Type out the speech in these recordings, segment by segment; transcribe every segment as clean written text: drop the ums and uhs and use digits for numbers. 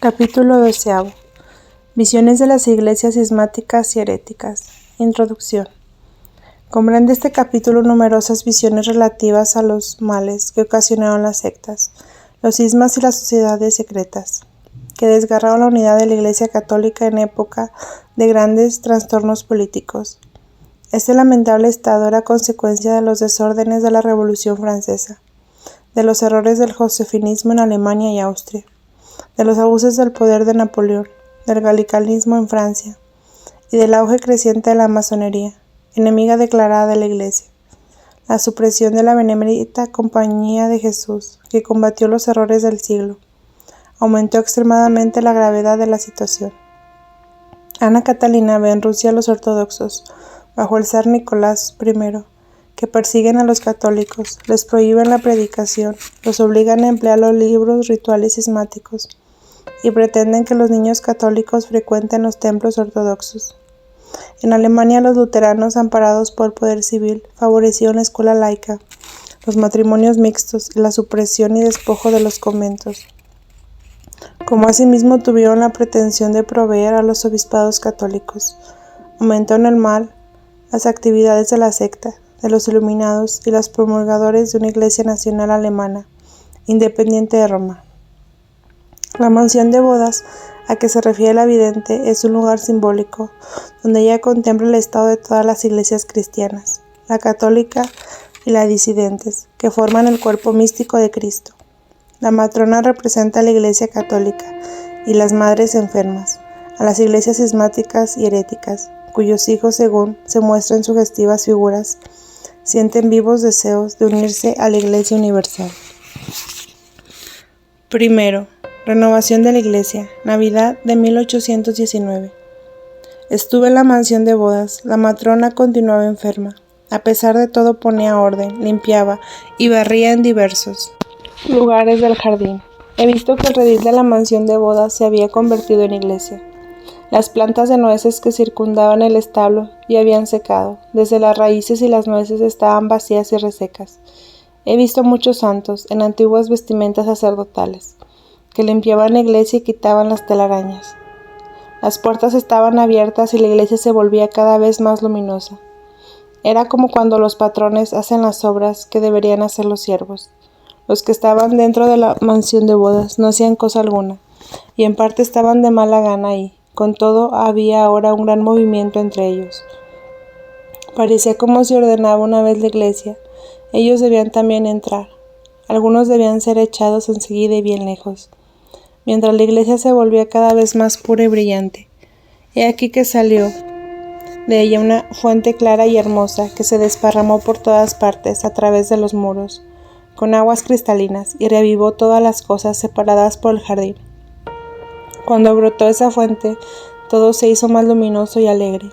Capítulo 12. Visiones de las iglesias cismáticas y heréticas. Introducción. Comprende este capítulo numerosas visiones relativas a los males que ocasionaron las sectas, los cismas y las sociedades secretas, que desgarraron la unidad de la Iglesia católica en época de grandes trastornos políticos. Este lamentable estado era consecuencia de los desórdenes de la Revolución Francesa, de los errores del josefinismo en Alemania y Austria, de los abusos del poder de Napoleón, del gallicanismo en Francia y del auge creciente de la masonería, enemiga declarada de la Iglesia. La supresión de la Benemérita Compañía de Jesús, que combatió los errores del siglo, aumentó extremadamente la gravedad de la situación. Ana Catalina ve en Rusia a los ortodoxos, bajo el zar Nicolás I, que persiguen a los católicos, les prohíben la predicación, los obligan a emplear los libros rituales cismáticos y pretenden que los niños católicos frecuenten los templos ortodoxos. En Alemania, los luteranos, amparados por el poder civil, favorecieron la escuela laica, los matrimonios mixtos y la supresión y despojo de los conventos, como asimismo tuvieron la pretensión de proveer a los obispados católicos. Aumentó en el mal las actividades de la secta, de los iluminados y los promulgadores de una iglesia nacional alemana, independiente de Roma. La mansión de bodas a que se refiere la vidente es un lugar simbólico, donde ella contempla el estado de todas las iglesias cristianas, la católica y la disidentes, que forman el cuerpo místico de Cristo. La matrona representa a la iglesia católica y las madres enfermas, a las iglesias cismáticas y heréticas, cuyos hijos, según se muestran en sugestivas figuras, sienten vivos deseos de unirse a la Iglesia Universal. Primero, renovación de la Iglesia, Navidad de 1819. Estuve en la mansión de bodas, la matrona continuaba enferma. A pesar de todo ponía orden, limpiaba y barría en diversos lugares del jardín. He visto que el redil de la mansión de bodas se había convertido en iglesia. Las plantas de nueces que circundaban el establo ya habían secado, desde las raíces y las nueces estaban vacías y resecas. He visto muchos santos, en antiguas vestimentas sacerdotales, que limpiaban la iglesia y quitaban las telarañas. Las puertas estaban abiertas y la iglesia se volvía cada vez más luminosa. Era como cuando los patrones hacen las obras que deberían hacer los siervos. Los que estaban dentro de la mansión de bodas no hacían cosa alguna, y en parte estaban de mala gana ahí. Con todo, había ahora un gran movimiento entre ellos. Parecía como si ordenaba una vez la iglesia. Ellos debían también entrar. Algunos debían ser echados enseguida y bien lejos, mientras la iglesia se volvía cada vez más pura y brillante. He aquí que salió de ella una fuente clara y hermosa que se desparramó por todas partes a través de los muros, con aguas cristalinas, y reavivó todas las cosas separadas por el jardín. Cuando brotó esa fuente, todo se hizo más luminoso y alegre.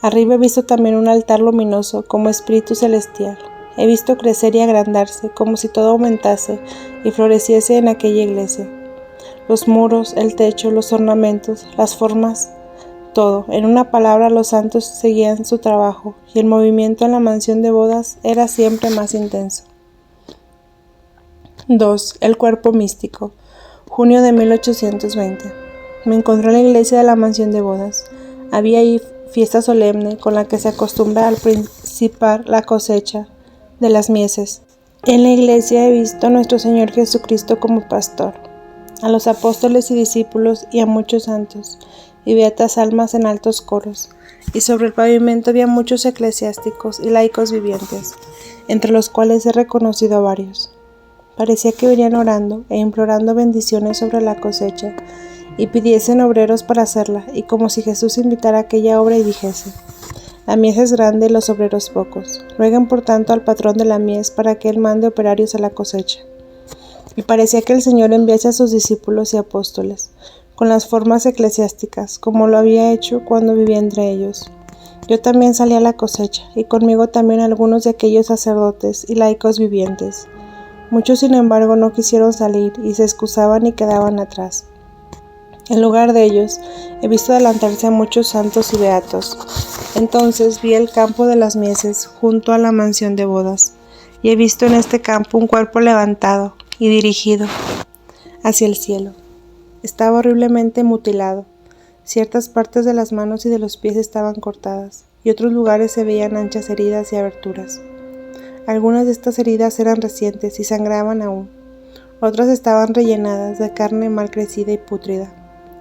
Arriba he visto también un altar luminoso como espíritu celestial. He visto crecer y agrandarse, como si todo aumentase y floreciese en aquella iglesia. Los muros, el techo, los ornamentos, las formas, todo. En una palabra, los santos seguían su trabajo, y el movimiento en la mansión de bodas era siempre más intenso. 2. El cuerpo místico. Junio de 1820. Me encontré en la iglesia de la mansión de bodas. Había ahí fiesta solemne con la que se acostumbra al principar la cosecha de las mieses. En la iglesia he visto a nuestro Señor Jesucristo como pastor, a los apóstoles y discípulos y a muchos santos, y beatas almas en altos coros, y sobre el pavimento había muchos eclesiásticos y laicos vivientes, entre los cuales he reconocido a varios. Parecía que venían orando e implorando bendiciones sobre la cosecha, y pidiesen obreros para hacerla, y como si Jesús invitara a aquella obra y dijese: la mies es grande y los obreros pocos. Rueguen por tanto al patrón de la mies para que él mande operarios a la cosecha. Y parecía que el Señor enviase a sus discípulos y apóstoles, con las formas eclesiásticas, como lo había hecho cuando vivía entre ellos. Yo también salí a la cosecha, y conmigo también algunos de aquellos sacerdotes y laicos vivientes. Muchos, sin embargo, no quisieron salir y se excusaban y quedaban atrás. En lugar de ellos, he visto adelantarse a muchos santos y beatos. Entonces vi el campo de las mieses junto a la mansión de bodas, y he visto en este campo un cuerpo levantado y dirigido hacia el cielo. Estaba horriblemente mutilado. Ciertas partes de las manos y de los pies estaban cortadas, y otros lugares se veían anchas heridas y aberturas. Algunas de estas heridas eran recientes y sangraban aún. Otras estaban rellenadas de carne mal crecida y pútrida.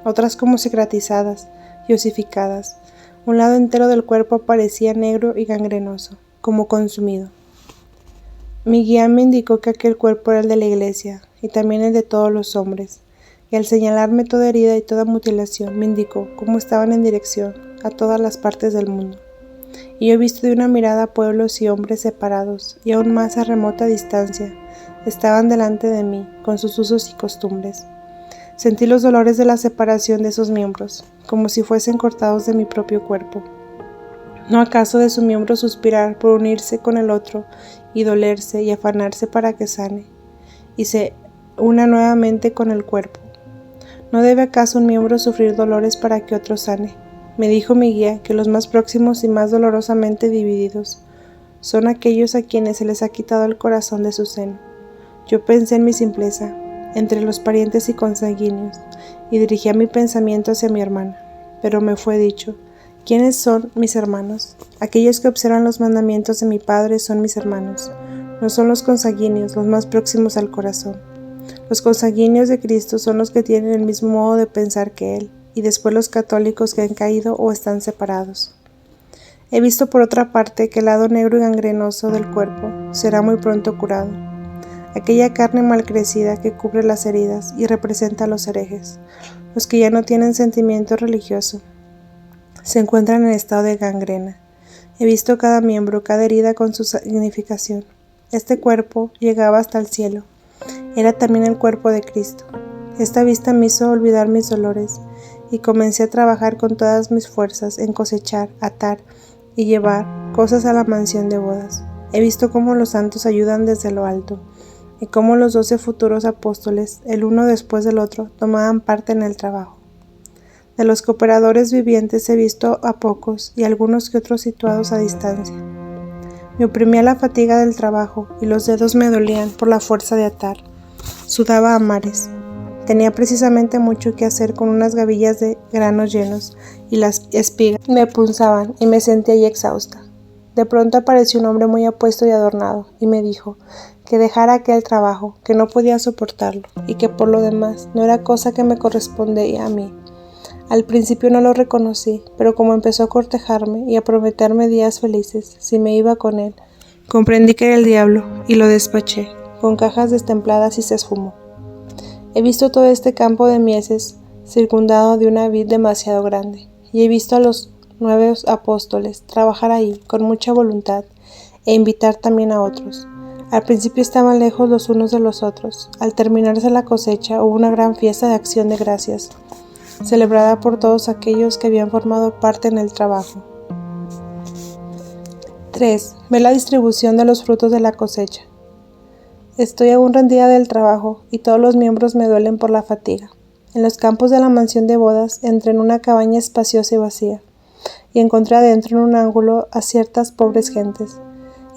Otras como cicatrizadas y osificadas. Un lado entero del cuerpo parecía negro y gangrenoso, como consumido. Mi guía me indicó que aquel cuerpo era el de la iglesia, y también el de todos los hombres, y al señalarme toda herida y toda mutilación, me indicó cómo estaban en dirección a todas las partes del mundo. Y yo he visto de una mirada pueblos y hombres separados, y aún más a remota distancia, estaban delante de mí, con sus usos y costumbres. Sentí los dolores de la separación de sus miembros, como si fuesen cortados de mi propio cuerpo. ¿No acaso de su miembro suspirar por unirse con el otro, y dolerse y afanarse para que sane, y se una nuevamente con el cuerpo? ¿No debe acaso un miembro sufrir dolores para que otro sane? Me dijo mi guía que los más próximos y más dolorosamente divididos son aquellos a quienes se les ha quitado el corazón de su seno. Yo pensé en mi simpleza, entre los parientes y consanguíneos, y dirigía mi pensamiento hacia mi hermana. Pero me fue dicho, ¿quiénes son mis hermanos? Aquellos que observan los mandamientos de mi Padre son mis hermanos. No son los consanguíneos, los más próximos al corazón. Los consanguíneos de Cristo son los que tienen el mismo modo de pensar que Él, y después los católicos que han caído o están separados. He visto por otra parte que el lado negro y gangrenoso del cuerpo será muy pronto curado. Aquella carne mal crecida que cubre las heridas y representa a los herejes, los que ya no tienen sentimiento religioso, se encuentran en estado de gangrena. He visto cada miembro, cada herida con su significación. Este cuerpo llegaba hasta el cielo. Era también el cuerpo de Cristo. Esta vista me hizo olvidar mis dolores y comencé a trabajar con todas mis fuerzas en cosechar, atar y llevar cosas a la mansión de bodas. He visto cómo los santos ayudan desde lo alto y cómo los 12 futuros apóstoles, el uno después del otro, tomaban parte en el trabajo. De los cooperadores vivientes he visto a pocos y algunos que otros situados a distancia. Me oprimía la fatiga del trabajo y los dedos me dolían por la fuerza de atar. Sudaba a mares. Tenía precisamente mucho que hacer con unas gavillas de granos llenos y las espigas me punzaban y me sentía ya exhausta. De pronto apareció un hombre muy apuesto y adornado y me dijo que dejara aquel trabajo, que no podía soportarlo y que por lo demás no era cosa que me correspondía a mí. Al principio no lo reconocí, pero como empezó a cortejarme y a prometerme días felices si me iba con él, comprendí que era el diablo y lo despaché con cajas destempladas y se esfumó. He visto todo este campo de mieses circundado de una vid demasiado grande, y he visto a los 9 apóstoles trabajar ahí con mucha voluntad e invitar también a otros. Al principio estaban lejos los unos de los otros. Al terminarse la cosecha hubo una gran fiesta de acción de gracias, celebrada por todos aquellos que habían formado parte en el trabajo. 3. Ve la distribución de los frutos de la cosecha. Estoy aún rendida del trabajo y todos los miembros me duelen por la fatiga. En los campos de la mansión de bodas entré en una cabaña espaciosa y vacía, y encontré adentro en un ángulo a ciertas pobres gentes.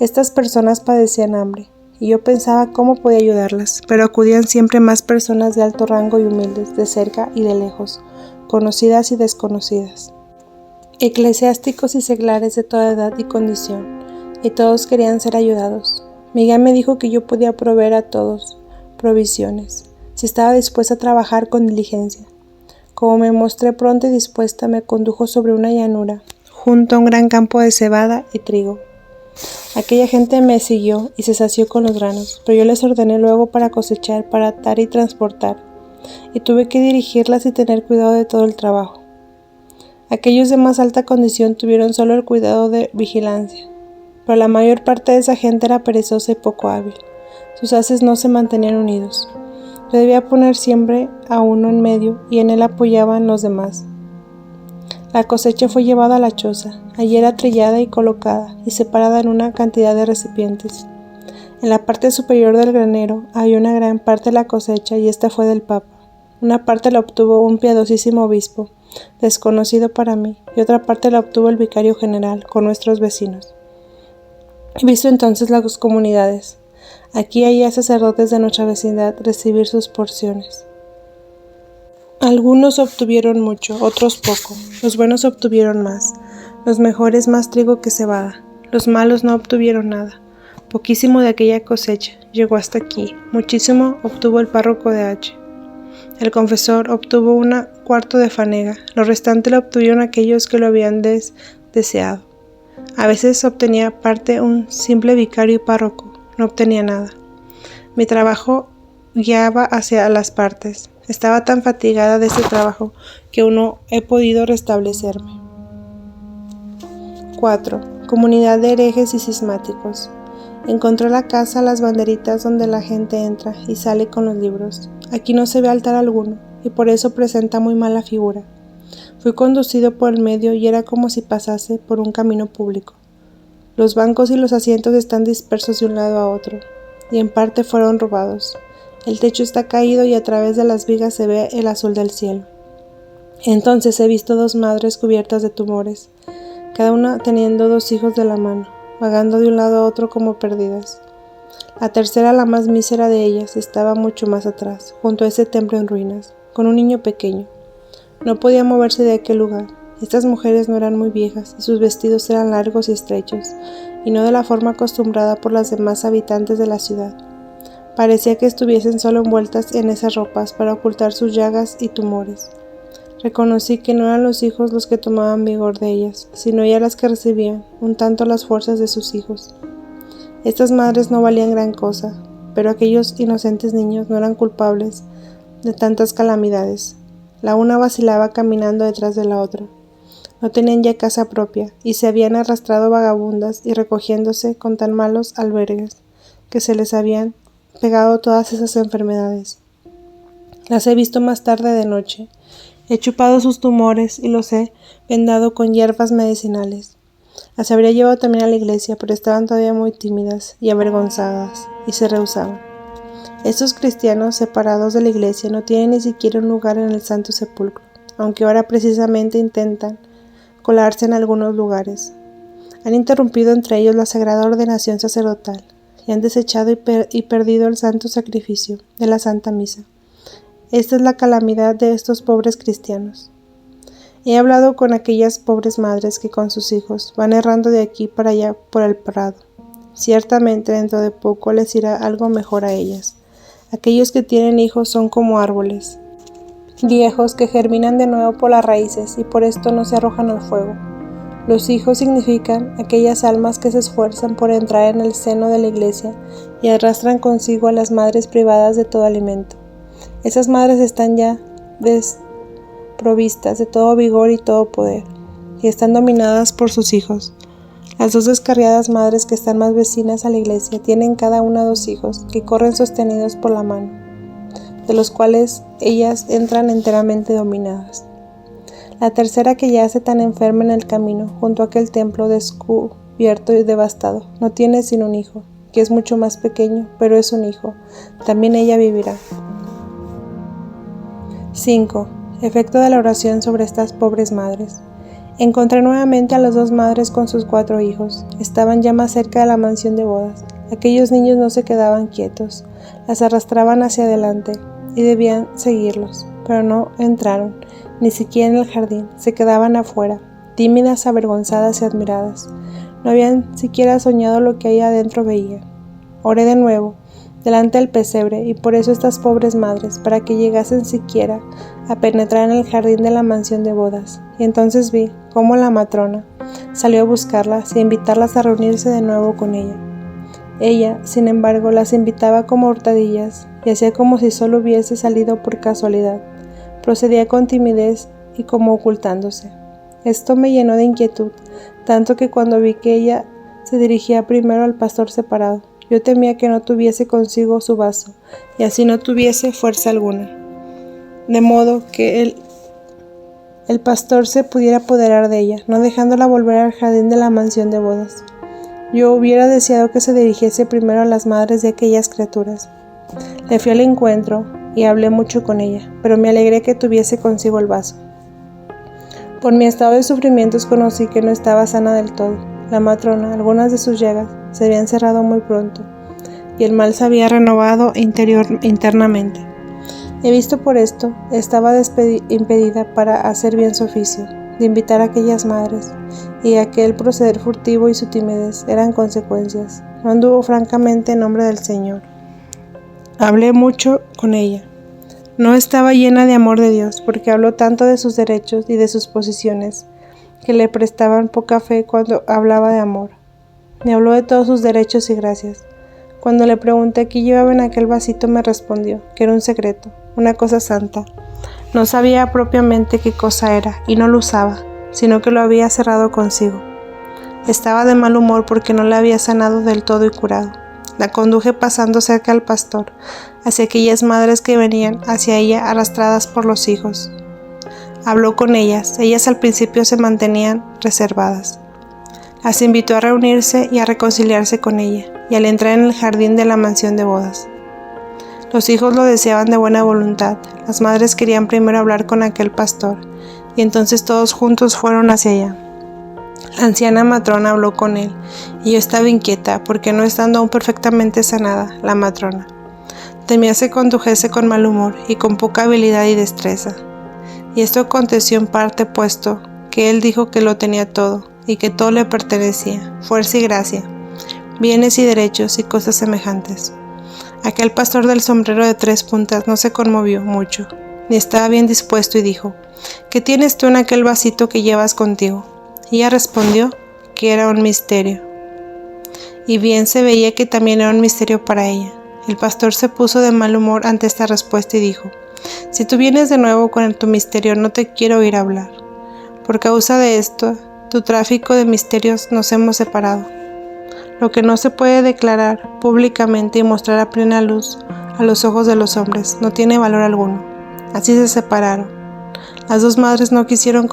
Estas personas padecían hambre, y yo pensaba cómo podía ayudarlas, pero acudían siempre más personas de alto rango y humildes, de cerca y de lejos, conocidas y desconocidas, eclesiásticos y seglares de toda edad y condición, y todos querían ser ayudados. Mi guía me dijo que yo podía proveer a todos provisiones, si estaba dispuesta a trabajar con diligencia. Como me mostré pronta y dispuesta, me condujo sobre una llanura, junto a un gran campo de cebada y trigo. Aquella gente me siguió y se sació con los granos, pero yo les ordené luego para cosechar, para atar y transportar, y tuve que dirigirlas y tener cuidado de todo el trabajo. Aquellos de más alta condición tuvieron solo el cuidado de vigilancia, pero la mayor parte de esa gente era perezosa y poco hábil. Sus haces no se mantenían unidos. Yo debía poner siempre a uno en medio y en él apoyaban los demás. La cosecha fue llevada a la choza. Allí era trillada y colocada y separada en una cantidad de recipientes. En la parte superior del granero había una gran parte de la cosecha y esta fue del Papa. Una parte la obtuvo un piadosísimo obispo, desconocido para mí, y otra parte la obtuvo el vicario general, con nuestros vecinos. He visto entonces las comunidades. Aquí y allá sacerdotes de nuestra vecindad recibir sus porciones. Algunos obtuvieron mucho, otros poco. Los buenos obtuvieron más, los mejores más trigo que cebada. Los malos no obtuvieron nada. Poquísimo de aquella cosecha llegó hasta aquí. Muchísimo obtuvo el párroco de H. El confesor obtuvo un cuarto de fanega. Lo restante lo obtuvieron aquellos que lo habían deseado. A veces obtenía parte un simple vicario y párroco. No obtenía nada. Mi trabajo guiaba hacia las partes. Estaba tan fatigada de este trabajo que aún no he podido restablecerme. 4. Comunidad de herejes y cismáticos. Encontró la casa las banderitas donde la gente entra y sale con los libros. Aquí no se ve altar alguno, y por eso presenta muy mala figura. Fui conducido por el medio y era como si pasase por un camino público. Los bancos y los asientos están dispersos de un lado a otro, y en parte fueron robados. El techo está caído y a través de las vigas se ve el azul del cielo. Entonces he visto 2 madres cubiertas de tumores, cada una teniendo 2 hijos de la mano, vagando de un lado a otro como perdidas. La tercera, la más mísera de ellas, estaba mucho más atrás, junto a ese templo en ruinas, con un niño pequeño. No podía moverse de aquel lugar. Estas mujeres no eran muy viejas y sus vestidos eran largos y estrechos, y no de la forma acostumbrada por las demás habitantes de la ciudad. Parecía que estuviesen solo envueltas en esas ropas para ocultar sus llagas y tumores. Reconocí que no eran los hijos los que tomaban vigor de ellas, sino ellas las que recibían un tanto las fuerzas de sus hijos. Estas madres no valían gran cosa, pero aquellos inocentes niños no eran culpables de tantas calamidades. La una vacilaba caminando detrás de la otra. No tenían ya casa propia, y se habían arrastrado vagabundas y recogiéndose con tan malos albergues que se les habían pegado todas esas enfermedades. Las he visto más tarde de noche. He chupado sus tumores y los he vendado con hierbas medicinales. Las habría llevado también a la iglesia, pero estaban todavía muy tímidas y avergonzadas, y se rehusaban. Estos cristianos separados de la iglesia no tienen ni siquiera un lugar en el Santo Sepulcro, aunque ahora precisamente intentan colarse en algunos lugares. Han interrumpido entre ellos la sagrada ordenación sacerdotal, y han desechado y perdido el santo sacrificio de la Santa Misa. Esta es la calamidad de estos pobres cristianos. He hablado con aquellas pobres madres que con sus hijos van errando de aquí para allá por el prado. Ciertamente dentro de poco les irá algo mejor a ellas. Aquellos que tienen hijos son como árboles viejos que germinan de nuevo por las raíces y por esto no se arrojan al fuego. Los hijos significan aquellas almas que se esfuerzan por entrar en el seno de la iglesia y arrastran consigo a las madres privadas de todo alimento. Esas madres están ya desprovistas de todo vigor y todo poder, y están dominadas por sus hijos. Las 2 descarriadas madres que están más vecinas a la iglesia tienen cada una 2 hijos que corren sostenidos por la mano, de los cuales ellas entran enteramente dominadas. La tercera, que yace tan enferma en el camino, junto a aquel templo descubierto y devastado, no tiene sino un hijo, que es mucho más pequeño, pero es un hijo. También ella vivirá. 5. Efecto de la oración sobre estas pobres madres. Encontré nuevamente a las 2 madres con sus 4 hijos. Estaban ya más cerca de la mansión de bodas. Aquellos niños no se quedaban quietos, las arrastraban hacia adelante y debían seguirlos, pero no entraron, ni siquiera en el jardín, se quedaban afuera, tímidas, avergonzadas y admiradas. No habían siquiera soñado lo que ahí adentro veían. Oré de nuevo, delante del pesebre, y por eso estas pobres madres, para que llegasen siquiera a penetrar en el jardín de la mansión de bodas. Y entonces vi cómo la matrona salió a buscarlas y a invitarlas a reunirse de nuevo con ella. Ella, sin embargo, las invitaba como hurtadillas y hacía como si solo hubiese salido por casualidad. Procedía con timidez y como ocultándose. Esto me llenó de inquietud, tanto que cuando vi que ella se dirigía primero al pastor separado, yo temía que no tuviese consigo su vaso, y así no tuviese fuerza alguna, de modo que el pastor se pudiera apoderar de ella, no dejándola volver al jardín de la mansión de bodas. Yo hubiera deseado que se dirigiese primero a las madres de aquellas criaturas. Le fui al encuentro y hablé mucho con ella, pero me alegré que tuviese consigo el vaso. Por mi estado de sufrimientos conocí que no estaba sana del todo. La matrona, algunas de sus llagas, se habían cerrado muy pronto, y el mal se había renovado internamente. He visto por esto, estaba impedida para hacer bien su oficio, de invitar a aquellas madres, y aquel proceder furtivo y su timidez eran consecuencias. No anduvo francamente en nombre del Señor. Hablé mucho con ella. No estaba llena de amor de Dios, porque habló tanto de sus derechos y de sus posiciones, que le prestaban poca fe cuando hablaba de amor. Me habló de todos sus derechos y gracias. Cuando le pregunté qué llevaba en aquel vasito, me respondió que era un secreto, una cosa santa. No sabía propiamente qué cosa era, y no lo usaba, sino que lo había cerrado consigo. Estaba de mal humor porque no la había sanado del todo y curado. La conduje pasando cerca al pastor, hacia aquellas madres que venían hacia ella arrastradas por los hijos. Habló con ellas al principio se mantenían reservadas. Las invitó a reunirse y a reconciliarse con ella, y al entrar en el jardín de la mansión de bodas. Los hijos lo deseaban de buena voluntad. Las madres querían primero hablar con aquel pastor, y entonces todos juntos fueron hacia allá. La anciana matrona habló con él, y yo estaba inquieta, porque no estando aún perfectamente sanada, la matrona temía se condujese con mal humor y con poca habilidad y destreza. Y esto aconteció en parte puesto que él dijo que lo tenía todo, y que todo le pertenecía, fuerza y gracia, bienes y derechos y cosas semejantes. Aquel pastor del sombrero de 3 puntas no se conmovió mucho, ni estaba bien dispuesto y dijo: ¿qué tienes tú en aquel vasito que llevas contigo? Y ella respondió que era un misterio. Y bien se veía que también era un misterio para ella. El pastor se puso de mal humor ante esta respuesta y dijo: si tú vienes de nuevo con tu misterio, no te quiero oír hablar. Por causa de esto, tu tráfico de misterios nos hemos separado. Lo que no se puede declarar públicamente y mostrar a plena luz a los ojos de los hombres no tiene valor alguno. Así se separaron. Las dos madres no quisieron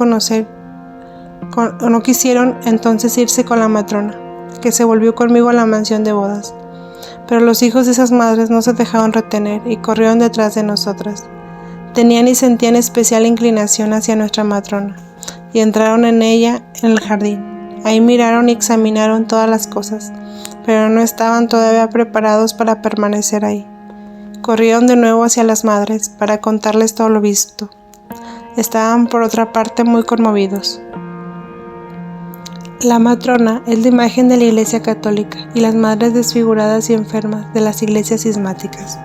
entonces irse con la matrona, que se volvió conmigo a la mansión de bodas. Pero los hijos de esas madres no se dejaron retener y corrieron detrás de nosotras. Tenían y sentían especial inclinación hacia nuestra matrona, y entraron en ella en el jardín. Ahí miraron y examinaron todas las cosas, pero no estaban todavía preparados para permanecer ahí. Corrieron de nuevo hacia las madres para contarles todo lo visto. Estaban por otra parte muy conmovidos. La matrona es la imagen de la Iglesia Católica y las madres desfiguradas y enfermas de las iglesias cismáticas.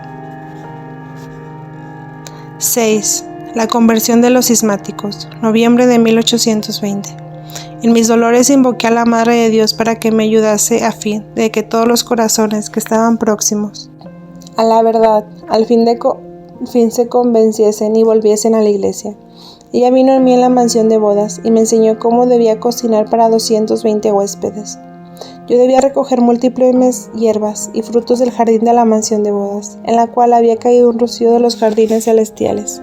6. La conversión de los cismáticos, noviembre de 1820. En mis dolores invoqué a la Madre de Dios para que me ayudase a fin de que todos los corazones que estaban próximos a la verdad, al fin se convenciesen y volviesen a la iglesia. Ella vino en mí en la mansión de bodas y me enseñó cómo debía cocinar para 220 huéspedes. Yo debía recoger múltiples hierbas y frutos del jardín de la mansión de bodas, en la cual había caído un rocío de los jardines celestiales.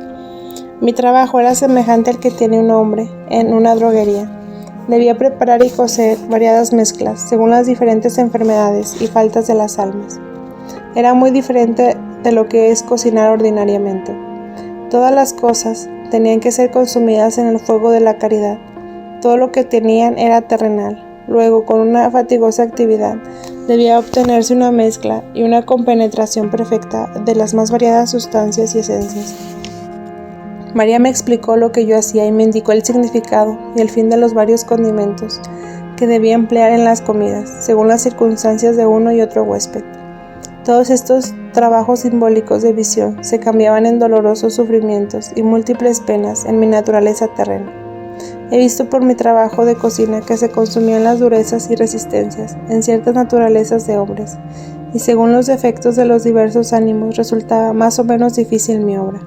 Mi trabajo era semejante al que tiene un hombre en una droguería. Debía preparar y cocer variadas mezclas, según las diferentes enfermedades y faltas de las almas. Era muy diferente de lo que es cocinar ordinariamente. Todas las cosas tenían que ser consumidas en el fuego de la caridad. Todo lo que tenían era terrenal. Luego, con una fatigosa actividad, debía obtenerse una mezcla y una compenetración perfecta de las más variadas sustancias y esencias. María me explicó lo que yo hacía y me indicó el significado y el fin de los varios condimentos que debía emplear en las comidas, según las circunstancias de uno y otro huésped. Todos estos trabajos simbólicos de visión se cambiaban en dolorosos sufrimientos y múltiples penas en mi naturaleza terrena. He visto por mi trabajo de cocina que se consumían las durezas y resistencias en ciertas naturalezas de hombres, y según los defectos de los diversos ánimos resultaba más o menos difícil mi obra.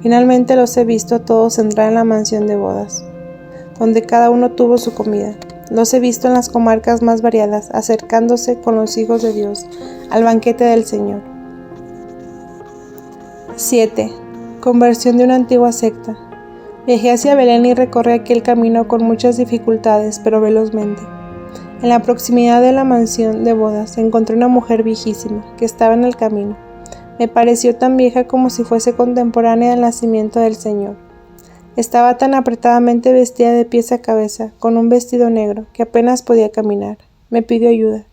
Finalmente los he visto a todos entrar en la mansión de bodas, donde cada uno tuvo su comida. Los he visto en las comarcas más variadas, acercándose con los hijos de Dios al banquete del Señor. 7. Conversión de una antigua secta. Viajé hacia Belén y recorrí aquel camino con muchas dificultades, pero velozmente. En la proximidad de la mansión de bodas encontré una mujer viejísima que estaba en el camino. Me pareció tan vieja como si fuese contemporánea del nacimiento del Señor. Estaba tan apretadamente vestida de pies a cabeza, con un vestido negro, que apenas podía caminar. Me pidió ayuda.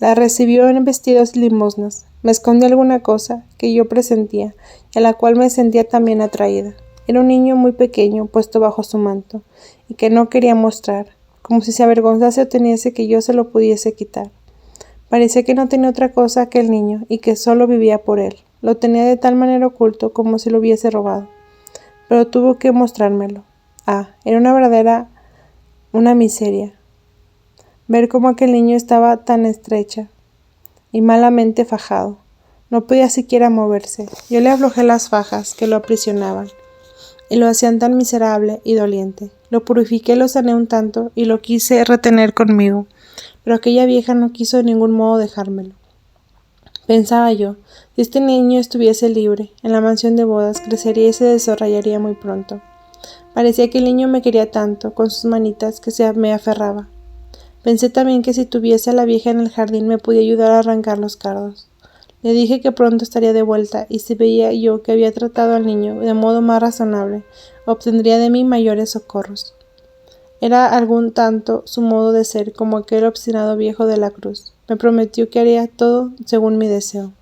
La recibió en vestidos y limosnas. Me escondió alguna cosa que yo presentía y a la cual me sentía también atraída. Era un niño muy pequeño puesto bajo su manto y que no quería mostrar, como si se avergonzase o temiese que yo se lo pudiese quitar. Parecía que no tenía otra cosa que el niño y que solo vivía por él. Lo tenía de tal manera oculto como si lo hubiese robado. Pero tuvo que mostrármelo. Era una miseria. Ver cómo aquel niño estaba tan estrecha y malamente fajado. No podía siquiera moverse. Yo le aflojé las fajas que lo aprisionaban y lo hacían tan miserable y doliente. Lo purifiqué, lo sané un tanto y lo quise retener conmigo, pero aquella vieja no quiso de ningún modo dejármelo. Pensaba yo, si este niño estuviese libre, en la mansión de bodas crecería y se desarrollaría muy pronto. Parecía que el niño me quería tanto, con sus manitas, que me aferraba. Pensé también que si tuviese a la vieja en el jardín me podía ayudar a arrancar los cardos. Le dije que pronto estaría de vuelta y si veía yo que había tratado al niño de modo más razonable, obtendría de mí mayores socorros. Era algún tanto su modo de ser como aquel obstinado viejo de la cruz. Me prometió que haría todo según mi deseo.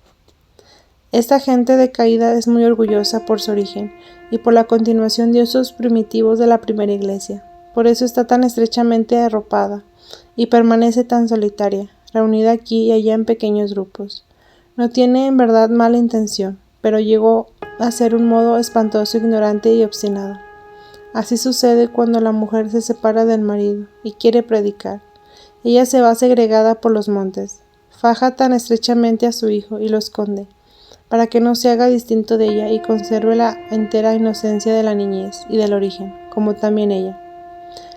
Esta gente decaída es muy orgullosa por su origen y por la continuación de usos primitivos de la primera iglesia. Por eso está tan estrechamente arropada y permanece tan solitaria, reunida aquí y allá en pequeños grupos. No tiene en verdad mala intención, pero llegó a ser un modo espantoso, ignorante y obstinado. Así sucede cuando la mujer se separa del marido y quiere predicar. Ella se va segregada por los montes, faja tan estrechamente a su hijo y lo esconde, para que no se haga distinto de ella y conserve la entera inocencia de la niñez y del origen, como también ella.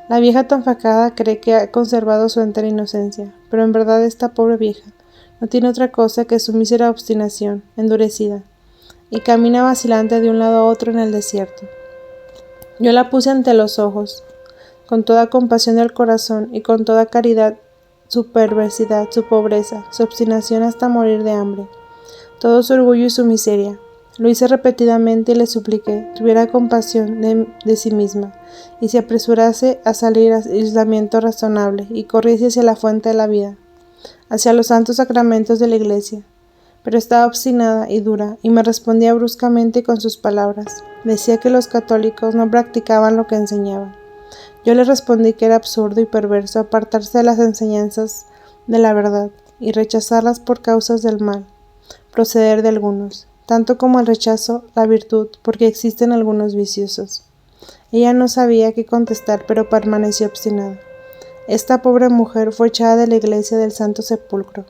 La vieja tan fajada cree que ha conservado su entera inocencia, pero en verdad esta pobre vieja no tiene otra cosa que su mísera obstinación, endurecida, y camina vacilante de un lado a otro en el desierto. Yo la puse ante los ojos, con toda compasión del corazón y con toda caridad, su perversidad, su pobreza, su obstinación hasta morir de hambre, todo su orgullo y su miseria. Lo hice repetidamente y le supliqué tuviera compasión de sí misma y se apresurase a salir al aislamiento razonable y corriese hacia la fuente de la vida, hacia los santos sacramentos de la iglesia. Pero estaba obstinada y dura y me respondía bruscamente con sus palabras. Decía que los católicos no practicaban lo que enseñaban. Yo le respondí que era absurdo y perverso apartarse de las enseñanzas de la verdad y rechazarlas por causas del mal proceder de algunos, tanto como el rechazo la virtud, porque existen algunos viciosos. Ella no sabía qué contestar, pero permaneció obstinada. Esta pobre mujer fue echada de la iglesia del Santo Sepulcro.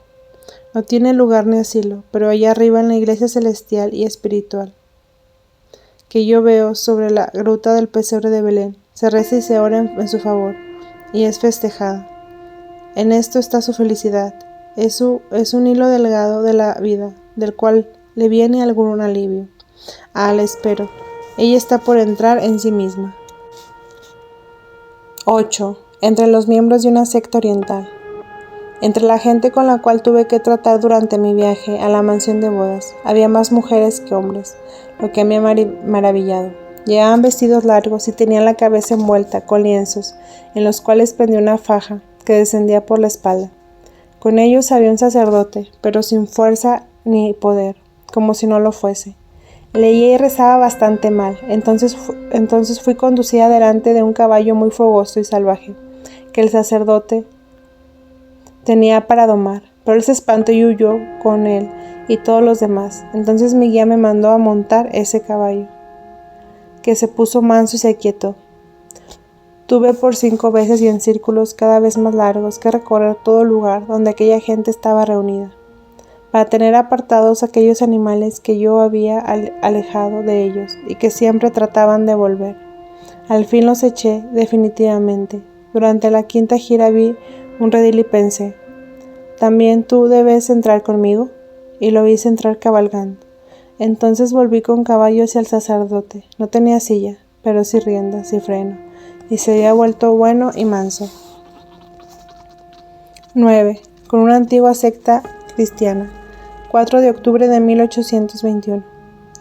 No tiene lugar ni asilo, pero allá arriba en la iglesia celestial y espiritual, que yo veo sobre la gruta del pesebre de Belén, se reza y se ora en su favor, y es festejada. En esto está su felicidad. Es un hilo delgado de la vida, del cual le viene algún alivio. La espero. Ella está por entrar en sí misma. 8. Entre los miembros de una secta oriental. Entre la gente con la cual tuve que tratar durante mi viaje a la mansión de bodas, había más mujeres que hombres, lo que me ha maravillado. Llevaban vestidos largos y tenían la cabeza envuelta con lienzos, en los cuales pendía una faja que descendía por la espalda. Con ellos había un sacerdote, pero sin fuerza ni poder, como si no lo fuese. Leía y rezaba bastante mal, entonces fui conducida delante de un caballo muy fogoso y salvaje, que el sacerdote tenía para domar, pero él se espantó y huyó con él y todos los demás. Entonces mi guía me mandó a montar ese caballo, que se puso manso y se aquietó. Tuve por 5 veces y en círculos cada vez más largos que recorrer todo el lugar donde aquella gente estaba reunida, para tener apartados aquellos animales que yo había alejado de ellos y que siempre trataban de volver. Al fin los eché definitivamente. Durante la 5ª gira vi un redil y pensé, ¿también tú debes entrar conmigo? Y lo hice entrar cabalgando. Entonces volví con caballo hacia el sacerdote. No tenía silla, pero sí riendas y freno, y se había vuelto bueno y manso. 9. Con una antigua secta cristiana. 4 de octubre de 1821.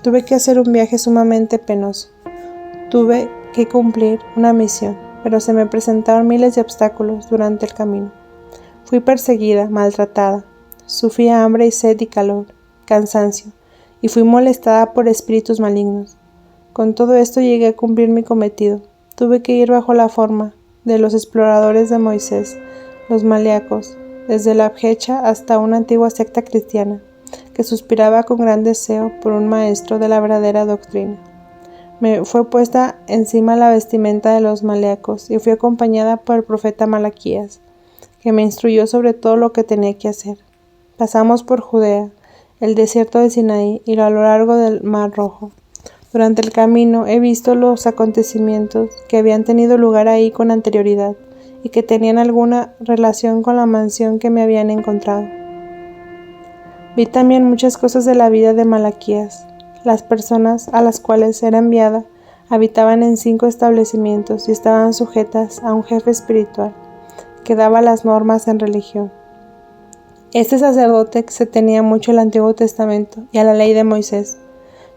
Tuve que hacer un viaje sumamente penoso. Tuve que cumplir una misión, pero se me presentaron miles de obstáculos durante el camino. Fui perseguida, maltratada. Sufría hambre y sed y calor, cansancio, y fui molestada por espíritus malignos. Con todo esto llegué a cumplir mi cometido. Tuve que ir bajo la forma de los exploradores de Moisés, los maníacos, desde la Abjecha hasta una antigua secta cristiana, que suspiraba con gran deseo por un maestro de la verdadera doctrina. Me fue puesta encima la vestimenta de los maníacos y fui acompañada por el profeta Malaquías, que me instruyó sobre todo lo que tenía que hacer. Pasamos por Judea, el desierto de Sinaí y a lo largo del Mar Rojo. Durante el camino he visto los acontecimientos que habían tenido lugar ahí con anterioridad y que tenían alguna relación con la mansión que me habían encontrado. Vi también muchas cosas de la vida de Malaquías. Las personas a las cuales era enviada habitaban en 5 establecimientos y estaban sujetas a un jefe espiritual que daba las normas en religión. Este sacerdote se tenía mucho al Antiguo Testamento y a la ley de Moisés.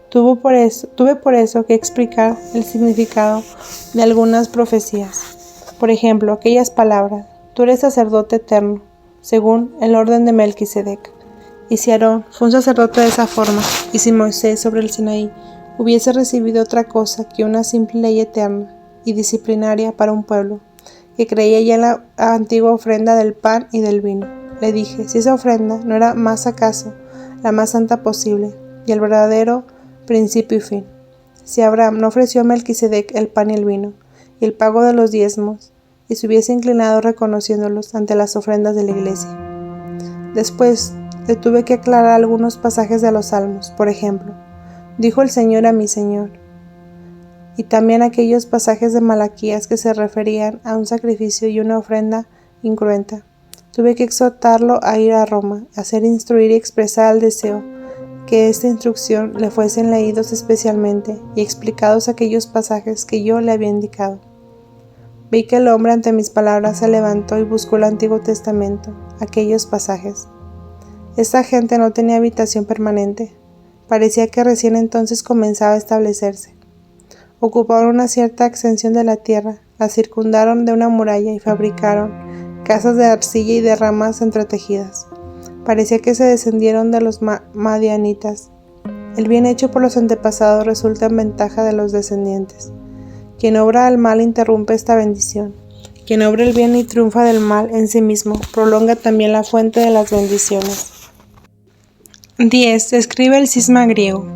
Tuve por eso que explicar el significado de algunas profecías. Por ejemplo, aquellas palabras: tú eres sacerdote eterno, según el orden de Melquisedec. Y si Aarón fue un sacerdote de esa forma, y si Moisés sobre el Sinaí hubiese recibido otra cosa que una simple ley eterna y disciplinaria para un pueblo, que creía ya en la antigua ofrenda del pan y del vino, le dije, si esa ofrenda no era más acaso la más santa posible, y el verdadero principio y fin. Si Abraham no ofreció a Melquisedec el pan y el vino, y el pago de los diezmos, y se hubiese inclinado reconociéndolos ante las ofrendas de la iglesia. Después le tuve que aclarar algunos pasajes de los Salmos, por ejemplo, dijo el Señor a mi Señor, y también aquellos pasajes de Malaquías que se referían a un sacrificio y una ofrenda incruenta. Tuve que exhortarlo a ir a Roma, a hacer instruir y expresar el deseo que esta instrucción le fuesen leídos especialmente y explicados aquellos pasajes que yo le había indicado. Vi que el hombre ante mis palabras se levantó y buscó el Antiguo Testamento, aquellos pasajes. Esta gente no tenía habitación permanente. Parecía que recién entonces comenzaba a establecerse. Ocuparon una cierta extensión de la tierra, la circundaron de una muralla y fabricaron casas de arcilla y de ramas entretejidas. Parecía que se descendieron de los madianitas. El bien hecho por los antepasados resulta en ventaja de los descendientes. Quien obra el mal interrumpe esta bendición. Quien obra el bien y triunfa del mal en sí mismo, prolonga también la fuente de las bendiciones. 10. Describe el cisma griego.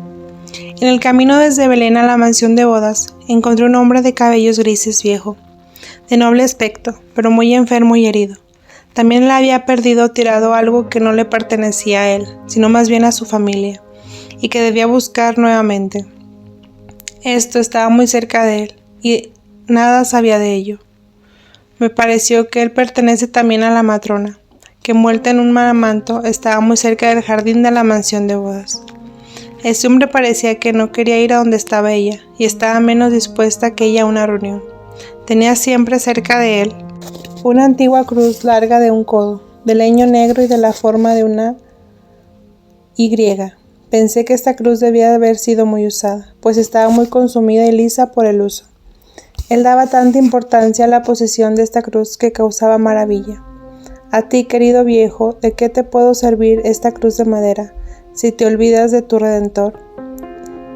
En el camino desde Belén a la mansión de bodas, encontré un hombre de cabellos grises viejo, de noble aspecto, pero muy enfermo y herido. También le había perdido o tirado algo que no le pertenecía a él, sino más bien a su familia, y que debía buscar nuevamente. Esto estaba muy cerca de él, y nada sabía de ello. Me pareció que él pertenece también a la matrona, que envuelta en un manto estaba muy cerca del jardín de la mansión de bodas. Este hombre parecía que no quería ir a donde estaba ella, y estaba menos dispuesta que ella a una reunión. Tenía siempre cerca de él una antigua cruz larga de un codo, de leño negro y de la forma de una Y. Pensé que esta cruz debía haber sido muy usada, pues estaba muy consumida y lisa por el uso. Él daba tanta importancia a la posesión de esta cruz que causaba maravilla. A ti, querido viejo, ¿de qué te puedo servir esta cruz de madera, si te olvidas de tu Redentor?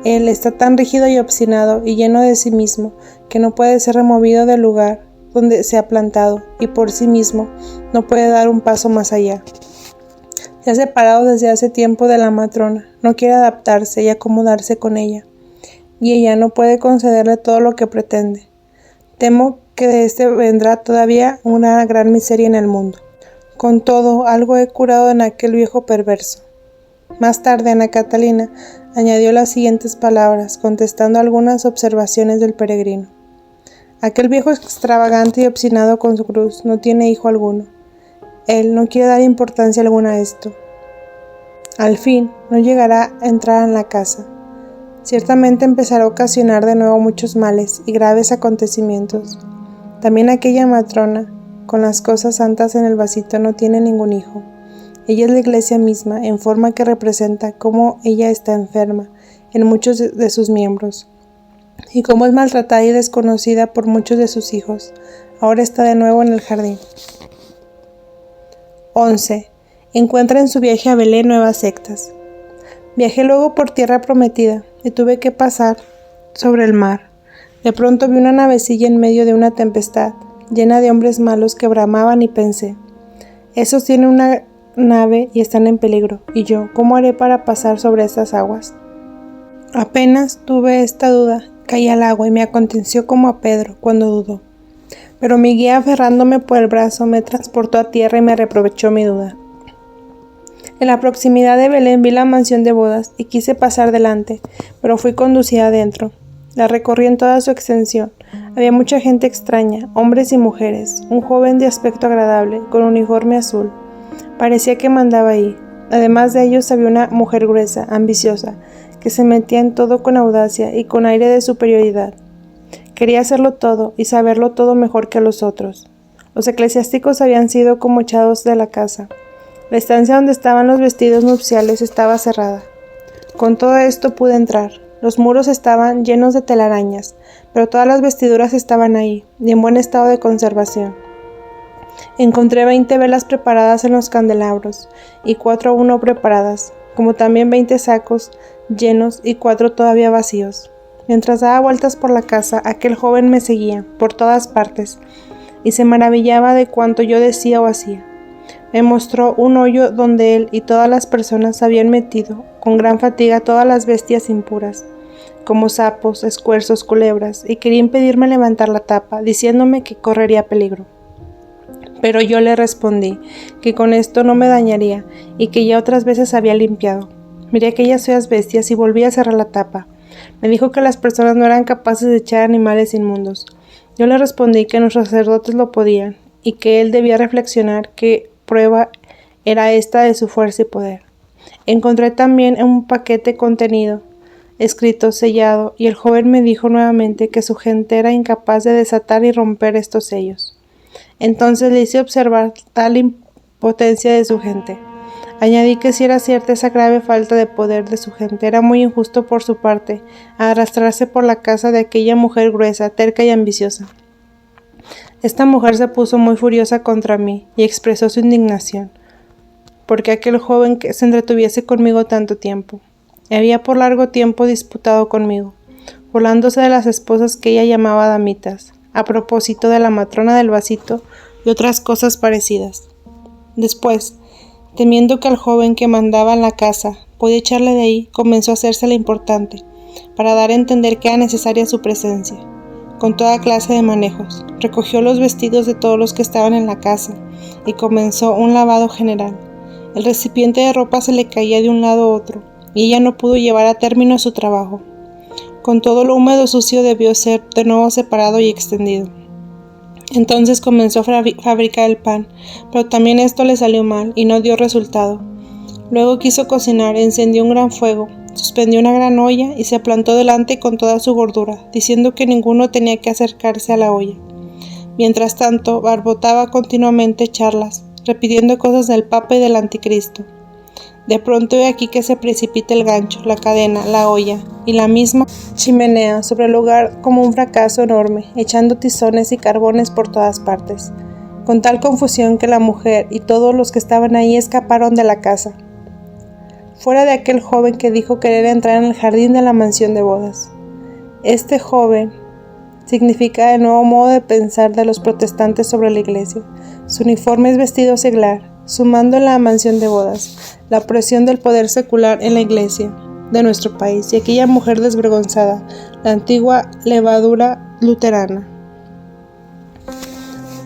Él está tan rígido y obstinado y lleno de sí mismo, que no puede ser removido del lugar donde se ha plantado, y por sí mismo no puede dar un paso más allá. Se ha separado desde hace tiempo de la matrona, no quiere adaptarse y acomodarse con ella, y ella no puede concederle todo lo que pretende. Temo que de este vendrá todavía una gran miseria en el mundo. Con todo, algo he curado en aquel viejo perverso. Más tarde, Ana Catalina añadió las siguientes palabras, contestando algunas observaciones del peregrino. Aquel viejo extravagante y obstinado con su cruz no tiene hijo alguno. Él no quiere dar importancia alguna a esto. Al fin, no llegará a entrar en la casa. Ciertamente empezará a ocasionar de nuevo muchos males y graves acontecimientos. También aquella matrona, con las cosas santas en el vasito, no tiene ningún hijo. Ella es la iglesia misma, en forma que representa cómo ella está enferma en muchos de sus miembros, y cómo es maltratada y desconocida por muchos de sus hijos. Ahora está de nuevo en el jardín. 11. encuentra en su viaje a Belén nuevas sectas. Viajé luego por tierra prometida y tuve que pasar sobre el mar. De pronto vi una navecilla en medio de una tempestad, llena de hombres malos que bramaban y pensé, esos tienen una nave y están en peligro, y yo, ¿cómo haré para pasar sobre estas aguas? Apenas tuve esta duda, caí al agua y me aconteció como a Pedro cuando dudó. Pero mi guía, aferrándome por el brazo, me transportó a tierra y me reaprovechó mi duda. En la proximidad de Belén vi la mansión de bodas y quise pasar delante, pero fui conducida adentro. La recorrí en toda su extensión. Había mucha gente extraña, hombres y mujeres, un joven de aspecto agradable, con uniforme azul. Parecía que mandaba ahí. Además de ellos había una mujer gruesa, ambiciosa, que se metía en todo con audacia y con aire de superioridad. Quería hacerlo todo y saberlo todo mejor que los otros. Los eclesiásticos habían sido como echados de la casa. La estancia donde estaban los vestidos nupciales estaba cerrada. Con todo esto pude entrar. Los muros estaban llenos de telarañas, pero todas las vestiduras estaban ahí, y en buen estado de conservación. Encontré 20 velas preparadas en los candelabros, y 4 aún no preparadas, como también 20 sacos llenos y 4 todavía vacíos. Mientras daba vueltas por la casa, aquel joven me seguía, por todas partes, y se maravillaba de cuanto yo decía o hacía. Me mostró un hoyo donde él y todas las personas habían metido, con gran fatiga, todas las bestias impuras, como sapos, escuerzos, culebras, y quería impedirme levantar la tapa, diciéndome que correría peligro. Pero yo le respondí que con esto no me dañaría, y que ya otras veces había limpiado. Miré aquellas feas bestias y volví a cerrar la tapa. Me dijo que las personas no eran capaces de echar animales inmundos. Yo le respondí que nuestros sacerdotes lo podían, y que él debía reflexionar qué prueba era esta de su fuerza y poder. Encontré también un paquete contenido, escrito, sellado, y el joven me dijo nuevamente que su gente era incapaz de desatar y romper estos sellos. Entonces le hice observar tal impotencia de su gente. Añadí que si era cierta esa grave falta de poder de su gente, era muy injusto por su parte arrastrarse por la casa de aquella mujer gruesa, terca y ambiciosa. Esta mujer se puso muy furiosa contra mí y expresó su indignación, porque aquel joven que se entretuviese conmigo tanto tiempo. Había por largo tiempo disputado conmigo, burlándose de las esposas que ella llamaba damitas, a propósito de la matrona del vasito y otras cosas parecidas. Después, temiendo que al joven que mandaba en la casa podía echarle de ahí, comenzó a hacérsela importante, para dar a entender que era necesaria su presencia, con toda clase de manejos. Recogió los vestidos de todos los que estaban en la casa y comenzó un lavado general. El recipiente de ropa se le caía de un lado a otro y ella no pudo llevar a término su trabajo. Con todo lo húmedo sucio debió ser de nuevo separado y extendido. Entonces comenzó a fabricar el pan, pero también esto le salió mal y no dio resultado. Luego quiso cocinar, encendió un gran fuego, suspendió una gran olla y se plantó delante con toda su gordura, diciendo que ninguno tenía que acercarse a la olla. Mientras tanto, barbotaba continuamente charlas, repitiendo cosas del Papa y del Anticristo. De pronto he aquí que se precipita el gancho, la cadena, la olla y la misma chimenea sobre el lugar como un fracaso enorme, echando tizones y carbones por todas partes, con tal confusión que la mujer y todos los que estaban ahí escaparon de la casa. Fuera de aquel joven que dijo querer entrar en el jardín de la mansión de bodas. Este joven significa el nuevo modo de pensar de los protestantes sobre la iglesia. Su uniforme es vestido seglar, sumando en la mansión de bodas la presión del poder secular en la iglesia de nuestro país y aquella mujer desvergonzada, la antigua levadura luterana.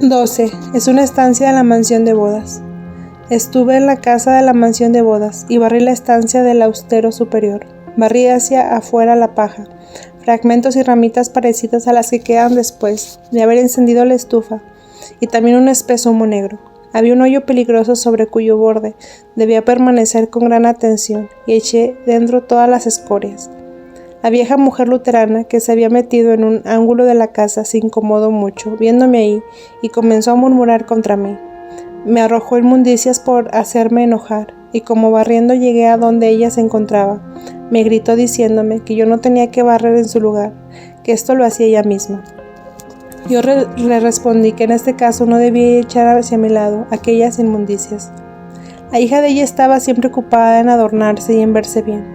12. Es una estancia de la mansión de bodas. Estuve en la casa de la mansión de bodas y barrí la estancia del austero superior. Barrí hacia afuera la paja, fragmentos y ramitas parecidas a las que quedan después de haber encendido la estufa, y también un espeso humo negro. Había un hoyo peligroso sobre cuyo borde debía permanecer con gran atención, y eché dentro todas las escorias. La vieja mujer luterana, que se había metido en un ángulo de la casa, se incomodó mucho, viéndome ahí, y comenzó a murmurar contra mí. Me arrojó inmundicias por hacerme enojar, y como barriendo llegué a donde ella se encontraba, me gritó diciéndome que yo no tenía que barrer en su lugar, que esto lo hacía ella misma. Yo le respondí que en este caso no debía echar hacia mi lado aquellas inmundicias. La hija de ella estaba siempre ocupada en adornarse y en verse bien,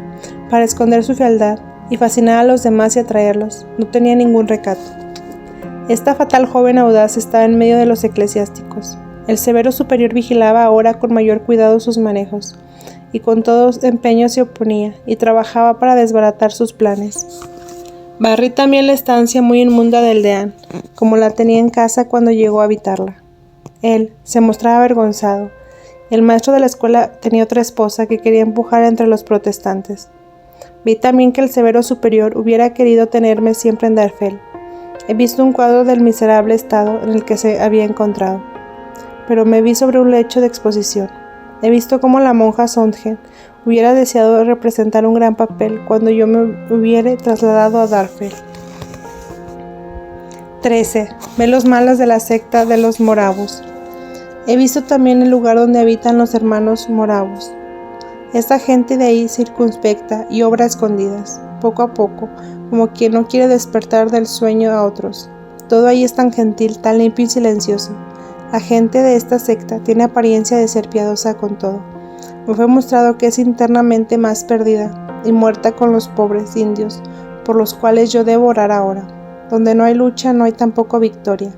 para esconder su fealdad y fascinar a los demás y atraerlos. No tenía ningún recato. Esta fatal joven audaz estaba en medio de los eclesiásticos. El severo superior vigilaba ahora con mayor cuidado sus manejos, y con todo empeño se oponía, y trabajaba para desbaratar sus planes. Barrí también la estancia muy inmunda del deán, como la tenía en casa cuando llegó a habitarla. Él se mostraba avergonzado. El maestro de la escuela tenía otra esposa que quería empujar entre los protestantes. Vi también que el severo superior hubiera querido tenerme siempre en Darfel. He visto un cuadro del miserable estado en el que se había encontrado, pero me vi sobre un lecho de exposición. He visto cómo la monja Sondgen hubiera deseado representar un gran papel cuando yo me hubiere trasladado a Darfel. 13. Ve los malos de la secta de los moravos. He visto también el lugar donde habitan los hermanos moravos. Esta gente de ahí circunspecta y obra a escondidas, poco a poco, como quien no quiere despertar del sueño a otros. Todo ahí es tan gentil, tan limpio y silencioso. La gente de esta secta tiene apariencia de ser piadosa con todo. Me fue mostrado que es internamente más perdida y muerta con los pobres indios, por los cuales yo debo orar ahora. Donde no hay lucha, no hay tampoco victoria.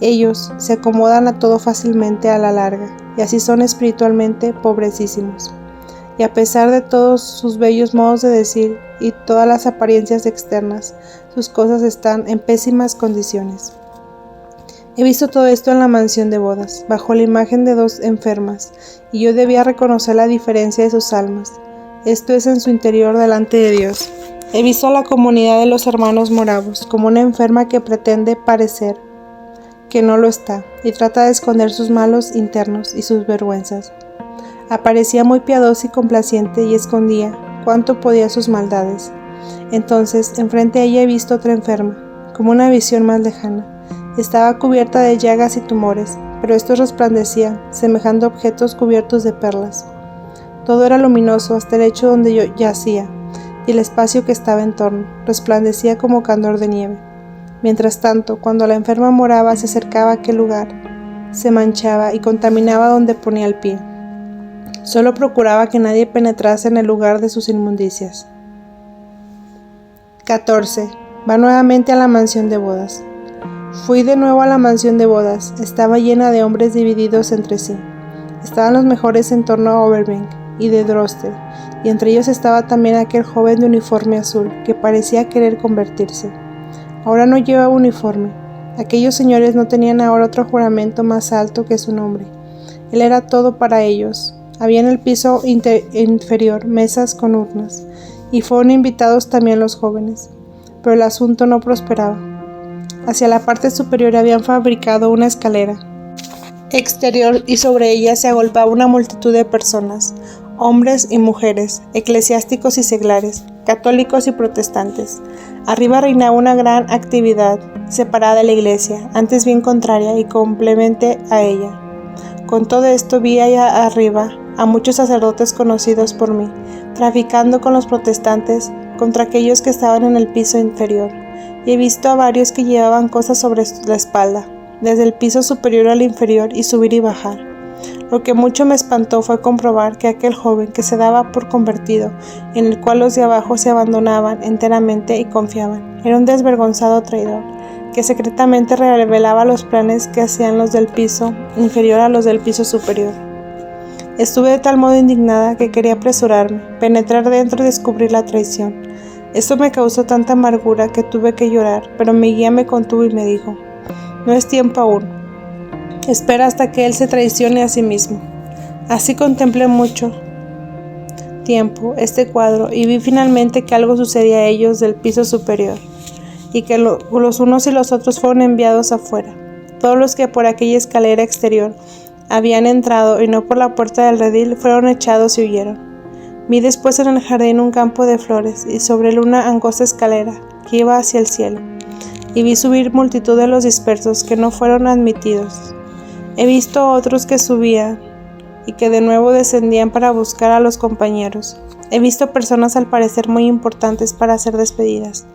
Ellos se acomodan a todo fácilmente a la larga, y así son espiritualmente pobrecísimos. Y a pesar de todos sus bellos modos de decir y todas las apariencias externas, sus cosas están en pésimas condiciones. He visto todo esto en la mansión de bodas, bajo la imagen de dos enfermas, y yo debía reconocer la diferencia de sus almas. Esto es en su interior delante de Dios. He visto a la comunidad de los hermanos moravos como una enferma que pretende parecer que no lo está, y trata de esconder sus malos internos y sus vergüenzas. Aparecía muy piadosa y complaciente y escondía cuanto podía sus maldades. Entonces, enfrente de ella he visto otra enferma, como una visión más lejana. Estaba cubierta de llagas y tumores, pero estos resplandecían, semejando objetos cubiertos de perlas. Todo era luminoso hasta el lecho donde yo yacía, y el espacio que estaba en torno resplandecía como candor de nieve. Mientras tanto, cuando la enferma morava se acercaba a aquel lugar, se manchaba y contaminaba donde ponía el pie. Solo procuraba que nadie penetrase en el lugar de sus inmundicias. 14. Va nuevamente a la mansión de bodas. Fui de nuevo a la mansión de bodas. Estaba llena de hombres divididos entre sí. Estaban los mejores en torno a Overbeck y de Droste, y entre ellos estaba también aquel joven de uniforme azul que parecía querer convertirse. Ahora no lleva uniforme. Aquellos señores no tenían ahora otro juramento más alto que su nombre. Él era todo para ellos. Había en el piso inferior mesas con urnas, y fueron invitados también los jóvenes, pero el asunto no prosperaba. Hacia la parte superior habían fabricado una escalera exterior y sobre ella se agolpaba una multitud de personas, hombres y mujeres, eclesiásticos y seglares, católicos y protestantes. Arriba reinaba una gran actividad, separada de la iglesia, antes bien contraria y complemente a ella. Con todo esto vi allá arriba a muchos sacerdotes conocidos por mí, traficando con los protestantes contra aquellos que estaban en el piso inferior, y he visto a varios que llevaban cosas sobre la espalda, desde el piso superior al inferior, y subir y bajar. Lo que mucho me espantó fue comprobar que aquel joven que se daba por convertido, en el cual los de abajo se abandonaban enteramente y confiaban, era un desvergonzado traidor, que secretamente revelaba los planes que hacían los del piso inferior a los del piso superior. Estuve de tal modo indignada que quería apresurarme, penetrar dentro y descubrir la traición. Esto me causó tanta amargura que tuve que llorar, pero mi guía me contuvo y me dijo: no es tiempo aún. Espera hasta que él se traicione a sí mismo. Así contemplé mucho tiempo este cuadro y vi finalmente que algo sucedía a ellos del piso superior, y que los unos y los otros fueron enviados afuera. Todos los que por aquella escalera exterior habían entrado y no por la puerta del redil fueron echados y huyeron. Vi después en el jardín un campo de flores y sobre él una angosta escalera que iba hacia el cielo, y vi subir multitud de los dispersos que no fueron admitidos. He visto otros que subían y que de nuevo descendían para buscar a los compañeros. He visto personas al parecer muy importantes para ser despedidas,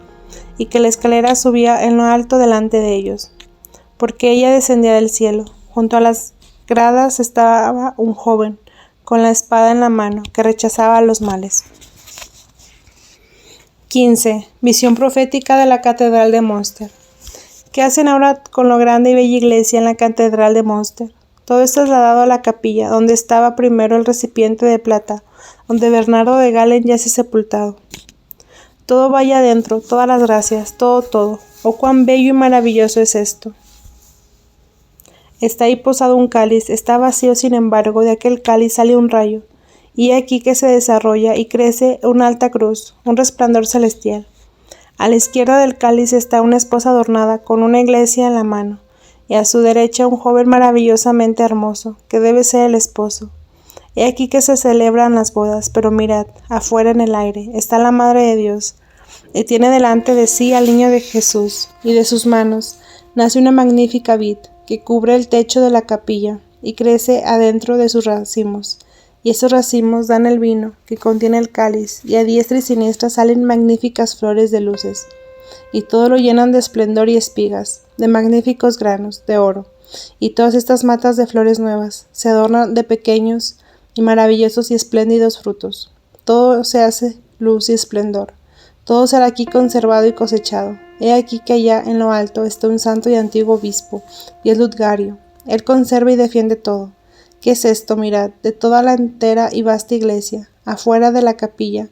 y que la escalera subía en lo alto delante de ellos, porque ella descendía del cielo. Junto a las gradas estaba un joven, con la espada en la mano, que rechazaba los males. 15. Visión profética de la Catedral de Münster. ¿Qué hacen ahora con lo grande y bella iglesia en la Catedral de Münster? Todo es trasladado a la capilla, donde estaba primero el recipiente de plata, donde Bernardo de Galen yace sepultado. Todo vaya adentro, todas las gracias, todo. Oh, cuán bello y maravilloso es esto. Está ahí posado un cáliz, está vacío, sin embargo, de aquel cáliz sale un rayo, y aquí que se desarrolla y crece una alta cruz, un resplandor celestial. A la izquierda del cáliz está una esposa adornada con una iglesia en la mano, y a su derecha un joven maravillosamente hermoso, que debe ser el esposo. He aquí que se celebran las bodas, pero mirad, afuera en el aire está la Madre de Dios, y tiene delante de sí al niño de Jesús, y de sus manos nace una magnífica vid, que cubre el techo de la capilla, y crece adentro de sus racimos. Y esos racimos dan el vino, que contiene el cáliz, y a diestra y siniestra salen magníficas flores de luces, y todo lo llenan de esplendor y espigas, de magníficos granos, de oro, y todas estas matas de flores nuevas se adornan de pequeños y maravillosos y espléndidos frutos. Todo se hace luz y esplendor, todo será aquí conservado y cosechado. He aquí que allá en lo alto está un santo y antiguo obispo, y es Ludgario. Él conserva y defiende todo. ¿Qué es esto? Mirad, de toda la entera y vasta iglesia, afuera de la capilla,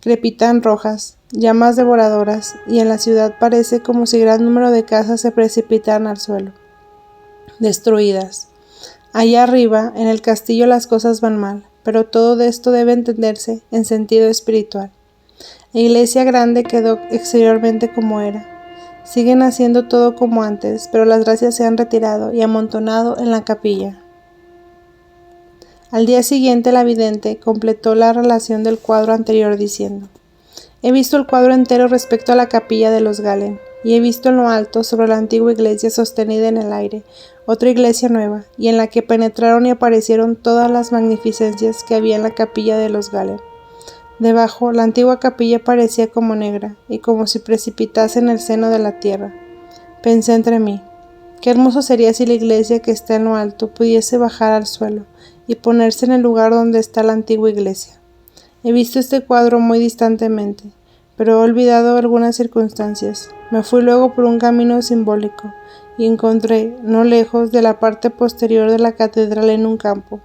crepitan rojas, llamas devoradoras, y en la ciudad parece como si gran número de casas se precipitaran al suelo, destruidas. Allá arriba, en el castillo, las cosas van mal, pero todo esto debe entenderse en sentido espiritual. La iglesia grande quedó exteriormente como era. Siguen haciendo todo como antes, pero las gracias se han retirado y amontonado en la capilla. Al día siguiente la vidente completó la relación del cuadro anterior diciendo: he visto el cuadro entero respecto a la capilla de los Galen, y he visto en lo alto, sobre la antigua iglesia sostenida en el aire, otra iglesia nueva, y en la que penetraron y aparecieron todas las magnificencias que había en la capilla de los Galen. Debajo, la antigua capilla parecía como negra, y como si precipitase en el seno de la tierra. Pensé entre mí: qué hermoso sería si la iglesia que está en lo alto pudiese bajar al suelo, y ponerse en el lugar donde está la antigua iglesia. He visto este cuadro muy distantemente, pero he olvidado algunas circunstancias. Me fui luego por un camino simbólico, y encontré, no lejos de la parte posterior de la catedral en un campo,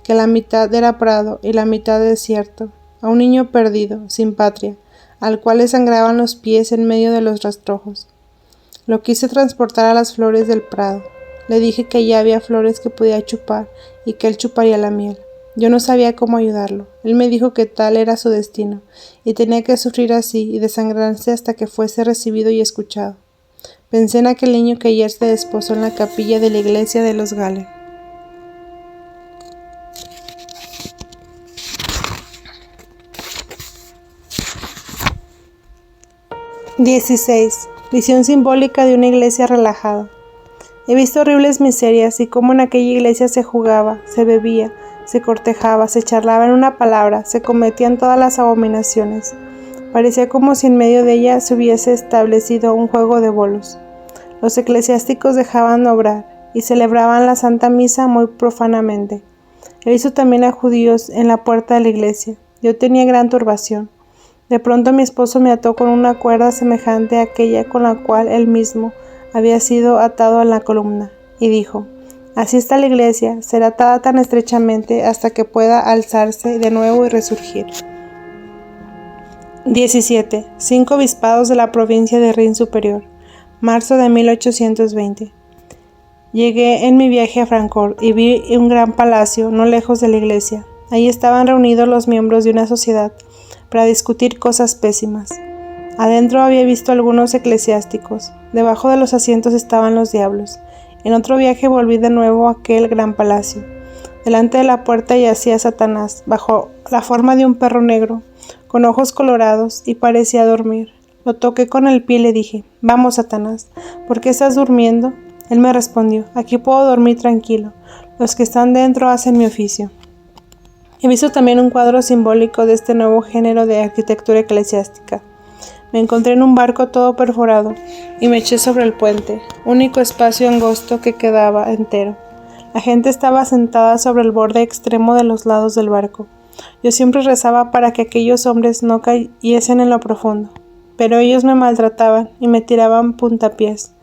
que la mitad era prado y la mitad desierto, a un niño perdido, sin patria, al cual le sangraban los pies en medio de los rastrojos. Lo quise transportar a las flores del prado. Le dije que ya había flores que podía chupar y que él chuparía la miel. Yo no sabía cómo ayudarlo. Él me dijo que tal era su destino, y tenía que sufrir así y desangrarse hasta que fuese recibido y escuchado. Pensé en aquel niño que ayer se desposó en la capilla de la iglesia de los Galen. XVI. Visión simbólica de una iglesia relajada. He visto horribles miserias y cómo en aquella iglesia se jugaba, se bebía, se cortejaba, se charlaba, en una palabra, se cometían todas las abominaciones. Parecía como si en medio de ella se hubiese establecido un juego de bolos. Los eclesiásticos dejaban de obrar y celebraban la Santa Misa muy profanamente. He visto también a judíos en la puerta de la iglesia. Yo tenía gran turbación. De pronto mi esposo me ató con una cuerda semejante a aquella con la cual él mismo había sido atado a la columna, y dijo: así está la iglesia, será atada tan estrechamente hasta que pueda alzarse de nuevo y resurgir. 17. 5 obispados de la provincia de Rin Superior. Marzo de 1820. Llegué en mi viaje a Francfort y vi un gran palacio no lejos de la iglesia. Allí estaban reunidos los miembros de una sociedad para discutir cosas pésimas. Adentro había visto algunos eclesiásticos. Debajo de los asientos estaban los diablos. En otro viaje volví de nuevo a aquel gran palacio. Delante de la puerta yacía Satanás, bajo la forma de un perro negro, con ojos colorados, y parecía dormir. Lo toqué con el pie y le dije: vamos, Satanás, ¿por qué estás durmiendo? Él me respondió: aquí puedo dormir tranquilo. Los que están dentro hacen mi oficio. He visto también un cuadro simbólico de este nuevo género de arquitectura eclesiástica. Me encontré en un barco todo perforado y me eché sobre el puente, único espacio angosto que quedaba entero. La gente estaba sentada sobre el borde extremo de los lados del barco. Yo siempre rezaba para que aquellos hombres no cayesen en lo profundo, pero ellos me maltrataban y me tiraban puntapiés.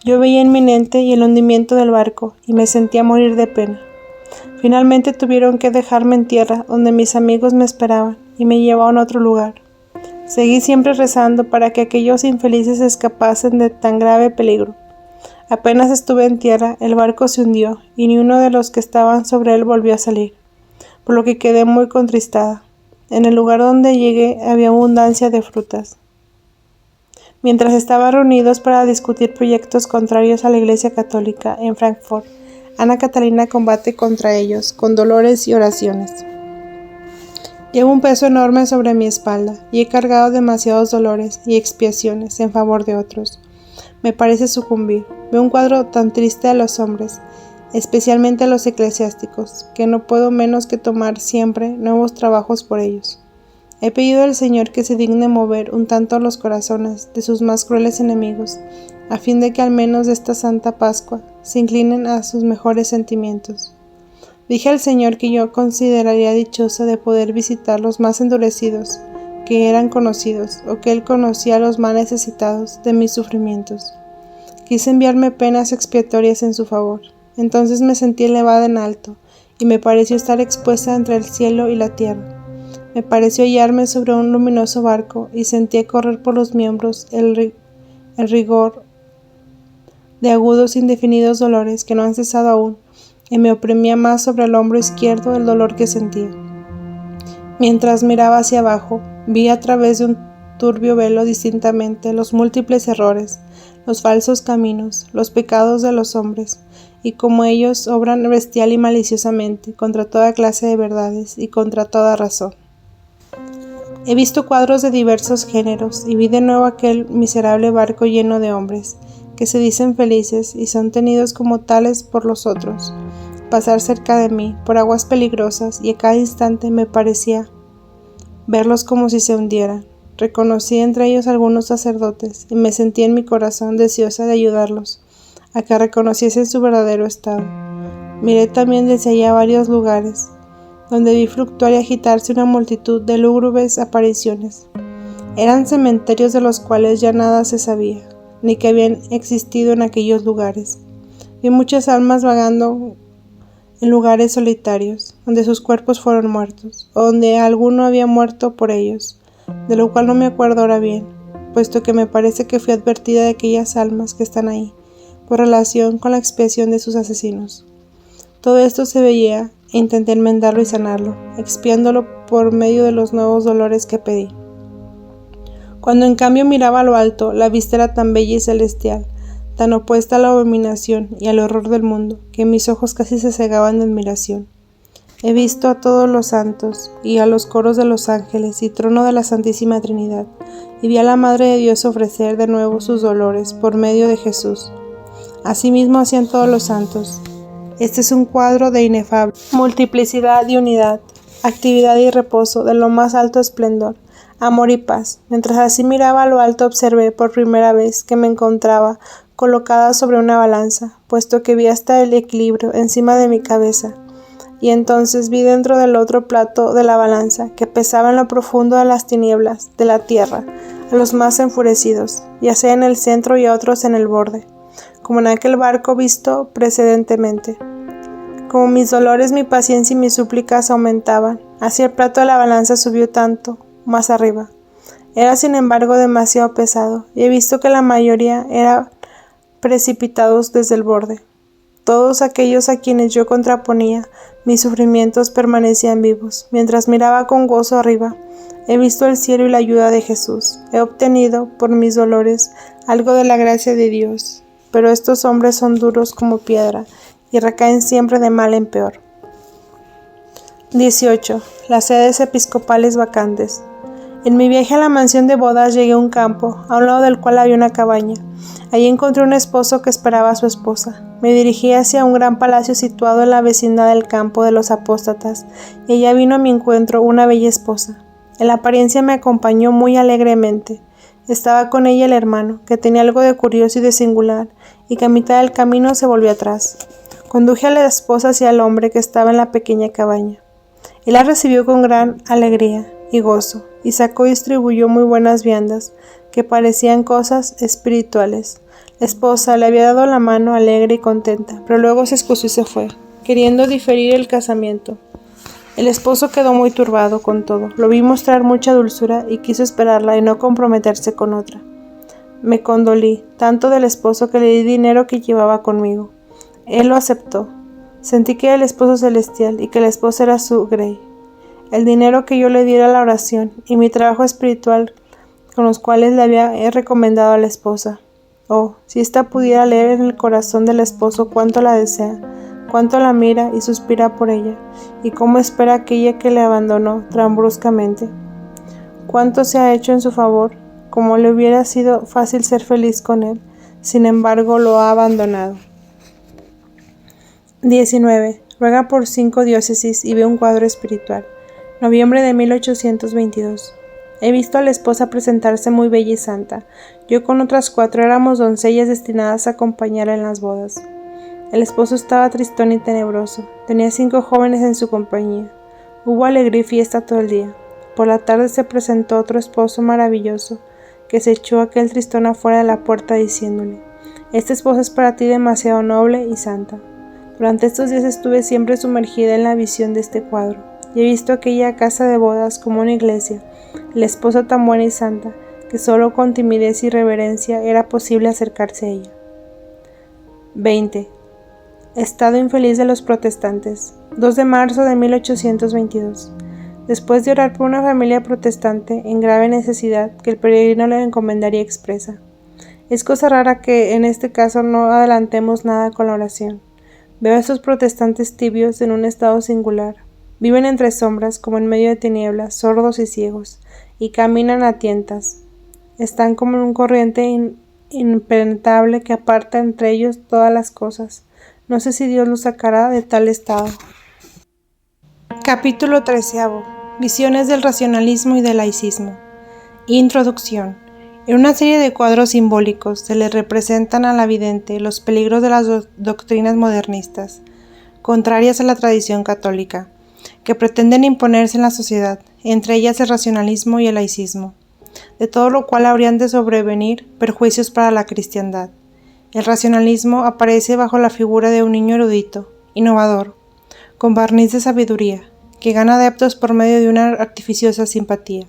Yo veía inminente el hundimiento del barco y me sentía morir de pena. Finalmente tuvieron que dejarme en tierra, donde mis amigos me esperaban, y me llevaron a otro lugar. Seguí siempre rezando para que aquellos infelices escapasen de tan grave peligro. Apenas estuve en tierra, el barco se hundió, y ni uno de los que estaban sobre él volvió a salir, por lo que quedé muy contristada. En el lugar donde llegué había abundancia de frutas. Mientras estaban reunidos para discutir proyectos contrarios a la Iglesia Católica en Frankfurt, Ana Catalina combate contra ellos con dolores y oraciones. Llevo un peso enorme sobre mi espalda y he cargado demasiados dolores y expiaciones en favor de otros. Me parece sucumbir. Veo un cuadro tan triste a los hombres, especialmente a los eclesiásticos, que no puedo menos que tomar siempre nuevos trabajos por ellos. He pedido al Señor que se digne mover un tanto los corazones de sus más crueles enemigos, a fin de que al menos de esta Santa Pascua se inclinen a sus mejores sentimientos. Dije al Señor que yo consideraría dichosa de poder visitar los más endurecidos, que eran conocidos, o que Él conocía a los más necesitados de mis sufrimientos. Quise enviarme penas expiatorias en su favor. Entonces me sentí elevada en alto, y me pareció estar expuesta entre el cielo y la tierra. Me pareció hallarme sobre un luminoso barco, y sentía correr por los miembros el rigor de agudos indefinidos dolores que no han cesado aún, y me oprimía más sobre el hombro izquierdo el dolor que sentía. Mientras miraba hacia abajo, vi a través de un turbio velo distintamente los múltiples errores, los falsos caminos, los pecados de los hombres, y cómo ellos obran bestial y maliciosamente contra toda clase de verdades y contra toda razón. He visto cuadros de diversos géneros y vi de nuevo aquel miserable barco lleno de hombres, que se dicen felices y son tenidos como tales por los otros, pasar cerca de mí por aguas peligrosas, y a cada instante me parecía verlos como si se hundieran. Reconocí entre ellos algunos sacerdotes y me sentí en mi corazón deseosa de ayudarlos a que reconociesen su verdadero estado. Miré también desde allá varios lugares donde vi fluctuar y agitarse una multitud de lúgubres apariciones. Eran cementerios de los cuales ya nada se sabía, ni que habían existido en aquellos lugares. Vi muchas almas vagando en lugares solitarios, donde sus cuerpos fueron muertos, o donde alguno había muerto por ellos, de lo cual no me acuerdo ahora bien, puesto que me parece que fui advertida de aquellas almas que están ahí, por relación con la expiación de sus asesinos. Todo esto se veía, e intenté enmendarlo y sanarlo, expiándolo por medio de los nuevos dolores que pedí. Cuando en cambio miraba a lo alto, la vista era tan bella y celestial, tan opuesta a la abominación y al horror del mundo, que mis ojos casi se cegaban de admiración. He visto a todos los santos, y a los coros de los ángeles, y trono de la Santísima Trinidad, y vi a la Madre de Dios ofrecer de nuevo sus dolores por medio de Jesús. Asimismo hacían todos los santos. Este es un cuadro de inefable multiplicidad y unidad, actividad y reposo de lo más alto esplendor, amor y paz. Mientras así miraba a lo alto, observé por primera vez que me encontraba colocada sobre una balanza, puesto que vi hasta el equilibrio encima de mi cabeza. Y entonces vi dentro del otro plato de la balanza, que pesaba en lo profundo de las tinieblas de la tierra, a los más enfurecidos, ya sea en el centro y a otros en el borde, como en aquel barco visto precedentemente. Como mis dolores, mi paciencia y mis súplicas aumentaban, así el plato de la balanza subió tanto más arriba. Era sin embargo demasiado pesado, y he visto que la mayoría eran precipitados desde el borde. Todos aquellos a quienes yo contraponía mis sufrimientos permanecían vivos. Mientras miraba con gozo arriba, he visto el cielo y la ayuda de Jesús. He obtenido, por mis dolores, algo de la gracia de Dios. Pero estos hombres son duros como piedra y recaen siempre de mal en peor. 18. Las sedes episcopales vacantes. En mi viaje a la mansión de bodas llegué a un campo, a un lado del cual había una cabaña. Allí encontré un esposo que esperaba a su esposa. Me dirigí hacia un gran palacio situado en la vecindad del campo de los apóstatas, y allá vino a mi encuentro una bella esposa. En la apariencia me acompañó muy alegremente. Estaba con ella el hermano, que tenía algo de curioso y de singular, y que a mitad del camino se volvió atrás. Conduje a la esposa hacia el hombre que estaba en la pequeña cabaña. Él la recibió con gran alegría y gozo, y sacó y distribuyó muy buenas viandas, que parecían cosas espirituales. La esposa le había dado la mano alegre y contenta, pero luego se excusó y se fue, queriendo diferir el casamiento. El esposo quedó muy turbado con todo. Lo vi mostrar mucha dulzura y quiso esperarla y no comprometerse con otra. Me condolí tanto del esposo que le di dinero que llevaba conmigo. Él lo aceptó. Sentí que era el esposo celestial y que la esposa era su grey. El dinero que yo le diera a la oración y mi trabajo espiritual con los cuales le había recomendado a la esposa. Oh, si ésta pudiera leer en el corazón del esposo cuánto la desea, cuánto la mira y suspira por ella, y cómo espera aquella que le abandonó tan bruscamente. Cuánto se ha hecho en su favor, como le hubiera sido fácil ser feliz con él, sin embargo lo ha abandonado. 19. Ruega por 5 diócesis y ve un cuadro espiritual. Noviembre de 1822. He visto a la esposa presentarse muy bella y santa. Yo con otras 4 éramos doncellas destinadas a acompañarla en las bodas. El esposo estaba tristón y tenebroso. Tenía 5 jóvenes en su compañía. Hubo alegría y fiesta todo el día. Por la tarde se presentó otro esposo maravilloso, que se echó aquel tristón afuera de la puerta diciéndole: «Esta esposa es para ti demasiado noble y santa». Durante estos días estuve siempre sumergida en la visión de este cuadro, y he visto aquella casa de bodas como una iglesia, la esposa tan buena y santa, que solo con timidez y reverencia era posible acercarse a ella. 20. Estado infeliz de los protestantes. 2 de marzo de 1822. Después de orar por una familia protestante en grave necesidad que el peregrino le encomendaría expresa. Es cosa rara que en este caso no adelantemos nada con la oración. Veo a estos protestantes tibios en un estado singular. Viven entre sombras, como en medio de tinieblas, sordos y ciegos, y caminan a tientas. Están como en un corriente impenetrable que aparta entre ellos todas las cosas. No sé si Dios los sacará de tal estado. Capítulo 13. Visiones del racionalismo y del laicismo. Introducción. En una serie de cuadros simbólicos se le representan a la vidente los peligros de las doctrinas modernistas, contrarias a la tradición católica, que pretenden imponerse en la sociedad, entre ellas el racionalismo y el laicismo, de todo lo cual habrían de sobrevenir perjuicios para la cristiandad. El racionalismo aparece bajo la figura de un niño erudito, innovador, con barniz de sabiduría, que gana adeptos por medio de una artificiosa simpatía,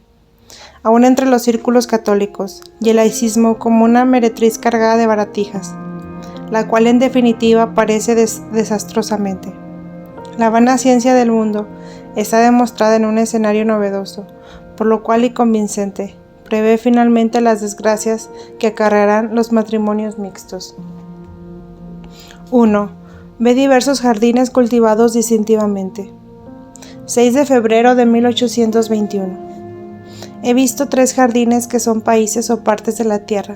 aún entre los círculos católicos, y el laicismo como una meretriz cargada de baratijas, la cual en definitiva parece desastrosamente. La vana ciencia del mundo está demostrada en un escenario novedoso, por lo cual y convincente, prevé finalmente las desgracias que acarrearán los matrimonios mixtos. 1. Ve diversos jardines cultivados distintivamente. 6 de febrero de 1821. He visto 3 jardines que son países o partes de la tierra.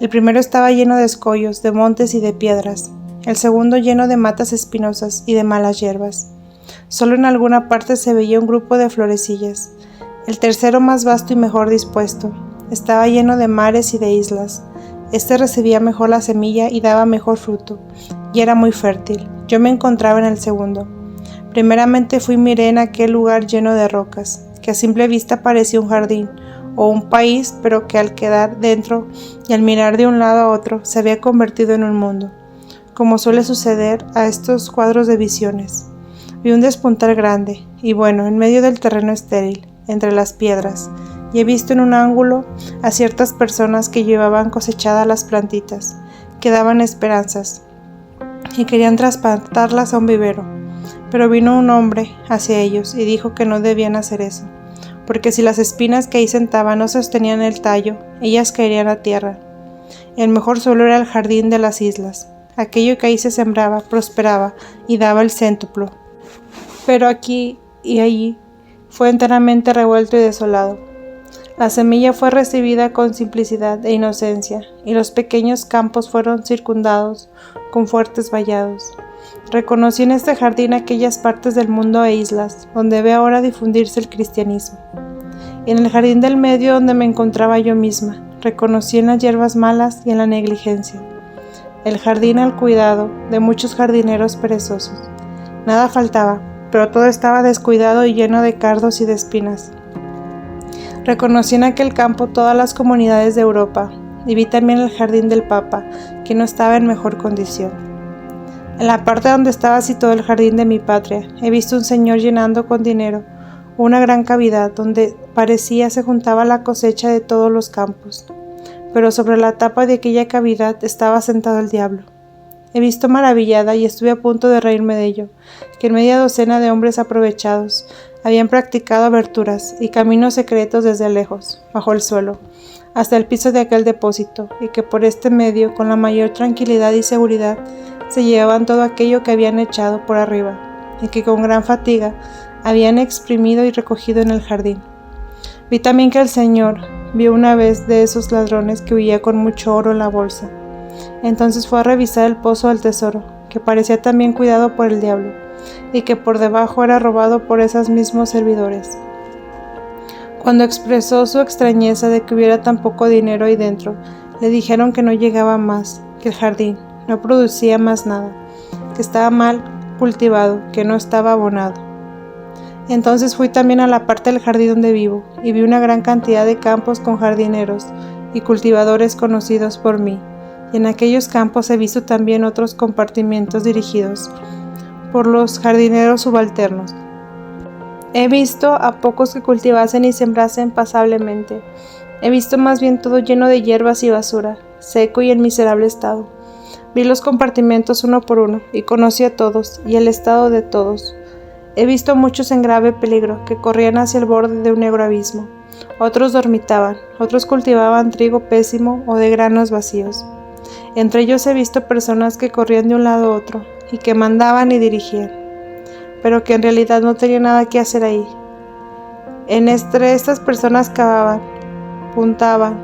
El primero estaba lleno de escollos, de montes y de piedras. El segundo lleno de matas espinosas y de malas hierbas. Solo en alguna parte se veía un grupo de florecillas. El tercero, más vasto y mejor dispuesto, estaba lleno de mares y de islas. Este recibía mejor la semilla y daba mejor fruto, y era muy fértil. Yo me encontraba en el segundo. Primeramente fui y miré en aquel lugar lleno de rocas, que a simple vista parecía un jardín o un país, pero que al quedar dentro y al mirar de un lado a otro se había convertido en un mundo, como suele suceder a estos cuadros de visiones. Vi un despuntar grande, y bueno, en medio del terreno estéril, entre las piedras, y he visto en un ángulo a ciertas personas que llevaban cosechadas las plantitas, que daban esperanzas, y querían trasplantarlas a un vivero. Pero vino un hombre hacia ellos y dijo que no debían hacer eso, porque si las espinas que ahí sentaban no sostenían el tallo, ellas caerían a tierra. El mejor suelo era el jardín de las islas. Aquello que ahí se sembraba, prosperaba y daba el céntuplo. Pero aquí y allí fue enteramente revuelto y desolado. La semilla fue recibida con simplicidad e inocencia, y los pequeños campos fueron circundados con fuertes vallados. Reconocí en este jardín aquellas partes del mundo e islas, donde ve ahora difundirse el cristianismo. Y en el jardín del medio, donde me encontraba yo misma, reconocí en las hierbas malas y en la negligencia. el jardín al cuidado de muchos jardineros perezosos. Nada faltaba, pero todo estaba descuidado y lleno de cardos y de espinas. Reconocí en aquel campo todas las comunidades de Europa, y vi también el jardín del Papa, que no estaba en mejor condición. En la parte donde estaba situado el jardín de mi patria, he visto un señor llenando con dinero una gran cavidad donde parecía se juntaba la cosecha de todos los campos. Pero sobre la tapa de aquella cavidad estaba sentado el diablo. He visto maravillada y estuve a punto de reírme de ello, que media docena de hombres aprovechados habían practicado aberturas y caminos secretos desde lejos, bajo el suelo, hasta el piso de aquel depósito, y que por este medio, con la mayor tranquilidad y seguridad, se llevaban todo aquello que habían echado por arriba, y que con gran fatiga habían exprimido y recogido en el jardín. Vi también que el Señor vio una vez de esos ladrones que huía con mucho oro en la bolsa. Entonces fue a revisar el pozo del tesoro, que parecía también cuidado por el diablo, y que por debajo era robado por esos mismos servidores. Cuando expresó su extrañeza de que hubiera tan poco dinero ahí dentro, le dijeron que no llegaba más, que el jardín no producía más nada, que estaba mal cultivado, que no estaba abonado. Entonces fui también a la parte del jardín donde vivo, y vi una gran cantidad de campos con jardineros y cultivadores conocidos por mí, y en aquellos campos he visto también otros compartimientos dirigidos por los jardineros subalternos. He visto a pocos que cultivasen y sembrasen pasablemente. He visto más bien todo lleno de hierbas y basura, seco y en miserable estado. Vi los compartimentos uno por uno, y conocí a todos, y el estado de todos. He visto muchos en grave peligro, que corrían hacia el borde de un negro abismo. Otros dormitaban, otros cultivaban trigo pésimo o de granos vacíos. Entre ellos he visto personas que corrían de un lado a otro, y que mandaban y dirigían, pero que en realidad no tenían nada que hacer ahí. Entre estas personas cavaban, puntaban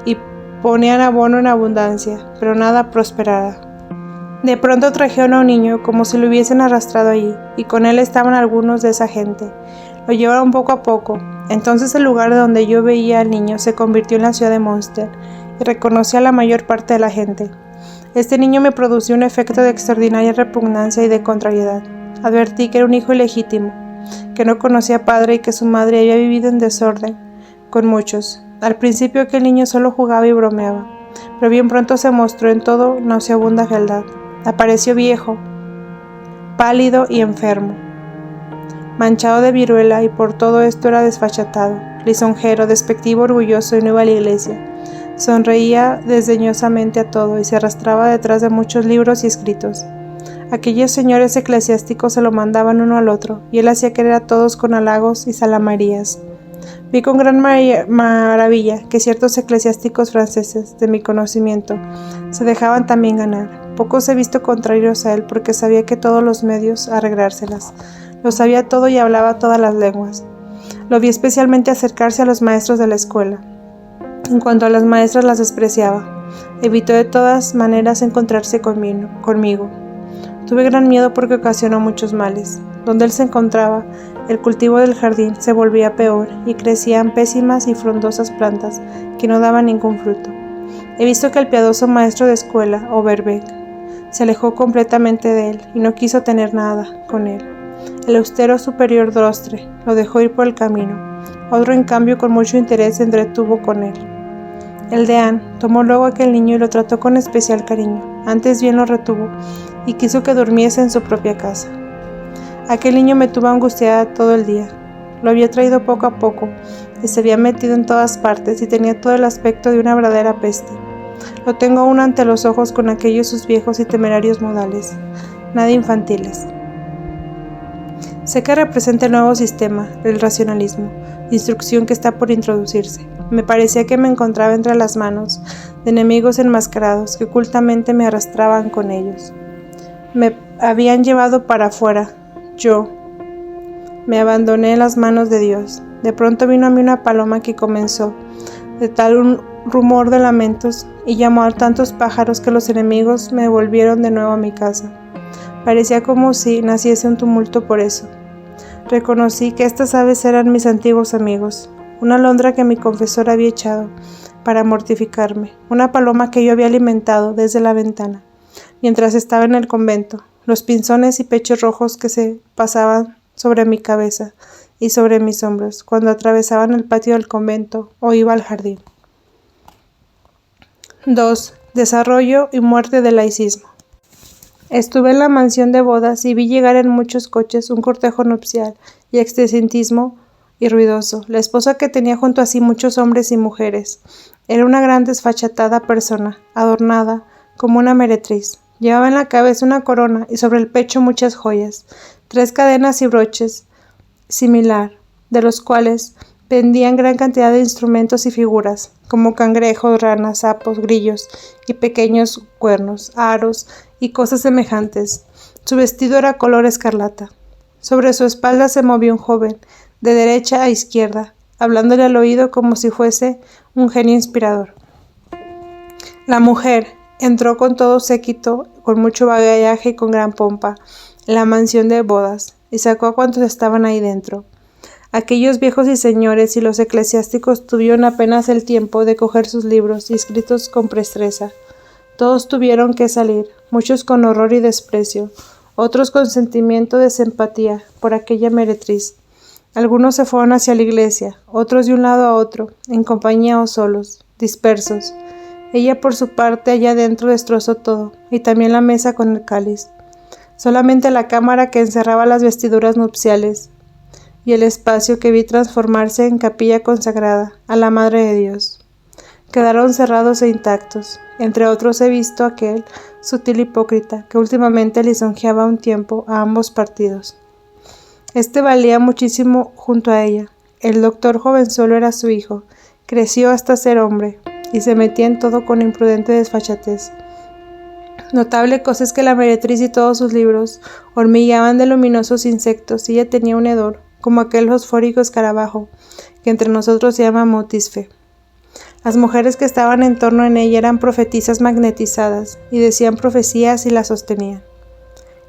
y ponían abono en abundancia, pero nada prosperaba. De pronto trajeron a un niño como si lo hubiesen arrastrado allí, y con él estaban algunos de esa gente. Lo llevaron poco a poco. Entonces el lugar de donde yo veía al niño se convirtió en la ciudad de Münster, y reconocí a la mayor parte de la gente. Este niño me produció un efecto de extraordinaria repugnancia y de contrariedad. Advertí que era un hijo ilegítimo, que no conocía padre y que su madre había vivido en desorden con muchos. Al principio aquel niño solo jugaba y bromeaba, pero bien pronto se mostró en todo nauseabunda fealdad. Apareció viejo, pálido y enfermo, manchado de viruela, y por todo esto era desfachatado, lisonjero, despectivo, orgulloso, y no iba a la iglesia. Sonreía desdeñosamente a todo y se arrastraba detrás de muchos libros y escritos. Aquellos señores eclesiásticos se lo mandaban uno al otro, y él hacía querer a todos con halagos y salamarías. Vi con gran maravilla que ciertos eclesiásticos franceses, de mi conocimiento, se dejaban también ganar. Pocos he visto contrarios a él, porque sabía que todos los medios a arreglárselas. Lo sabía todo y hablaba todas las lenguas. Lo vi especialmente acercarse a los maestros de la escuela. En cuanto a las maestras, las despreciaba. Evitó de todas maneras encontrarse conmigo. Tuve gran miedo porque ocasionó muchos males. Donde él se encontraba, el cultivo del jardín se volvía peor, y crecían pésimas y frondosas plantas que no daban ningún fruto. He visto que el piadoso maestro de escuela, Overbeck, se alejó completamente de él y no quiso tener nada con él. El austero superior Drostre lo dejó ir por el camino. Otro, en cambio, con mucho interés se entretuvo con él. El deán tomó luego a aquel niño y lo trató con especial cariño. Antes bien lo retuvo y quiso que durmiese en su propia casa. Aquel niño me tuvo angustiada todo el día. Lo había traído poco a poco y se había metido en todas partes y tenía todo el aspecto de una verdadera peste. Lo tengo aún ante los ojos con aquellos sus viejos y temerarios modales, nada infantiles. Sé que representa el nuevo sistema, el racionalismo, de instrucción que está por introducirse. Me parecía que me encontraba entre las manos de enemigos enmascarados que ocultamente me arrastraban con ellos. Me habían llevado para afuera. Yo me abandoné en las manos de Dios. De pronto vino a mí una paloma que comenzó de tal un rumor de lamentos y llamó a tantos pájaros que los enemigos me volvieron de nuevo a mi casa. Parecía como si naciese un tumulto por eso. Reconocí que estas aves eran mis antiguos amigos, una alondra que mi confesor había echado para mortificarme, una paloma que yo había alimentado desde la ventana, mientras estaba en el convento, los pinzones y pechos rojos que se pasaban sobre mi cabeza y sobre mis hombros cuando atravesaban el patio del convento o iba al jardín. 2. Desarrollo y muerte del laicismo. Estuve en la mansión de bodas y vi llegar en muchos coches un cortejo nupcial y excesentismo y ruidoso. La esposa que tenía junto a sí muchos hombres y mujeres. Era una gran desfachatada persona, adornada como una meretriz. Llevaba en la cabeza una corona y sobre el pecho muchas joyas, 3 cadenas y broches similar, de los cuales pendían gran cantidad de instrumentos y figuras, como cangrejos, ranas, sapos, grillos y pequeños cuernos, aros y cosas semejantes. Su vestido era color escarlata. Sobre su espalda se movía un joven, de derecha a izquierda, hablándole al oído como si fuese un genio inspirador. La mujer entró con todo séquito, con mucho bagallaje y con gran pompa, en la mansión de bodas, y sacó a cuantos estaban ahí dentro. Aquellos viejos y señores y los eclesiásticos tuvieron apenas el tiempo de coger sus libros escritos con presteza. Todos tuvieron que salir, muchos con horror y desprecio, otros con sentimiento de simpatía por aquella meretriz. Algunos se fueron hacia la iglesia, otros de un lado a otro, en compañía o solos, dispersos. Ella por su parte allá adentro destrozó todo, y también la mesa con el cáliz. Solamente la cámara que encerraba las vestiduras nupciales y el espacio que vi transformarse en capilla consagrada a la Madre de Dios quedaron cerrados e intactos. Entre otros he visto aquel sutil hipócrita que últimamente lisonjeaba un tiempo a ambos partidos. Este valía muchísimo junto a ella. El doctor jovenzuelo era su hijo, creció hasta ser hombre, y se metía en todo con imprudente desfachatez. Notable cosa es que la meretriz y todos sus libros hormigueaban de luminosos insectos, y ella tenía un hedor, como aquel fosfórico escarabajo, que entre nosotros se llama motisfe. Las mujeres que estaban en torno en ella eran profetisas magnetizadas, y decían profecías y las sostenían.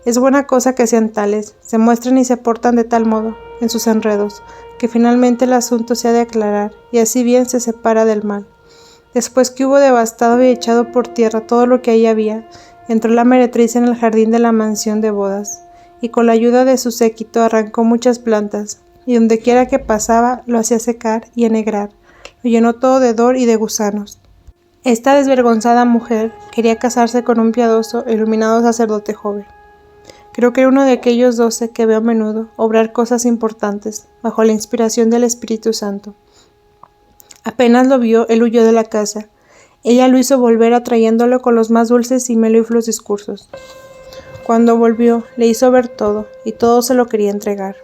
Es buena cosa que sean tales, se muestran y se portan de tal modo, en sus enredos, que finalmente el asunto se ha de aclarar, y así bien se separa del mal. Después que hubo devastado y echado por tierra todo lo que ahí había, entró la meretriz en el jardín de la mansión de bodas, y con la ayuda de su séquito arrancó muchas plantas, y dondequiera que pasaba lo hacía secar y ennegrar, lo llenó todo de hedor y de gusanos. Esta desvergonzada mujer quería casarse con un piadoso e iluminado sacerdote joven. Creo que era uno de aquellos 12 que veo a menudo obrar cosas importantes, bajo la inspiración del Espíritu Santo. Apenas lo vio, él huyó de la casa. Ella lo hizo volver atrayéndolo con los más dulces y melifluos discursos. Cuando volvió, le hizo ver todo, y todo se lo quería entregar.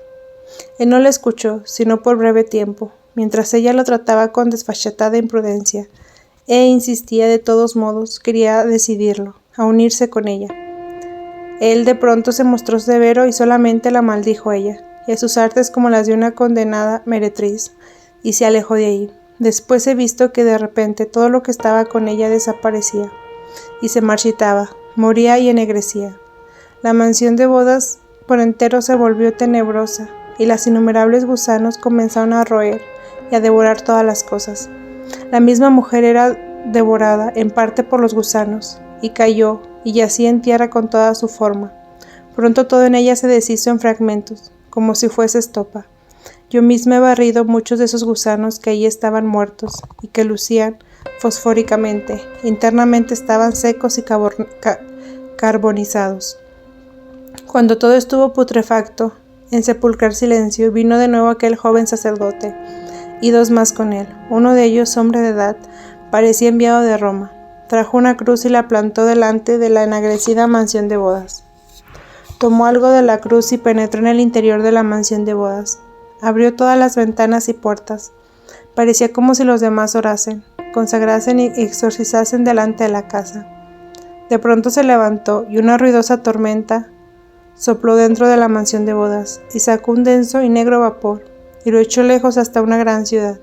Él no le escuchó, sino por breve tiempo, mientras ella lo trataba con desfachatada imprudencia, e insistía de todos modos, quería decidirlo, a unirse con ella. Él de pronto se mostró severo y solamente la maldijo a ella, y a sus artes como las de una condenada meretriz, y se alejó de ahí. Después he visto que de repente todo lo que estaba con ella desaparecía, y se marchitaba, moría y ennegrecía. La mansión de bodas por entero se volvió tenebrosa, y las innumerables gusanos comenzaron a roer y a devorar todas las cosas. La misma mujer era devorada en parte por los gusanos, y cayó, y yacía en tierra con toda su forma. Pronto todo en ella se deshizo en fragmentos, como si fuese estopa. Yo misma he barrido muchos de esos gusanos que allí estaban muertos, y que lucían fosfóricamente. Internamente estaban secos y carbonizados. Cuando todo estuvo putrefacto, en sepulcral silencio, vino de nuevo aquel joven sacerdote, y 2 más con él. Uno de ellos, hombre de edad, parecía enviado de Roma. Trajo una cruz y la plantó delante de la ennegrecida mansión de bodas. Tomó algo de la cruz y penetró en el interior de la mansión de bodas. Abrió todas las ventanas y puertas. Parecía como si los demás orasen, consagrasen y exorcizasen delante de la casa. De pronto se levantó y una ruidosa tormenta sopló dentro de la mansión de bodas y sacó un denso y negro vapor y lo echó lejos hasta una gran ciudad,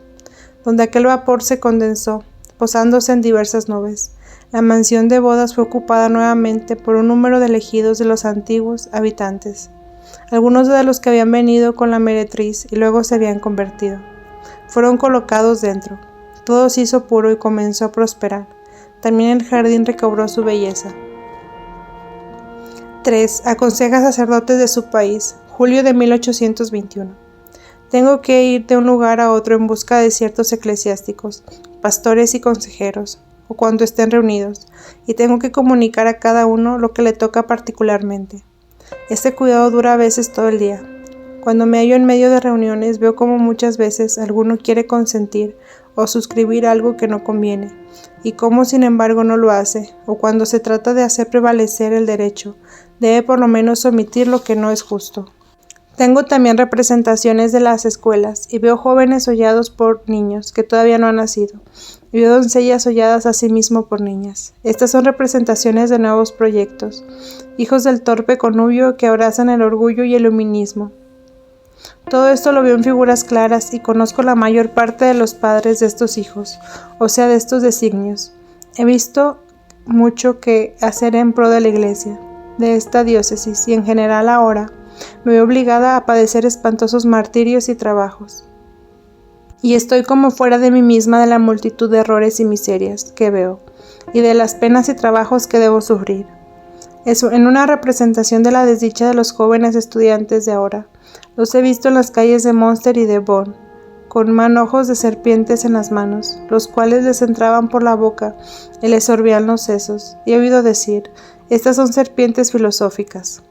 donde aquel vapor se condensó, posándose en diversas nubes. La mansión de bodas fue ocupada nuevamente por un número de elegidos de los antiguos habitantes, algunos de los que habían venido con la meretriz y luego se habían convertido. Fueron colocados dentro. Todo se hizo puro y comenzó a prosperar. También el jardín recobró su belleza. 3. Aconseja a sacerdotes de su país. Julio de 1821. Tengo que ir de un lugar a otro en busca de ciertos eclesiásticos, pastores y consejeros, o cuando estén reunidos, y tengo que comunicar a cada uno lo que le toca particularmente. Este cuidado dura a veces todo el día. Cuando me hallo en medio de reuniones, veo como muchas veces alguno quiere consentir o suscribir algo que no conviene, y cómo sin embargo no lo hace, o cuando se trata de hacer prevalecer el derecho, debe por lo menos omitir lo que no es justo. Tengo también representaciones de las escuelas, y veo jóvenes hollados por niños que todavía no han nacido, y veo doncellas holladas a sí mismo por niñas. Estas son representaciones de nuevos proyectos, hijos del torpe connubio que abrazan el orgullo y el iluminismo. Todo esto lo veo en figuras claras y conozco la mayor parte de los padres de estos hijos, o sea, de estos designios. He visto mucho que hacer en pro de la Iglesia, de esta diócesis, y en general ahora me veo obligada a padecer espantosos martirios y trabajos. Y estoy como fuera de mí misma de la multitud de errores y miserias que veo, y de las penas y trabajos que debo sufrir. Eso en una representación de la desdicha de los jóvenes estudiantes de ahora. Los he visto en las calles de Münster y de Bonn, con manojos de serpientes en las manos, los cuales les entraban por la boca y les sorbían los sesos, y he oído decir, estas son serpientes filosóficas.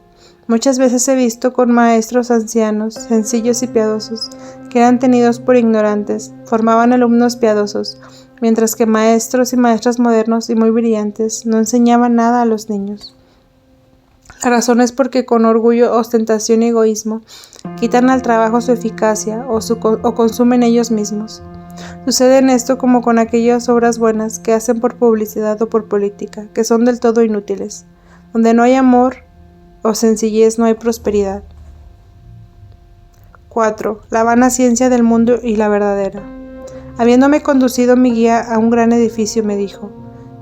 Muchas veces he visto con maestros ancianos, sencillos y piadosos, que eran tenidos por ignorantes, formaban alumnos piadosos, mientras que maestros y maestras modernos y muy brillantes no enseñaban nada a los niños. La razón es porque con orgullo, ostentación y egoísmo quitan al trabajo su eficacia o consumen ellos mismos. Sucede en esto como con aquellas obras buenas que hacen por publicidad o por política, que son del todo inútiles. Donde no hay amor o sencillez no hay prosperidad. 4. La vana ciencia del mundo y la verdadera. Habiéndome conducido mi guía a un gran edificio, me dijo: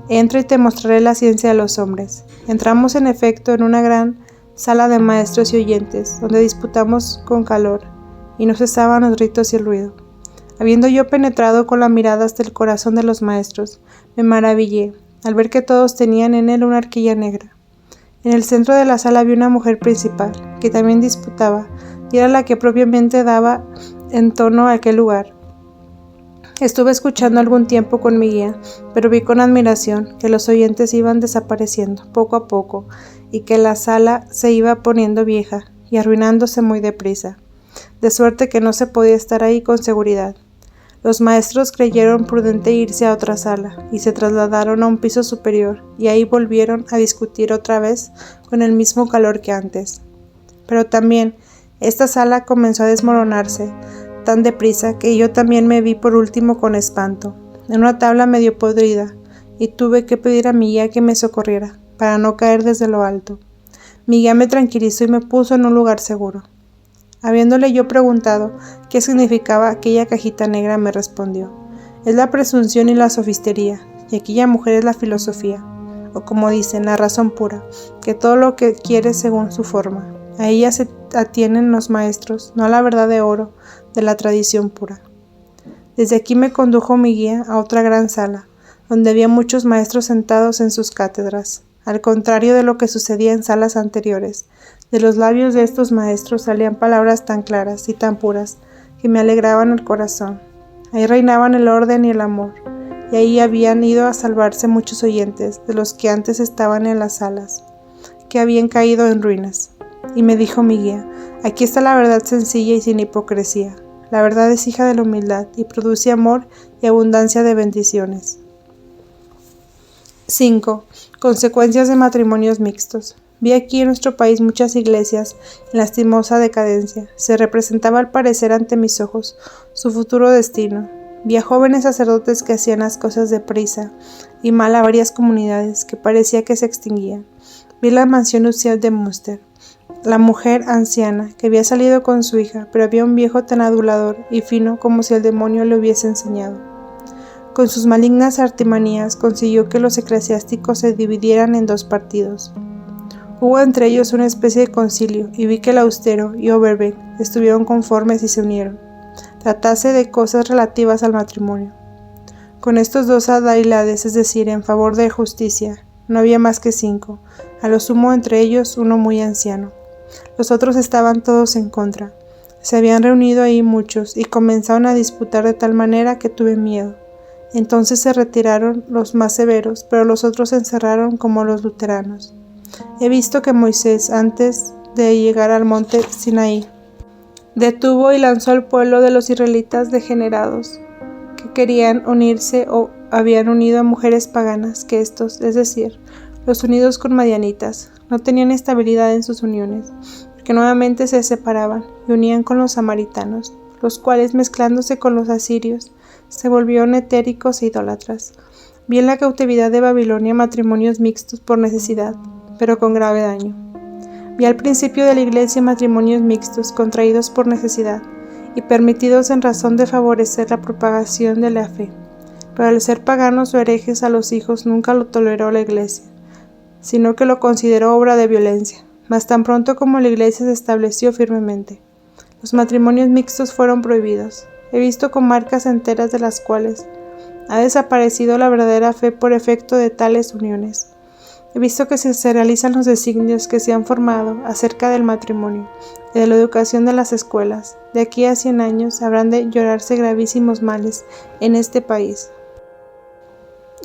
entra y te mostraré la ciencia de los hombres. Entramos en efecto en una gran sala de maestros y oyentes, donde disputamos con calor, y no cesaban los gritos y el ruido. Habiendo yo penetrado con la mirada hasta el corazón de los maestros, me maravillé, al ver que todos tenían en él una arquilla negra. En el centro de la sala vi una mujer principal, que también disputaba, y era la que propiamente daba en tono a aquel lugar. Estuve escuchando algún tiempo con mi guía, pero vi con admiración que los oyentes iban desapareciendo poco a poco y que la sala se iba poniendo vieja y arruinándose muy deprisa, de suerte que no se podía estar ahí con seguridad. Los maestros creyeron prudente irse a otra sala y se trasladaron a un piso superior y ahí volvieron a discutir otra vez con el mismo calor que antes. Pero también esta sala comenzó a desmoronarse tan deprisa que yo también me vi por último con espanto, en una tabla medio podrida, y tuve que pedir a mi guía que me socorriera, para no caer desde lo alto. Mi guía me tranquilizó y me puso en un lugar seguro. Habiéndole yo preguntado qué significaba aquella cajita negra, me respondió: es la presunción y la sofistería, y aquella mujer es la filosofía, o como dicen, la razón pura, que todo lo que quiere según su forma. A ella se atienen los maestros, no a la verdad de oro, de la tradición pura. Desde aquí me condujo mi guía a otra gran sala, donde había muchos maestros sentados en sus cátedras. Al contrario de lo que sucedía en salas anteriores, de los labios de estos maestros salían palabras tan claras y tan puras que me alegraban el corazón. Ahí reinaban el orden y el amor, y ahí habían ido a salvarse muchos oyentes de los que antes estaban en las salas, que habían caído en ruinas. Y me dijo mi guía: aquí está la verdad sencilla y sin hipocresía. La verdad es hija de la humildad y produce amor y abundancia de bendiciones. 5. Consecuencias de matrimonios mixtos. Vi aquí en nuestro país muchas iglesias en lastimosa decadencia. Se representaba al parecer ante mis ojos su futuro destino. Vi a jóvenes sacerdotes que hacían las cosas deprisa y mal a varias comunidades que parecía que se extinguían. Vi la mansión nupcial de Münster. La mujer anciana, que había salido con su hija, pero había un viejo tan adulador y fino como si el demonio le hubiese enseñado. Con sus malignas artimanías consiguió que los eclesiásticos se dividieran en dos partidos. Hubo entre ellos una especie de concilio, y vi que el austero y Overbeck estuvieron conformes y se unieron. Tratase de cosas relativas al matrimonio. Con estos dos adalidades, es decir, en favor de justicia No había más que 5, a lo sumo entre ellos uno muy anciano. Los otros estaban todos en contra. Se habían reunido ahí muchos y comenzaron a disputar de tal manera que tuve miedo. Entonces se retiraron los más severos, pero los otros se encerraron como los luteranos. He visto que Moisés, antes de llegar al monte Sinaí, detuvo y lanzó al pueblo de los israelitas degenerados, que querían unirse o habían unido a mujeres paganas, que estos, es decir, los unidos con madianitas, no tenían estabilidad en sus uniones, porque nuevamente se separaban y unían con los samaritanos, los cuales, mezclándose con los asirios, se volvieron etéricos e idólatras. Vi en la cautividad de Babilonia matrimonios mixtos por necesidad, pero con grave daño. Vi al principio de la iglesia matrimonios mixtos contraídos por necesidad y permitidos en razón de favorecer la propagación de la fe. Pero al ser paganos o herejes a los hijos nunca lo toleró la iglesia, sino que lo consideró obra de violencia, mas tan pronto como la iglesia se estableció firmemente. Los matrimonios mixtos fueron prohibidos. He visto comarcas enteras de las cuales ha desaparecido la verdadera fe por efecto de tales uniones. He visto que se realizan los designios que se han formado acerca del matrimonio y de la educación de las escuelas. De aquí a 100 años habrán de llorarse gravísimos males en este país.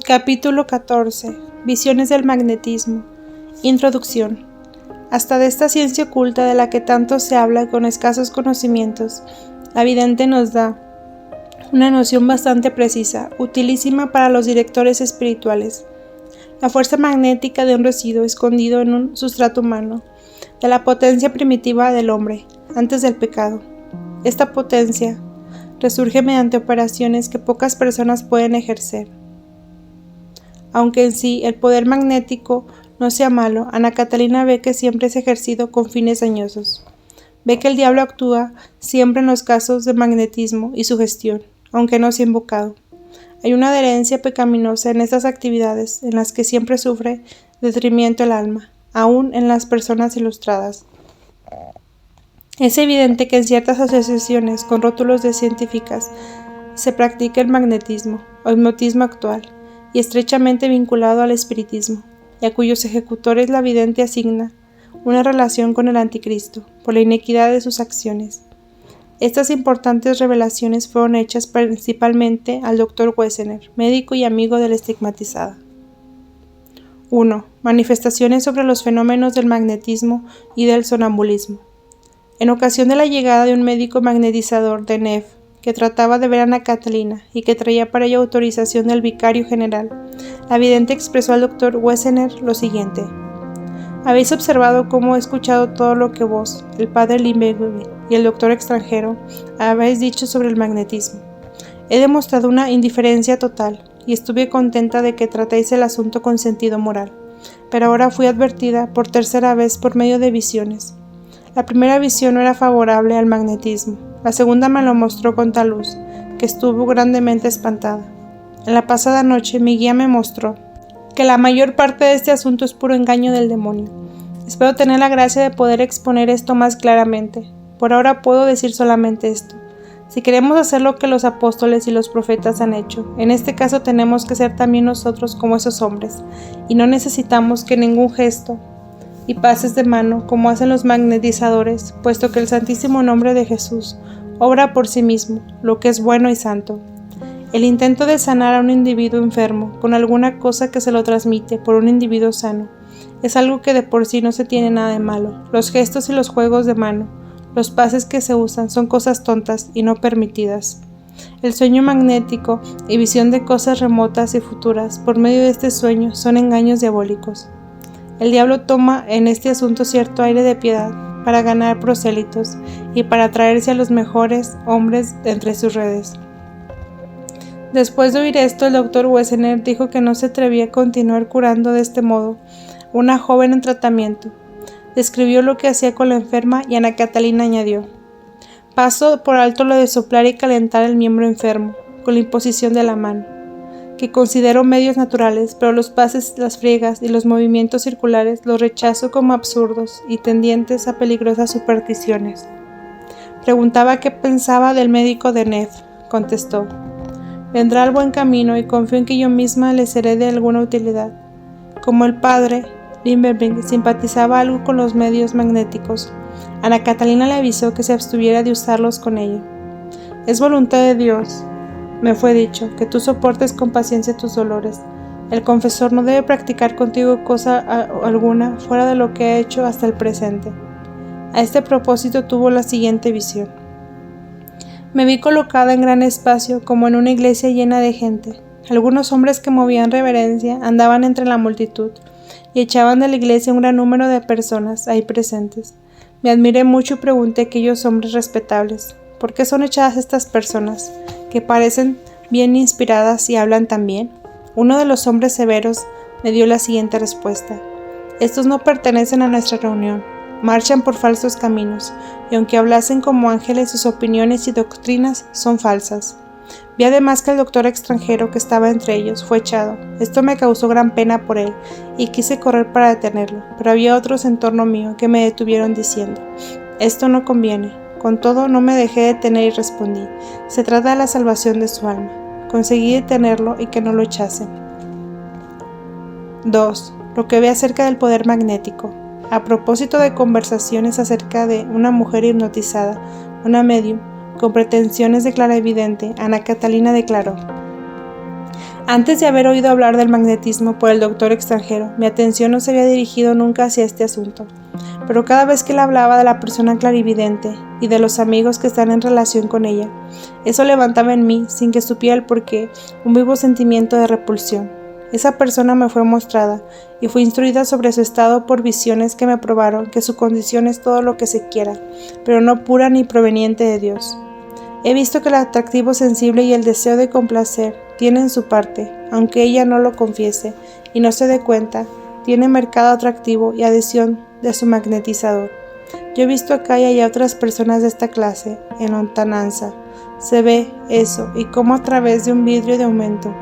Capítulo 14. Visiones del magnetismo. Introducción. Hasta de esta ciencia oculta de la que tanto se habla con escasos conocimientos, la vidente nos da una noción bastante precisa, utilísima para los directores espirituales. La fuerza magnética de un residuo escondido en un sustrato humano, de la potencia primitiva del hombre, antes del pecado. Esta potencia resurge mediante operaciones que pocas personas pueden ejercer. Aunque en sí el poder magnético no sea malo, Ana Catalina ve que siempre es ejercido con fines dañosos. Ve que el diablo actúa siempre en los casos de magnetismo y sugestión, aunque no sea invocado. Hay una adherencia pecaminosa en estas actividades, en las que siempre sufre detrimento el alma, aún en las personas ilustradas. Es evidente que en ciertas asociaciones con rótulos de científicas se practica el magnetismo o hipnotismo actual, y estrechamente vinculado al espiritismo, y a cuyos ejecutores la vidente asigna una relación con el anticristo, por la inequidad de sus acciones. Estas importantes revelaciones fueron hechas principalmente al Dr. Wessener, médico y amigo de la estigmatizada. 1. Manifestaciones sobre los fenómenos del magnetismo y del sonambulismo. En ocasión de la llegada de un médico magnetizador de Nef, que trataba de ver a Ana Catalina y que traía para ello autorización del vicario general, la vidente expresó al Dr. Wessener lo siguiente: habéis observado cómo he escuchado todo lo que vos, el padre Limbegue y el doctor extranjero habéis dicho sobre el magnetismo. He demostrado una indiferencia total y estuve contenta de que tratéis el asunto con sentido moral, pero ahora fui advertida por tercera vez por medio de visiones. La primera visión no era favorable al magnetismo, la segunda me lo mostró con tal luz que estuvo grandemente espantada. En la pasada noche mi guía me mostró que la mayor parte de este asunto es puro engaño del demonio. Espero tener la gracia de poder exponer esto más claramente. Por ahora puedo decir solamente esto. Si queremos hacer lo que los apóstoles y los profetas han hecho, en este caso tenemos que ser también nosotros como esos hombres, y no necesitamos que ningún gesto y pases de mano como hacen los magnetizadores, puesto que el santísimo nombre de Jesús obra por sí mismo lo que es bueno y santo. El intento de sanar a un individuo enfermo con alguna cosa que se lo transmite por un individuo sano es algo que de por sí no se tiene nada de malo. Los gestos y los juegos de mano, los pases que se usan son cosas tontas y no permitidas. El sueño magnético y visión de cosas remotas y futuras por medio de este sueño son engaños diabólicos. El diablo toma en este asunto cierto aire de piedad para ganar prosélitos y para atraerse a los mejores hombres de entre sus redes. Después de oír esto, el Dr. Wessener dijo que no se atrevía a continuar curando de este modo una joven en tratamiento. Describió lo que hacía con la enferma y Ana Catalina añadió: paso por alto lo de soplar y calentar el miembro enfermo, con la imposición de la mano, que considero medios naturales, pero los pases, las friegas y los movimientos circulares los rechazo como absurdos y tendientes a peligrosas supersticiones. Preguntaba qué pensaba del médico de Nef. Contestó: vendrá al buen camino y confío en que yo misma le seré de alguna utilidad. Como el padre, Limberberg simpatizaba algo con los medios magnéticos. Ana Catalina le avisó que se abstuviera de usarlos con ella. Es voluntad de Dios, me fue dicho, que tú soportes con paciencia tus dolores. El confesor no debe practicar contigo cosa alguna fuera de lo que ha hecho hasta el presente. A este propósito tuvo la siguiente visión. Me vi colocada en gran espacio, como en una iglesia llena de gente. Algunos hombres que movían reverencia andaban entre la multitud y echaban de la iglesia un gran número de personas ahí presentes. Me admiré mucho y pregunté a aquellos hombres respetables, ¿por qué son echadas estas personas, que parecen bien inspiradas y hablan tan bien? Uno de los hombres severos me dio la siguiente respuesta. Estos no pertenecen a nuestra reunión, marchan por falsos caminos, y aunque hablasen como ángeles, sus opiniones y doctrinas son falsas. Vi además que el doctor extranjero que estaba entre ellos fue echado. Esto me causó gran pena por él, y quise correr para detenerlo, pero había otros en torno mío que me detuvieron diciendo, esto no conviene. Con todo no me dejé detener y respondí, se trata de la salvación de su alma. Conseguí detenerlo y que no lo echasen. 2. Lo que ve acerca del poder magnético. A propósito de conversaciones acerca de una mujer hipnotizada, una medium, con pretensiones de clarividente, Ana Catalina declaró: antes de haber oído hablar del magnetismo por el doctor extranjero, mi atención no se había dirigido nunca hacia este asunto. Pero cada vez que él hablaba de la persona clarividente y de los amigos que están en relación con ella, eso levantaba en mí, sin que supiera el porqué, un vivo sentimiento de repulsión. Esa persona me fue mostrada y fui instruida sobre su estado por visiones que me probaron que su condición es todo lo que se quiera, pero no pura ni proveniente de Dios. He visto que el atractivo sensible y el deseo de complacer tienen su parte, aunque ella no lo confiese y no se dé cuenta, tiene mercado atractivo y adhesión de su magnetizador. Yo he visto acá y allá otras personas de esta clase, en lontananza. Se ve eso, y como a través de un vidrio de aumento.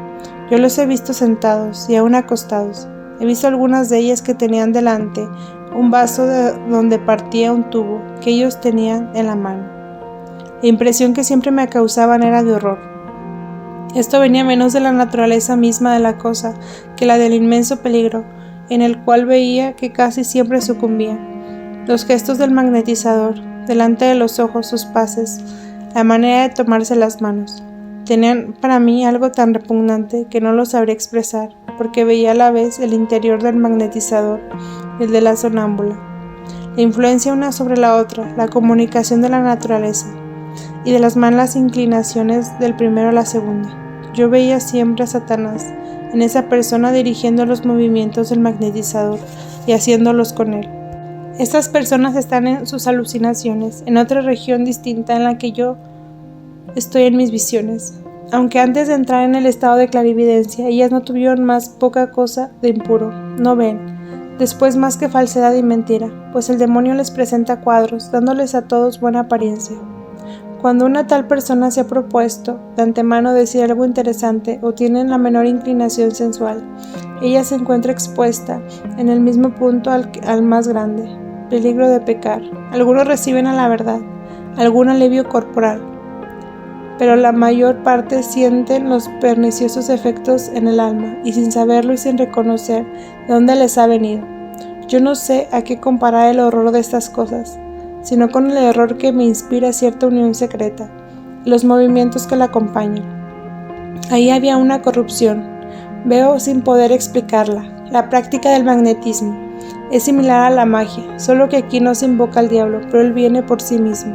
Yo los he visto sentados y aún acostados. He visto algunas de ellas que tenían delante un vaso donde partía un tubo que ellos tenían en la mano. La impresión que siempre me causaban era de horror. Esto venía menos de la naturaleza misma de la cosa que la del inmenso peligro, en el cual veía que casi siempre sucumbía. Los gestos del magnetizador, delante de los ojos, sus pases, la manera de tomarse las manos, tenían para mí algo tan repugnante que no lo sabría expresar, porque veía a la vez el interior del magnetizador y el de la sonámbula, la influencia una sobre la otra, la comunicación de la naturaleza, y de las malas inclinaciones del primero a la segunda. Yo veía siempre a Satanás en esa persona dirigiendo los movimientos del magnetizador y haciéndolos con él. Estas personas están en sus alucinaciones, en otra región distinta en la que yo estoy en mis visiones. Aunque antes de entrar en el estado de clarividencia, ellas no tuvieron más poca cosa de impuro, no ven. Después más que falsedad y mentira, pues el demonio les presenta cuadros, dándoles a todos buena apariencia. Cuando una tal persona se ha propuesto de antemano decir algo interesante o tiene la menor inclinación sensual, ella se encuentra expuesta en el mismo punto al más grande peligro de pecar. Algunos reciben a la verdad, algún alivio corporal, pero la mayor parte sienten los perniciosos efectos en el alma y sin saberlo y sin reconocer de dónde les ha venido. Yo no sé a qué comparar el horror de estas cosas, sino con el error que me inspira cierta unión secreta, y los movimientos que la acompañan. Ahí había una corrupción, veo sin poder explicarla. La práctica del magnetismo es similar a la magia, solo que aquí no se invoca al diablo, pero él viene por sí mismo.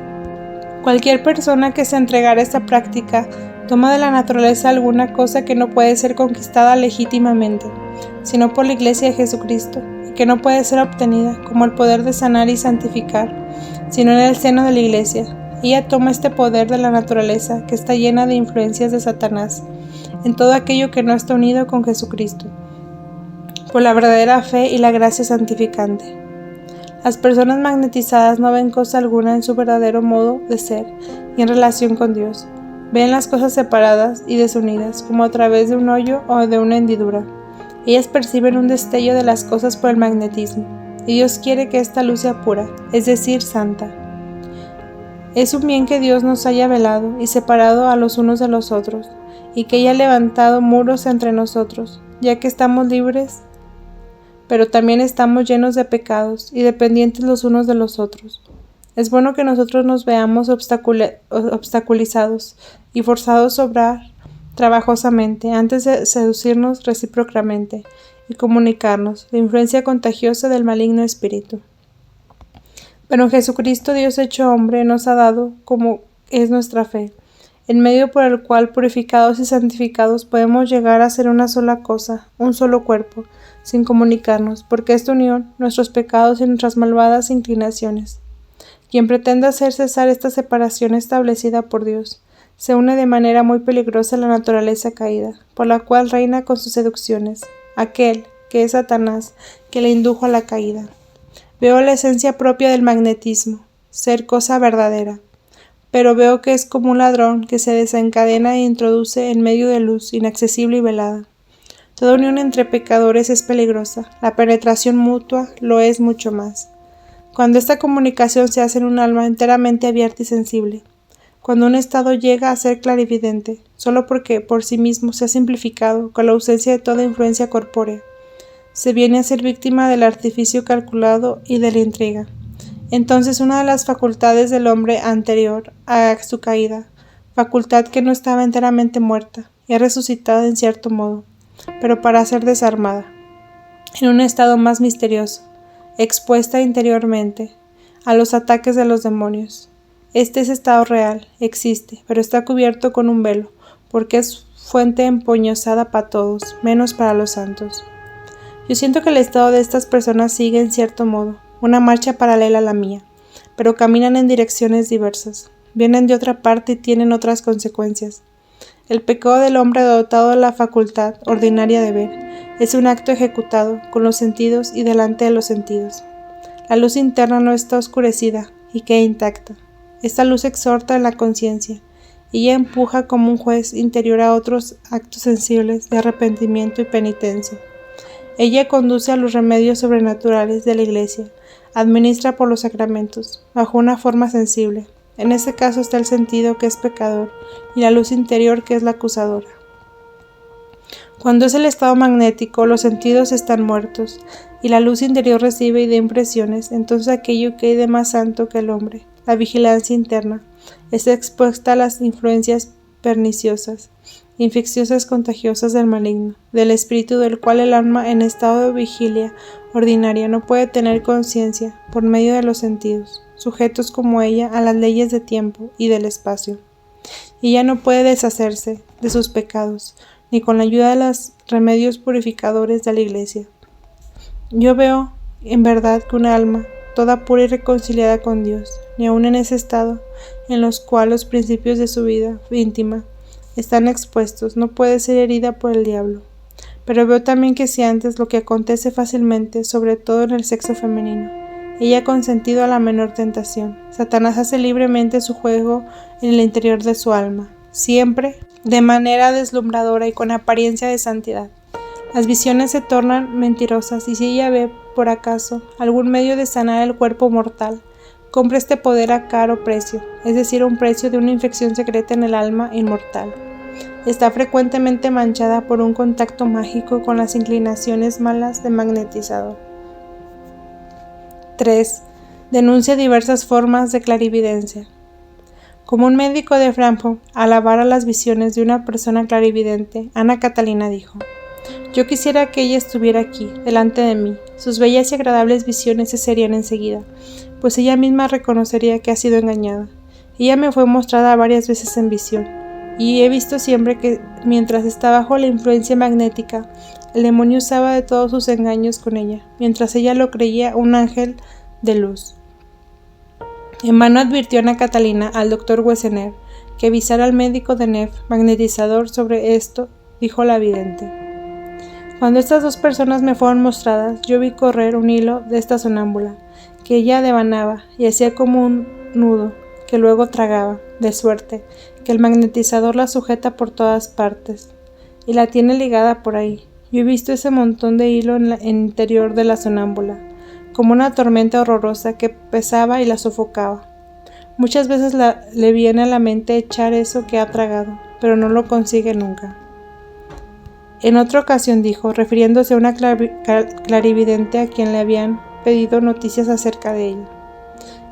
Cualquier persona que se entregara a esta práctica toma de la naturaleza alguna cosa que no puede ser conquistada legítimamente, sino por la Iglesia de Jesucristo, y que no puede ser obtenida, como el poder de sanar y santificar, sino en el seno de la Iglesia. Ella toma este poder de la naturaleza que está llena de influencias de Satanás, en todo aquello que no está unido con Jesucristo, por la verdadera fe y la gracia santificante. Las personas magnetizadas no ven cosa alguna en su verdadero modo de ser y en relación con Dios. Ven las cosas separadas y desunidas, como a través de un hoyo o de una hendidura. Ellas perciben un destello de las cosas por el magnetismo, y Dios quiere que esta luz sea pura, es decir, santa. Es un bien que Dios nos haya velado y separado a los unos de los otros, y que haya levantado muros entre nosotros, ya que estamos libres pero también estamos llenos de pecados y dependientes los unos de los otros. Es bueno que nosotros nos veamos obstaculizados y forzados a obrar trabajosamente antes de seducirnos recíprocamente y comunicarnos la influencia contagiosa del maligno espíritu. Pero en Jesucristo, Dios hecho hombre, nos ha dado, como es nuestra fe, en medio por el cual, purificados y santificados, podemos llegar a ser una sola cosa, un solo cuerpo, sin comunicarnos, porque esta unión, nuestros pecados y nuestras malvadas inclinaciones. Quien pretenda hacer cesar esta separación establecida por Dios, se une de manera muy peligrosa a la naturaleza caída, por la cual reina con sus seducciones, aquel que es Satanás, que le indujo a la caída. Veo la esencia propia del magnetismo, ser cosa verdadera, pero veo que es como un ladrón que se desencadena e introduce en medio de luz inaccesible y velada. Toda unión entre pecadores es peligrosa, la penetración mutua lo es mucho más. Cuando esta comunicación se hace en un alma enteramente abierta y sensible, cuando un estado llega a ser clarividente, solo porque por sí mismo se ha simplificado con la ausencia de toda influencia corpórea, se viene a ser víctima del artificio calculado y de la intriga. Entonces una de las facultades del hombre anterior a su caída, facultad que no estaba enteramente muerta, y ha resucitado en cierto modo, pero para ser desarmada, en un estado más misterioso, expuesta interiormente a los ataques de los demonios. Este es estado real, existe, pero está cubierto con un velo, porque es fuente empoñosada para todos, menos para los santos. Yo siento que el estado de estas personas sigue, en cierto modo, una marcha paralela a la mía, pero caminan en direcciones diversas, vienen de otra parte y tienen otras consecuencias. El pecado del hombre dotado de la facultad ordinaria de ver es un acto ejecutado con los sentidos y delante de los sentidos. La luz interna no está oscurecida y queda intacta. Esta luz exhorta en la conciencia y ella empuja como un juez interior a otros actos sensibles de arrepentimiento y penitencia. Ella conduce a los remedios sobrenaturales de la Iglesia, administra por los sacramentos, bajo una forma sensible. En ese caso está el sentido que es pecador y la luz interior que es la acusadora. Cuando es el estado magnético, los sentidos están muertos y la luz interior recibe y da impresiones, entonces aquello que hay de más santo que el hombre, la vigilancia interna, está expuesta a las influencias perniciosas, infecciosas contagiosas del maligno, del espíritu del cual el alma en estado de vigilia ordinaria no puede tener conciencia por medio de los sentidos, sujetos como ella a las leyes de tiempo y del espacio. Y ella no puede deshacerse de sus pecados, ni con la ayuda de los remedios purificadores de la Iglesia. Yo veo, en verdad, que un alma, toda pura y reconciliada con Dios, ni aun en ese estado, en los cuales los principios de su vida íntima están expuestos, no puede ser herida por el diablo. Pero veo también que si antes lo que acontece fácilmente, sobre todo en el sexo femenino, ella ha consentido a la menor tentación, Satanás hace libremente su juego en el interior de su alma, siempre de manera deslumbradora y con apariencia de santidad. Las visiones se tornan mentirosas y si ella ve, por acaso, algún medio de sanar el cuerpo mortal, compra este poder a caro precio, es decir, un precio de una infección secreta en el alma inmortal. Está frecuentemente manchada por un contacto mágico con las inclinaciones malas de magnetizador. 3. Denuncia diversas formas de clarividencia. Como un médico de Frankfurt alabara las visiones de una persona clarividente, Ana Catalina dijo: «Yo quisiera que ella estuviera aquí, delante de mí. Sus bellas y agradables visiones se serían enseguida, pues ella misma reconocería que ha sido engañada. Ella me fue mostrada varias veces en visión, y he visto siempre que, mientras está bajo la influencia magnética, el demonio usaba de todos sus engaños con ella, mientras ella lo creía un ángel de luz». En vano advirtió Ana Catalina al doctor Wessener que avisara al médico de Neff, magnetizador, sobre esto. Dijo la vidente: «Cuando estas dos personas me fueron mostradas, yo vi correr un hilo de esta sonámbula, que ella devanaba y hacía como un nudo, que luego tragaba, de suerte que el magnetizador la sujeta por todas partes, y la tiene ligada por ahí. Yo he visto ese montón de hilo en el interior de la sonámbula, como una tormenta horrorosa que pesaba y la sofocaba. Muchas veces le viene a la mente echar eso que ha tragado, pero no lo consigue nunca. En otra ocasión dijo, refiriéndose a una clarividente a quien le habían pedido noticias acerca de ella: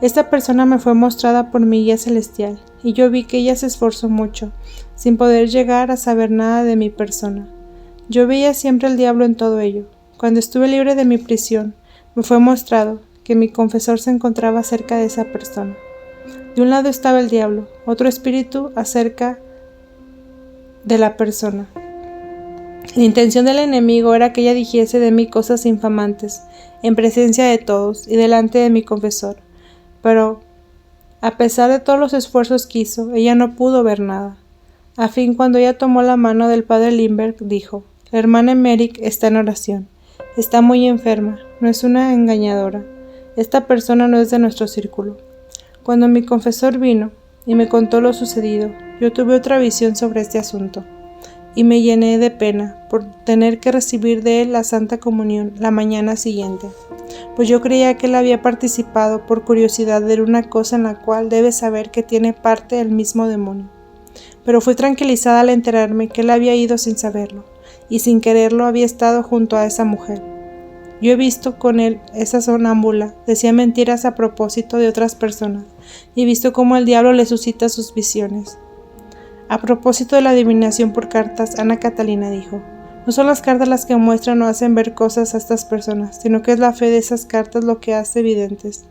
esta persona me fue mostrada por mi guía celestial, y yo vi que ella se esforzó mucho, sin poder llegar a saber nada de mi persona. Yo veía siempre al diablo en todo ello. Cuando estuve libre de mi prisión, me fue mostrado que mi confesor se encontraba cerca de esa persona. De un lado estaba el diablo, otro espíritu acerca de la persona. La intención del enemigo era que ella dijese de mí cosas infamantes, en presencia de todos y delante de mi confesor. Pero, a pesar de todos los esfuerzos que hizo, ella no pudo ver nada. A fin, cuando ella tomó la mano del padre Lindbergh, dijo: la hermana Emmerich está en oración. Está muy enferma, no es una engañadora. Esta persona no es de nuestro círculo. Cuando mi confesor vino y me contó lo sucedido, yo tuve otra visión sobre este asunto, y me llené de pena por tener que recibir de él la Santa Comunión la mañana siguiente, pues yo creía que él había participado por curiosidad de una cosa en la cual debe saber que tiene parte el mismo demonio. Pero fui tranquilizada al enterarme que él había ido sin saberlo, y sin quererlo había estado junto a esa mujer. Yo he visto con él esa sonámbula, decía mentiras a propósito de otras personas, y he visto cómo el diablo le suscita sus visiones. A propósito de la adivinación por cartas, Ana Catalina dijo: no son las cartas las que muestran o hacen ver cosas a estas personas, sino que es la fe de esas cartas lo que hace evidentes.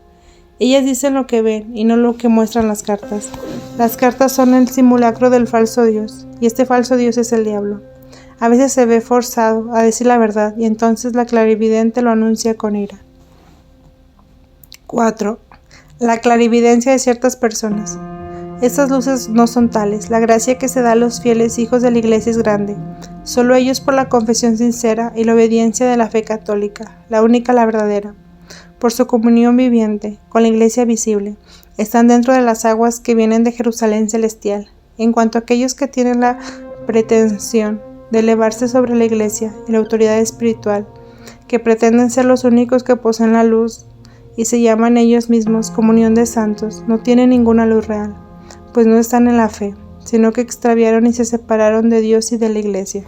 Ellas dicen lo que ven y no lo que muestran las cartas. Las cartas son el simulacro del falso Dios, y este falso Dios es el diablo. A veces se ve forzado a decir la verdad, y entonces la clarividente lo anuncia con ira. 4. La clarividencia de ciertas personas. Estas luces no son tales. La gracia que se da a los fieles hijos de la Iglesia es grande. Solo ellos, por la confesión sincera y la obediencia de la fe católica, la única, la verdadera, por su comunión viviente con la Iglesia visible, están dentro de las aguas que vienen de Jerusalén celestial. En cuanto a aquellos que tienen la pretensión de elevarse sobre la Iglesia y la autoridad espiritual, que pretenden ser los únicos que poseen la luz y se llaman ellos mismos comunión de santos, no tienen ninguna luz real, pues no están en la fe, sino que extraviaron y se separaron de Dios y de la Iglesia.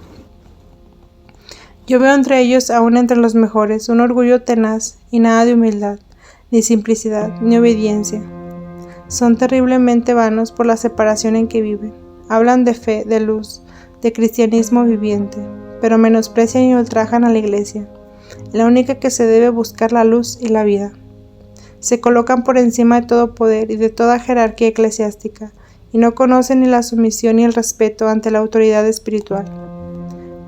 Yo veo entre ellos, aún entre los mejores, un orgullo tenaz y nada de humildad, ni simplicidad, ni obediencia. Son terriblemente vanos por la separación en que viven. Hablan de fe, de luz, de cristianismo viviente, pero menosprecian y ultrajan a la Iglesia, la única que se debe buscar la luz y la vida. Se colocan por encima de todo poder y de toda jerarquía eclesiástica, y no conocen ni la sumisión ni el respeto ante la autoridad espiritual.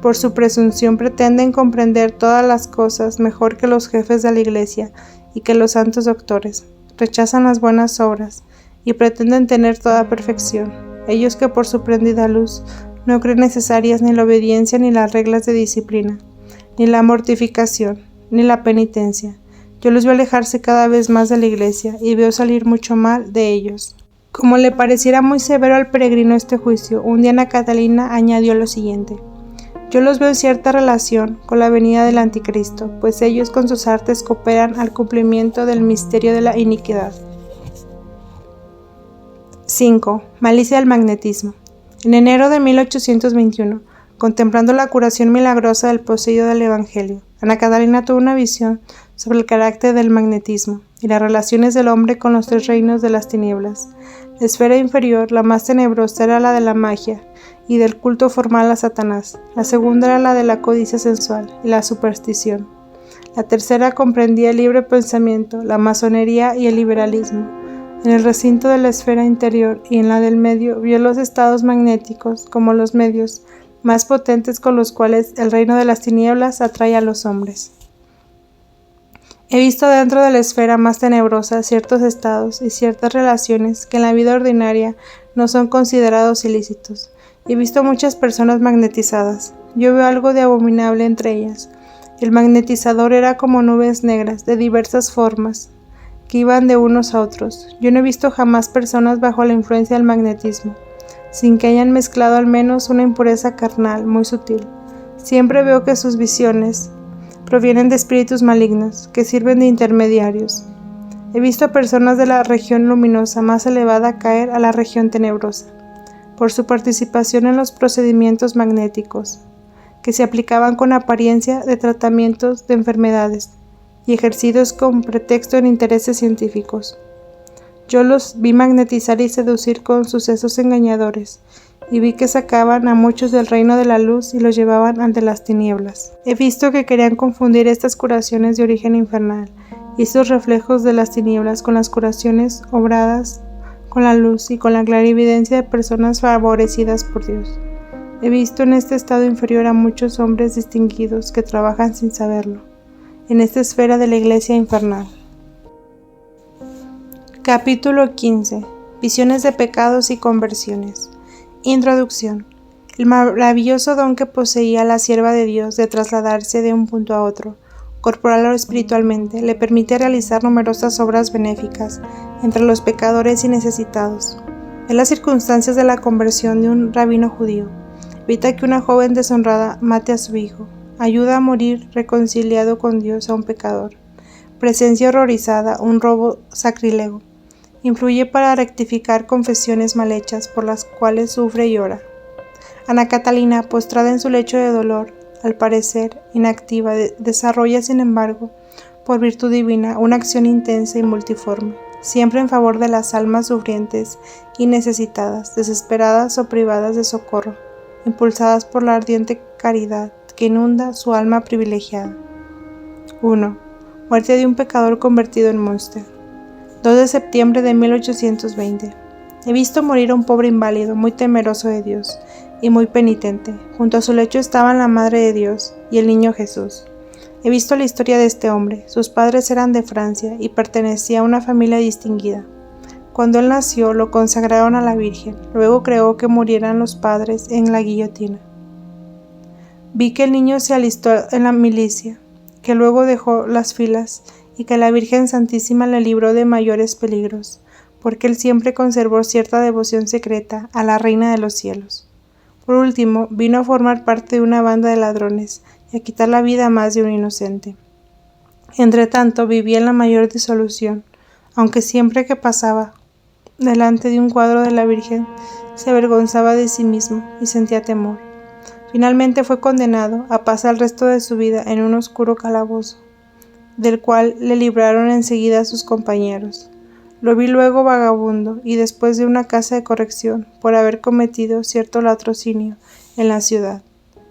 Por su presunción pretenden comprender todas las cosas mejor que los jefes de la Iglesia y que los santos doctores. Rechazan las buenas obras y pretenden tener toda perfección. Ellos que por su prendida luz no creen necesarias ni la obediencia ni las reglas de disciplina, ni la mortificación, ni la penitencia. Yo los veo alejarse cada vez más de la Iglesia y veo salir mucho mal de ellos. Como le pareciera muy severo al peregrino este juicio, un día Ana Catalina añadió lo siguiente: yo los veo en cierta relación con la venida del Anticristo, pues ellos con sus artes cooperan al cumplimiento del misterio de la iniquidad. 5. Malicia del magnetismo. En enero de 1821, contemplando la curación milagrosa del poseído del Evangelio, Ana Catalina tuvo una visión sobre el carácter del magnetismo y las relaciones del hombre con los tres reinos de las tinieblas. La esfera inferior, la más tenebrosa, era la de la magia y del culto formal a Satanás. La segunda era la de la codicia sensual y la superstición. La tercera comprendía el libre pensamiento, la masonería y el liberalismo. En el recinto de la esfera interior y en la del medio vio los estados magnéticos como los medios más potentes con los cuales el reino de las tinieblas atrae a los hombres. He visto dentro de la esfera más tenebrosa ciertos estados y ciertas relaciones que en la vida ordinaria no son considerados ilícitos. He visto muchas personas magnetizadas. Yo veo algo de abominable entre ellas. El magnetizador era como nubes negras de diversas formas que iban de unos a otros. Yo no he visto jamás personas bajo la influencia del magnetismo, sin que hayan mezclado al menos una impureza carnal muy sutil. Siempre veo que sus visiones provienen de espíritus malignos, que sirven de intermediarios. He visto a personas de la región luminosa más elevada caer a la región tenebrosa, por su participación en los procedimientos magnéticos. que se aplicaban con apariencia de tratamientos de enfermedades y ejercidos con pretexto en intereses científicos. Yo los vi magnetizar y seducir con sucesos engañadores, y vi que sacaban a muchos del reino de la luz y los llevaban ante las tinieblas. He visto que querían confundir estas curaciones de origen infernal y estos reflejos de las tinieblas con las curaciones obradas con la luz y con la clarividencia de personas favorecidas por Dios. He visto en este estado inferior a muchos hombres distinguidos que trabajan sin saberlo, en esta esfera de la iglesia infernal. Capítulo 15. Visiones de pecados y conversiones. Introducción. El maravilloso don que poseía la sierva de Dios de trasladarse de un punto a otro, corporal o espiritualmente, le permite realizar numerosas obras benéficas entre los pecadores y necesitados. En las circunstancias de la conversión de un rabino judío, evita que una joven deshonrada mate a su hijo, ayuda a morir reconciliado con Dios a un pecador, presencia horrorizada un robo sacrílego, influye para rectificar confesiones mal hechas por las cuales sufre y ora. Ana Catalina, postrada en su lecho de dolor, al parecer inactiva, desarrolla, sin embargo, por virtud divina, una acción intensa y multiforme, siempre en favor de las almas sufrientes y necesitadas, desesperadas o privadas de socorro, impulsadas por la ardiente caridad que inunda su alma privilegiada. 1. Muerte de un pecador convertido en Münster. 2 de septiembre de 1820. He visto morir a un pobre inválido, muy temeroso de Dios y muy penitente. Junto a su lecho estaban la Madre de Dios y el niño Jesús. He visto la historia de este hombre. Sus padres eran de Francia y pertenecía a una familia distinguida. Cuando él nació, lo consagraron a la Virgen. Luego creó que murieran los padres en la guillotina. Vi que el niño se alistó en la milicia, que luego dejó las filas, y que la Virgen Santísima le libró de mayores peligros, porque él siempre conservó cierta devoción secreta a la Reina de los Cielos. Por último, vino a formar parte de una banda de ladrones y a quitar la vida a más de un inocente. Entretanto, vivía en la mayor disolución, aunque siempre que pasaba delante de un cuadro de la Virgen, se avergonzaba de sí mismo y sentía temor. Finalmente fue condenado a pasar el resto de su vida en un oscuro calabozo, del cual le libraron enseguida sus compañeros. Lo vi luego vagabundo y después de una casa de corrección por haber cometido cierto latrocinio en la ciudad.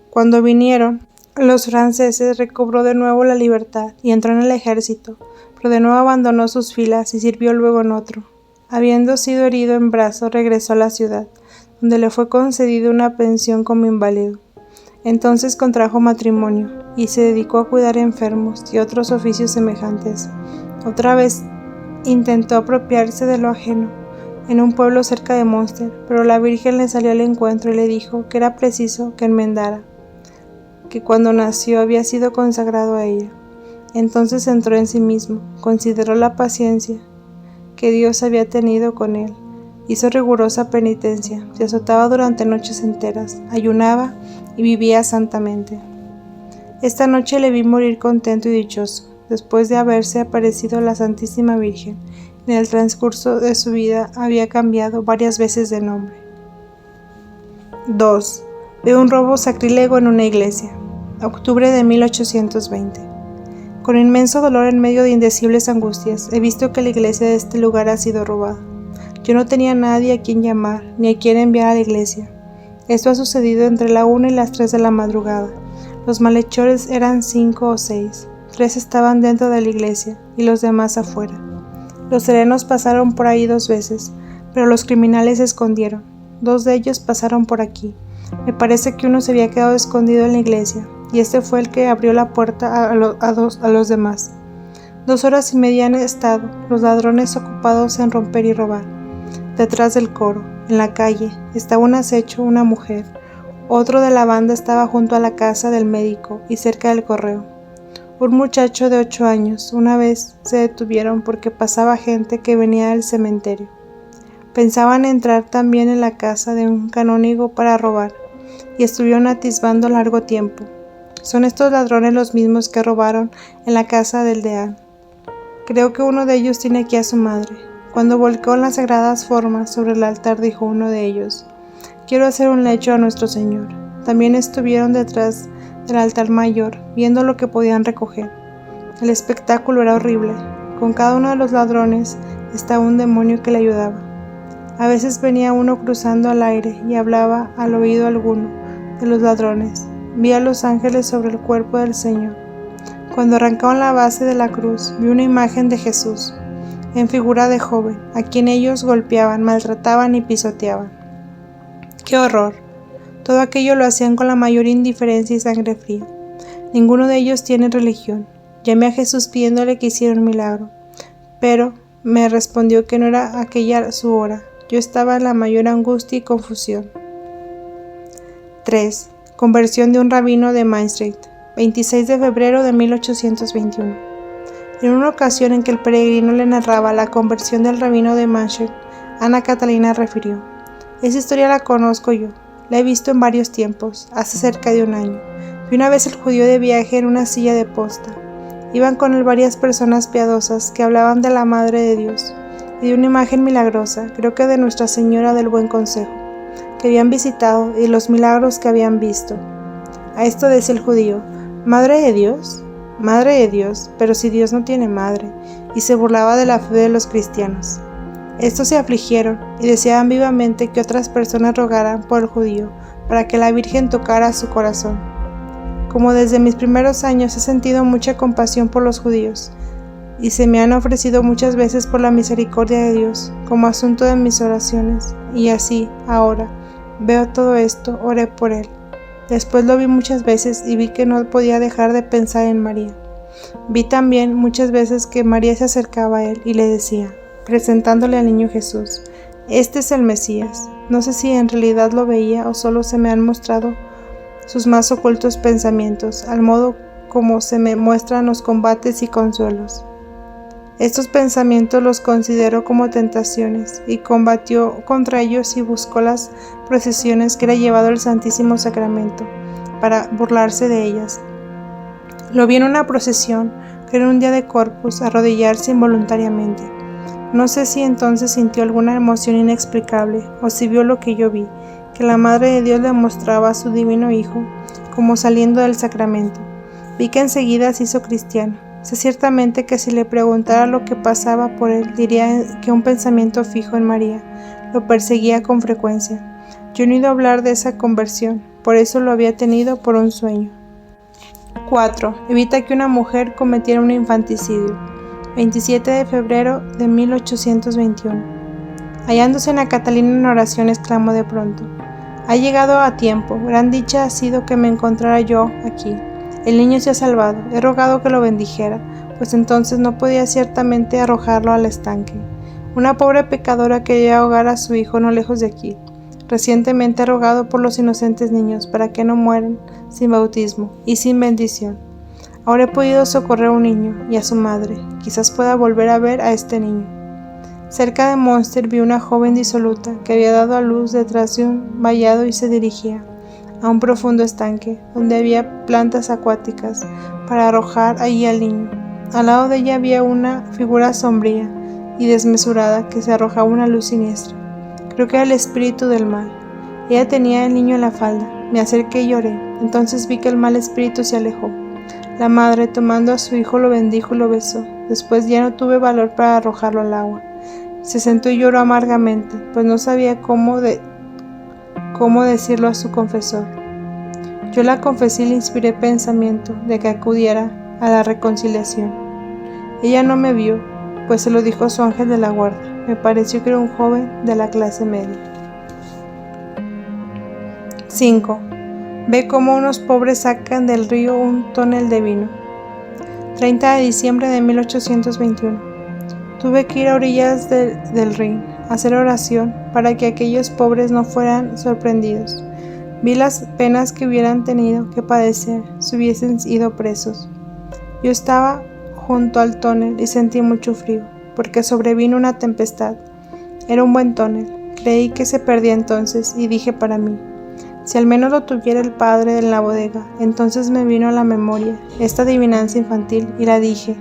Cuando vinieron los franceses, recobró de nuevo la libertad y entró en el ejército, pero de nuevo abandonó sus filas y sirvió luego en otro. Habiendo sido herido en brazo, regresó a la ciudad, donde le fue concedida una pensión como inválido. Entonces contrajo matrimonio y se dedicó a cuidar enfermos y otros oficios semejantes. Otra vez intentó apropiarse de lo ajeno en un pueblo cerca de Münster, pero la Virgen le salió al encuentro y le dijo que era preciso que enmendara, que cuando nació había sido consagrado a ella. Entonces entró en sí mismo, consideró la paciencia que Dios había tenido con él, hizo rigurosa penitencia, se azotaba durante noches enteras, ayunaba y vivía santamente. Esta noche le vi morir contento y dichoso, después de haberse aparecido la Santísima Virgen. En el transcurso de su vida había cambiado varias veces de nombre. 2. De un robo sacrílego en una iglesia. Octubre de 1820. Con inmenso dolor en medio de indecibles angustias, he visto que la iglesia de este lugar ha sido robada. Yo no tenía nadie a quien llamar, ni a quien enviar a la iglesia. Esto ha sucedido entre la 1 y las 3 de la madrugada. Los malhechores eran 5 o 6. 3 estaban dentro de la iglesia y los demás afuera. Los serenos pasaron por ahí 2 veces, pero los criminales se escondieron. 2 de ellos pasaron por aquí. Me parece que uno se había quedado escondido en la iglesia, y este fue el que abrió la puerta a los demás. 2 horas y media han estado los ladrones ocupados en romper y robar. Detrás del coro, en la calle, estaba un acecho, una mujer. Otro de la banda estaba junto a la casa del médico y cerca del correo. Un muchacho de 8 años. Una vez se detuvieron porque pasaba gente que venía del cementerio. Pensaban entrar también en la casa de un canónigo para robar, y estuvieron atisbando largo tiempo. Son estos ladrones los mismos que robaron en la casa del deán. Creo que uno de ellos tiene aquí a su madre. Cuando volcó las sagradas formas sobre el altar, dijo uno de ellos: quiero hacer un lecho a nuestro Señor. También estuvieron detrás del altar mayor, viendo lo que podían recoger. El espectáculo era horrible. Con cada uno de los ladrones estaba un demonio que le ayudaba. A veces venía uno cruzando al aire y hablaba al oído alguno de los ladrones. Vi a los ángeles sobre el cuerpo del Señor. Cuando arrancaban la base de la cruz, vi una imagen de Jesús, en figura de joven, a quien ellos golpeaban, maltrataban y pisoteaban. ¡Qué horror! Todo aquello lo hacían con la mayor indiferencia y sangre fría. Ninguno de ellos tiene religión. Llamé a Jesús pidiéndole que hiciera un milagro, pero me respondió que no era aquella su hora. Yo estaba en la mayor angustia y confusión. 3. Conversión de un rabino de Main Street, 26 de febrero de 1821. En una ocasión en que el peregrino le narraba la conversión del rabino de Main Street, Ana Catalina refirió: esa historia la conozco yo, la he visto en varios tiempos, hace cerca de un año. Vi una vez al judío de viaje en una silla de posta. Iban con él varias personas piadosas que hablaban de la Madre de Dios y de una imagen milagrosa, creo que de Nuestra Señora del Buen Consejo, que habían visitado y los milagros que habían visto. A esto decía el judío: ¿Madre de Dios? Madre de Dios, pero si Dios no tiene madre, y se burlaba de la fe de los cristianos. Estos se afligieron y deseaban vivamente que otras personas rogaran por el judío para que la Virgen tocara su corazón. Como desde mis primeros años he sentido mucha compasión por los judíos, y se me han ofrecido muchas veces por la misericordia de Dios, como asunto de mis oraciones, y así, ahora, veo todo esto, oré por él. Después lo vi muchas veces y vi que no podía dejar de pensar en María. Vi también muchas veces que María se acercaba a él y le decía, presentándole al niño Jesús: este es el Mesías. No sé si en realidad lo veía o solo se me han mostrado sus más ocultos pensamientos, al modo como se me muestran los combates y consuelos. Estos pensamientos los consideró como tentaciones, y combatió contra ellos y buscó las procesiones que era llevado el Santísimo Sacramento, para burlarse de ellas. Lo vi en una procesión, que era un día de Corpus, arrodillarse involuntariamente. No sé si entonces sintió alguna emoción inexplicable, o si vio lo que yo vi, que la Madre de Dios le mostraba a su divino Hijo, como saliendo del sacramento. Vi que enseguida se hizo cristiano. Sé ciertamente que si le preguntara lo que pasaba por él, diría que un pensamiento fijo en María lo perseguía con frecuencia. Yo no he oído hablar de esa conversión, por eso lo había tenido por un sueño. 4. Evita que una mujer cometiera un infanticidio. 27 de febrero de 1821. Hallándose Ana Catalina en oración, exclamó de pronto: ha llegado a tiempo, gran dicha ha sido que me encontrara yo aquí. El niño se ha salvado, he rogado que lo bendijera, pues entonces no podía ciertamente arrojarlo al estanque. Una pobre pecadora quería ahogar a su hijo no lejos de aquí. Recientemente he rogado por los inocentes niños para que no mueran sin bautismo y sin bendición. Ahora he podido socorrer a un niño y a su madre, quizás pueda volver a ver a este niño. Cerca de Münster vi una joven disoluta que había dado a luz detrás de un vallado y se dirigía a un profundo estanque donde había plantas acuáticas para arrojar allí al niño. Al lado de ella había una figura sombría y desmesurada que se arrojaba una luz siniestra. Creo que era el espíritu del mal. Ella tenía el niño en la falda. Me acerqué y lloré. Entonces vi que el mal espíritu se alejó. La madre, tomando a su hijo, lo bendijo y lo besó. Después ya no tuve valor para arrojarlo al agua. Se sentó y lloró amargamente, pues no sabía cómo decirlo a su confesor. Yo la confesé y le inspiré pensamiento de que acudiera a la reconciliación. Ella no me vio, pues se lo dijo su ángel de la guarda. Me pareció que era un joven de la clase media. 5. Ve cómo unos pobres sacan del río un tonel de vino. 30 de diciembre de 1821. Tuve que ir a orillas del Rin a hacer oración para que aquellos pobres no fueran sorprendidos. Vi las penas que hubieran tenido que padecer si hubiesen ido presos. Yo estaba junto al tonel y sentí mucho frío, porque sobrevino una tempestad. Era un buen tonel. Creí que se perdía entonces y dije para mí: si al menos lo tuviera el padre en la bodega. Entonces me vino a la memoria esta adivinanza infantil y la dije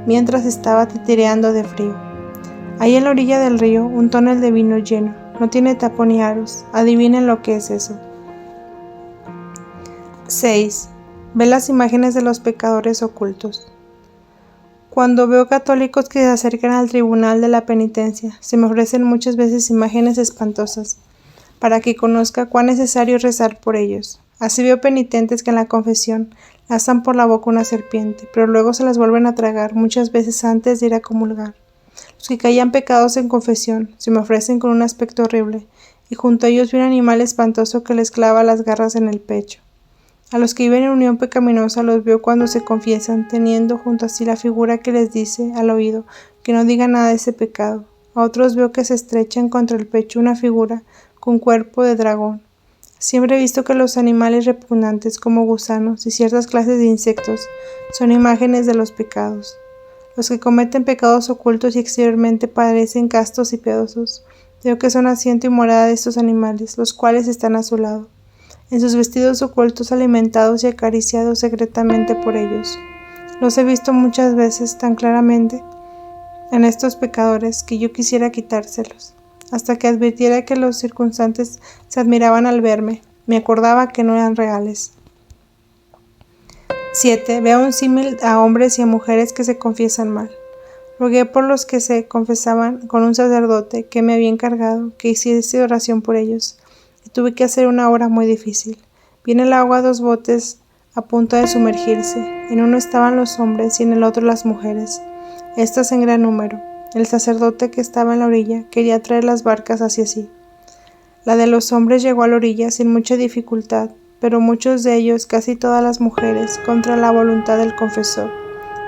mientras estaba titireando de frío. Hay en la orilla del río un tonel de vino lleno. No tiene tapón ni aros. Adivinen lo que es eso. 6. Ve las imágenes de los pecadores ocultos. Cuando veo católicos que se acercan al tribunal de la penitencia, se me ofrecen muchas veces imágenes espantosas, para que conozca cuán necesario es rezar por ellos. Así veo penitentes que en la confesión lanzan por la boca una serpiente, pero luego se las vuelven a tragar muchas veces antes de ir a comulgar. Los que caían pecados en confesión se me ofrecen con un aspecto horrible, y junto a ellos vi un animal espantoso que les clava las garras en el pecho. A los que viven en unión pecaminosa los veo cuando se confiesan, teniendo junto a sí la figura que les dice al oído que no digan nada de ese pecado. A otros veo que se estrechan contra el pecho una figura con cuerpo de dragón. Siempre he visto que los animales repugnantes como gusanos y ciertas clases de insectos son imágenes de los pecados. Los que cometen pecados ocultos y exteriormente parecen castos y piadosos, veo que son asiento y morada de estos animales, los cuales están a su lado, en sus vestidos ocultos, alimentados y acariciados secretamente por ellos. Los he visto muchas veces tan claramente en estos pecadores que yo quisiera quitárselos, hasta que advirtiera que los circunstantes se admiraban al verme. Me acordaba que no eran reales. 7. Veo un símil a hombres y a mujeres que se confiesan mal. Rogué por los que se confesaban con un sacerdote que me había encargado que hiciese oración por ellos, y tuve que hacer una obra muy difícil. Vi en el agua 2 botes a punto de sumergirse. En uno estaban los hombres y en el otro las mujeres, estas en gran número. El sacerdote que estaba en la orilla quería traer las barcas hacia sí. La de los hombres llegó a la orilla sin mucha dificultad, pero muchos de ellos, casi todas las mujeres, contra la voluntad del confesor,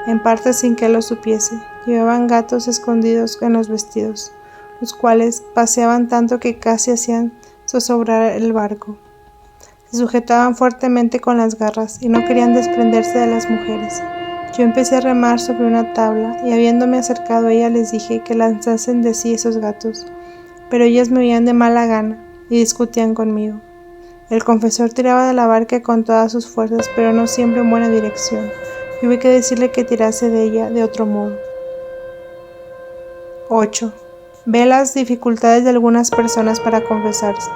en parte sin que él lo supiese, llevaban gatos escondidos en los vestidos, los cuales paseaban tanto que casi hacían zozobrar el barco. Se sujetaban fuertemente con las garras y no querían desprenderse de las mujeres. Yo empecé a remar sobre una tabla y habiéndome acercado a ella les dije que lanzasen de sí esos gatos, pero ellas me oían de mala gana y discutían conmigo. El confesor tiraba de la barca con todas sus fuerzas, pero no siempre en buena dirección. Tuve que decirle que tirase de ella de otro modo. 8. Ve las dificultades de algunas personas para confesarse.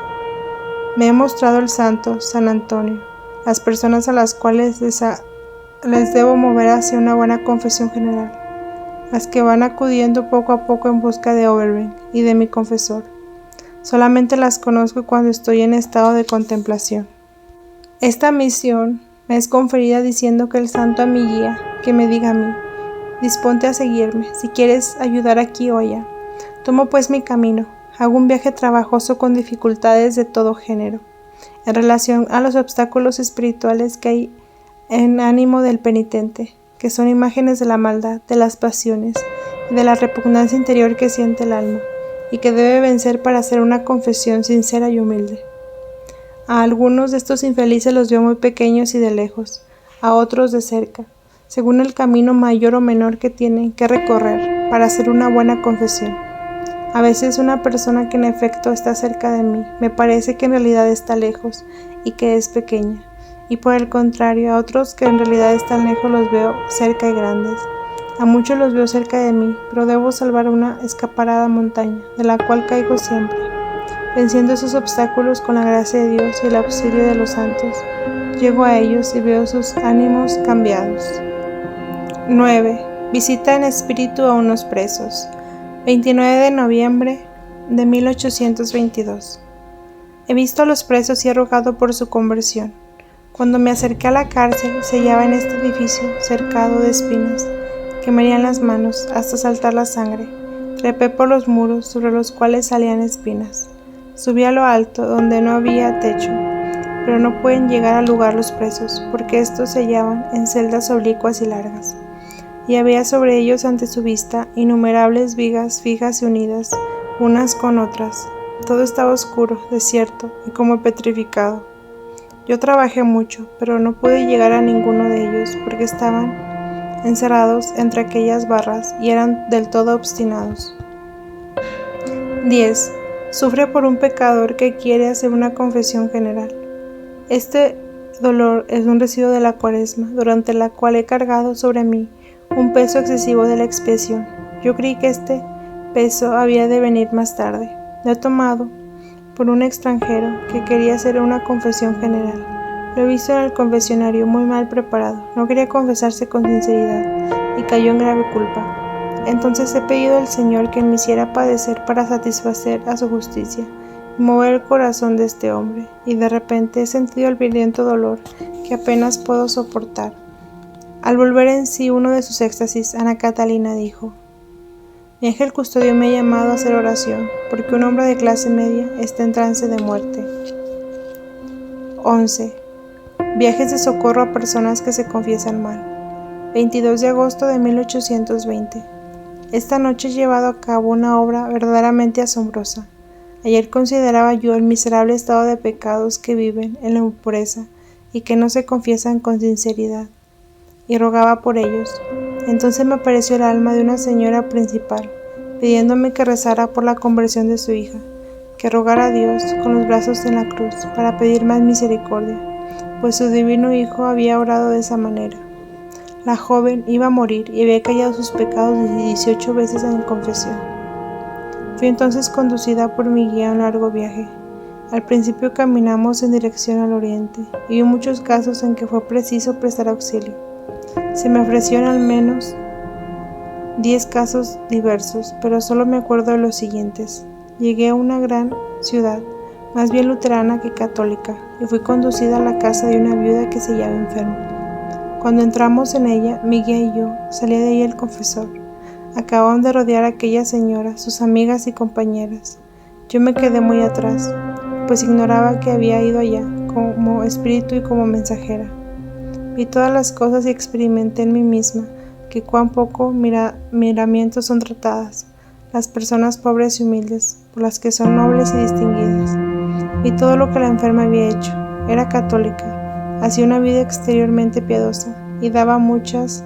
Me he mostrado el santo San Antonio, las personas a las cuales les debo mover hacia una buena confesión general, las que van acudiendo poco a poco en busca de Obervin y de mi confesor. Solamente las conozco cuando estoy en estado de contemplación. Esta misión me es conferida diciendo que el santo a mi guía, que me diga a mí: disponte a seguirme, si quieres ayudar aquí o allá. Tomo pues mi camino, hago un viaje trabajoso con dificultades de todo género, en relación a los obstáculos espirituales que hay en ánimo del penitente, que son imágenes de la maldad, de las pasiones y de la repugnancia interior que siente el alma, y que debe vencer para hacer una confesión sincera y humilde. A algunos de estos infelices los veo muy pequeños y de lejos, a otros de cerca, según el camino mayor o menor que tienen que recorrer para hacer una buena confesión. A veces una persona que en efecto está cerca de mí me parece que en realidad está lejos y que es pequeña, y por el contrario a otros que en realidad están lejos los veo cerca y grandes. A muchos los veo cerca de mí, pero debo salvar una escaparada montaña, de la cual caigo siempre. Venciendo esos obstáculos con la gracia de Dios y el auxilio de los santos, llego a ellos y veo sus ánimos cambiados. 9. Visita en espíritu a unos presos. 29 de noviembre de 1822. He visto a los presos y he rogado por su conversión. Cuando me acerqué a la cárcel, se hallaba en este edificio cercado de espinas que me herían las manos hasta saltar la sangre. Trepé por los muros sobre los cuales salían espinas. Subí a lo alto, donde no había techo, pero no pueden llegar al lugar los presos, porque estos se hallaban en celdas oblicuas y largas. Y había sobre ellos ante su vista innumerables vigas fijas y unidas, unas con otras. Todo estaba oscuro, desierto y como petrificado. Yo trabajé mucho, pero no pude llegar a ninguno de ellos, porque estaban encerrados entre aquellas barras y eran del todo obstinados. 10. Sufre por un pecador que quiere hacer una confesión general. Este dolor es un residuo de la Cuaresma, durante la cual he cargado sobre mí un peso excesivo de la expiación. Yo creí que este peso había de venir más tarde. Lo he tomado por un extranjero que quería hacer una confesión general, Lo he visto en el confesionario muy mal preparado. No quería confesarse con sinceridad y cayó en grave culpa. Entonces he pedido al Señor que me hiciera padecer para satisfacer a su justicia y mover el corazón de este hombre, y de repente he sentido el violento dolor que apenas puedo soportar. Al volver en sí uno de sus éxtasis, Ana Catalina dijo: mi ángel custodio me ha llamado a hacer oración, porque un hombre de clase media está en trance de muerte. 11. Viajes de socorro a personas que se confiesan mal. 22 de agosto de 1820. Esta noche he llevado a cabo una obra verdaderamente asombrosa. Ayer consideraba yo el miserable estado de pecados que viven en la impureza y que no se confiesan con sinceridad, y rogaba por ellos. Entonces me apareció el alma de una señora principal, pidiéndome que rezara por la conversión de su hija, que rogara a Dios con los brazos en la cruz para pedir más misericordia, pues su divino hijo había orado de esa manera. La joven iba a morir y había callado sus pecados 18 veces en confesión. Fui entonces conducida por mi guía a un largo viaje. Al principio caminamos en dirección al oriente, y hubo muchos casos en que fue preciso prestar auxilio. Se me ofrecieron al menos 10 casos diversos, pero solo me acuerdo de los siguientes. Llegué a una gran ciudad, más bien luterana que católica, y fui conducida a la casa de una viuda que se hallaba enferma. Cuando entramos en ella, mi guía y yo, salía de ahí el confesor. Acababan de rodear a aquella señora, sus amigas y compañeras. Yo me quedé muy atrás, pues ignoraba que había ido allá, como espíritu y como mensajera. Vi todas las cosas y experimenté en mí misma que cuán poco miramientos son tratadas las personas pobres y humildes por las que son nobles y distinguidas. Vi todo lo que la enferma había hecho. Era católica, hacía una vida exteriormente piadosa y daba muchas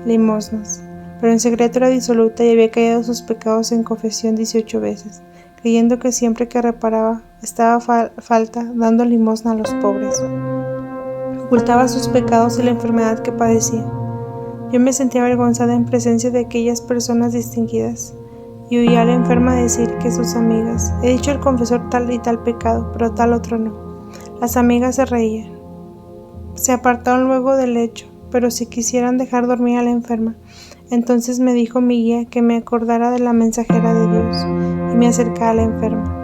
limosnas, pero en secreto era disoluta y había caído sus pecados en confesión 18 veces, creyendo que siempre que reparaba estaba falta dando limosna a los pobres. Ocultaba sus pecados y la enfermedad que padecía. Yo me sentía avergonzada en presencia de aquellas personas distinguidas, y oía a la enferma decir que sus amigas: he dicho al confesor tal y tal pecado, pero tal otro no. Las amigas se reían. Se apartaron luego del lecho, pero si quisieran dejar dormir a la enferma. Entonces me dijo mi guía que me acordara de la mensajera de Dios, y me acerqué a la enferma.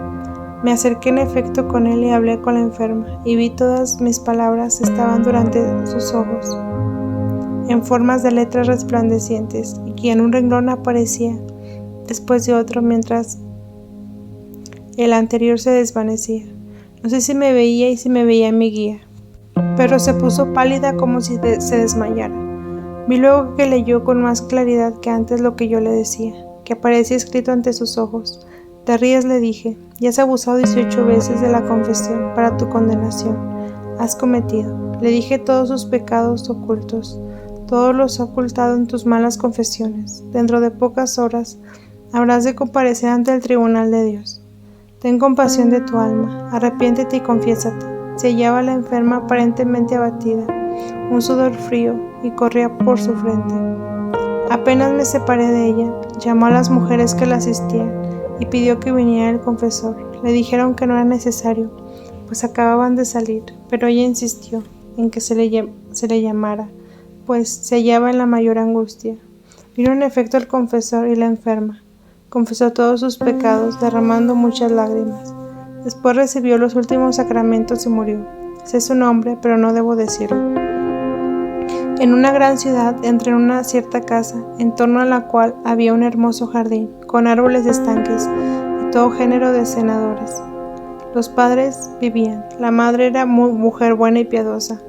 Me acerqué en efecto con él y hablé con la enferma, y vi todas mis palabras estaban durante sus ojos, en formas de letras resplandecientes, y en un renglón aparecía después de otro mientras el anterior se desvanecía. No sé si me veía y si me veía mi guía, pero se puso pálida como si se desmayara. Vi luego que leyó con más claridad que antes lo que yo le decía, que aparecía escrito ante sus ojos. Te ríes, le dije, y has abusado 18 veces de la confesión para tu condenación. Has cometido, le dije, todos sus pecados ocultos. Todos los has ocultado en tus malas confesiones. Dentro de pocas horas habrás de comparecer ante el tribunal de Dios. Ten compasión de tu alma, arrepiéntete y confiésate. Se hallaba la enferma aparentemente abatida, un sudor frío y corría por su frente. Apenas me separé de ella, llamó a las mujeres que la asistían y pidió que viniera el confesor. Le dijeron que no era necesario, pues acababan de salir, pero ella insistió en que se le llamara, pues se hallaba en la mayor angustia. Vino en efecto el confesor y la enferma. Confesó todos sus pecados, derramando muchas lágrimas. Después recibió los últimos sacramentos y murió. Sé su nombre, pero no debo decirlo. En una gran ciudad entré en una cierta casa, en torno a la cual había un hermoso jardín, con árboles de estanques y todo género de cenadores. Los padres vivían. La madre era mujer buena y piadosa.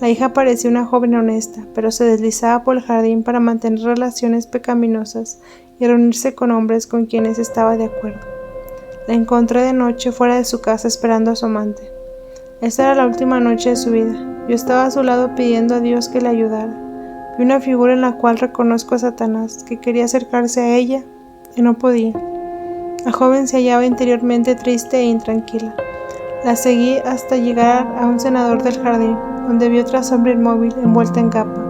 La hija parecía una joven honesta, pero se deslizaba por el jardín para mantener relaciones pecaminosas y reunirse con hombres con quienes estaba de acuerdo. La encontré de noche fuera de su casa esperando a su amante. Esta era la última noche de su vida. Yo estaba a su lado pidiendo a Dios que le ayudara. Vi una figura en la cual reconozco a Satanás, que quería acercarse a ella y no podía. La joven se hallaba interiormente triste e intranquila. La seguí hasta llegar a un cenador del jardín, donde vi otra sombra inmóvil envuelta en capa.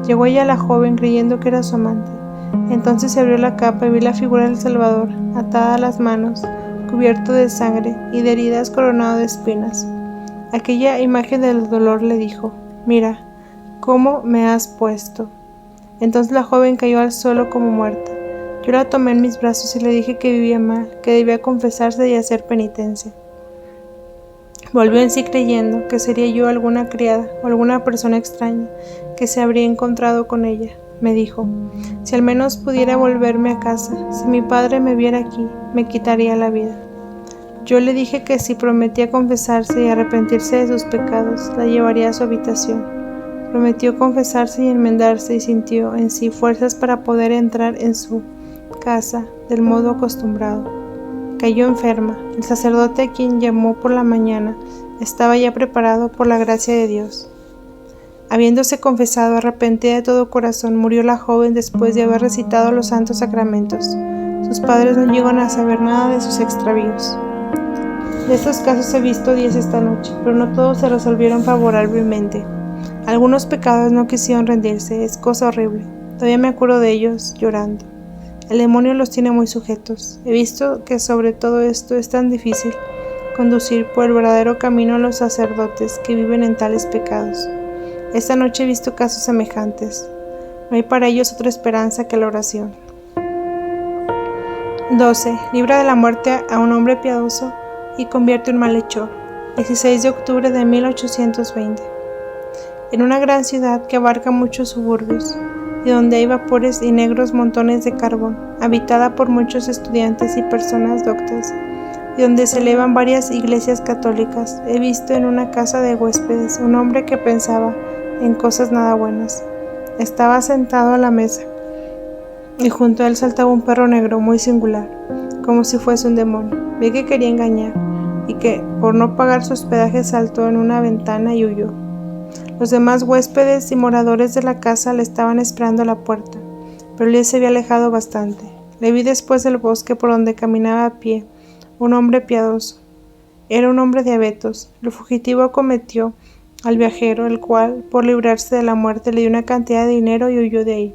Llegó ella la joven creyendo que era su amante. Entonces se abrió la capa y vi la figura del Salvador, atada a las manos, cubierto de sangre y de heridas, coronado de espinas. Aquella imagen del dolor le dijo: «Mira, ¿cómo me has puesto?». Entonces la joven cayó al suelo como muerta. Yo la tomé en mis brazos y le dije que vivía mal, que debía confesarse y hacer penitencia. Volvió en sí creyendo que sería yo alguna criada o alguna persona extraña que se habría encontrado con ella. Me dijo: «Si al menos pudiera volverme a casa, si mi padre me viera aquí, me quitaría la vida». Yo le dije que si prometía confesarse y arrepentirse de sus pecados, la llevaría a su habitación. Prometió confesarse y enmendarse y sintió en sí fuerzas para poder entrar en su casa del modo acostumbrado. Cayó enferma. El sacerdote, a quien llamó por la mañana, estaba ya preparado por la gracia de Dios. Habiéndose confesado, arrepentida de todo corazón, murió la joven después de haber recitado los santos sacramentos. Sus padres no llegaron a saber nada de sus extravíos. De estos casos he visto 10 esta noche, pero no todos se resolvieron favorablemente. Algunos pecadores no quisieron rendirse. Es cosa horrible. Todavía me acuerdo de ellos llorando. El demonio los tiene muy sujetos. He visto que sobre todo esto es tan difícil conducir por el verdadero camino a los sacerdotes que viven en tales pecados. Esta noche he visto casos semejantes. No hay para ellos otra esperanza que la oración. 12. Libra de la muerte a un hombre piadoso y convierte un malhechor. 16 de octubre de 1820. En una gran ciudad que abarca muchos suburbios, y donde hay vapores y negros montones de carbón, habitada por muchos estudiantes y personas doctas, y donde se elevan varias iglesias católicas, he visto en una casa de huéspedes un hombre que pensaba en cosas nada buenas. Estaba sentado a la mesa, y junto a él saltaba un perro negro muy singular, como si fuese un demonio. Vi que quería engañar, y que, por no pagar su hospedaje, saltó en una ventana y huyó. Los demás huéspedes y moradores de la casa le estaban esperando a la puerta, pero él se había alejado bastante. Le vi después del bosque por donde caminaba a pie, un hombre piadoso. Era un hombre de abetos. El fugitivo acometió al viajero, el cual, por librarse de la muerte, le dio una cantidad de dinero y huyó de ahí.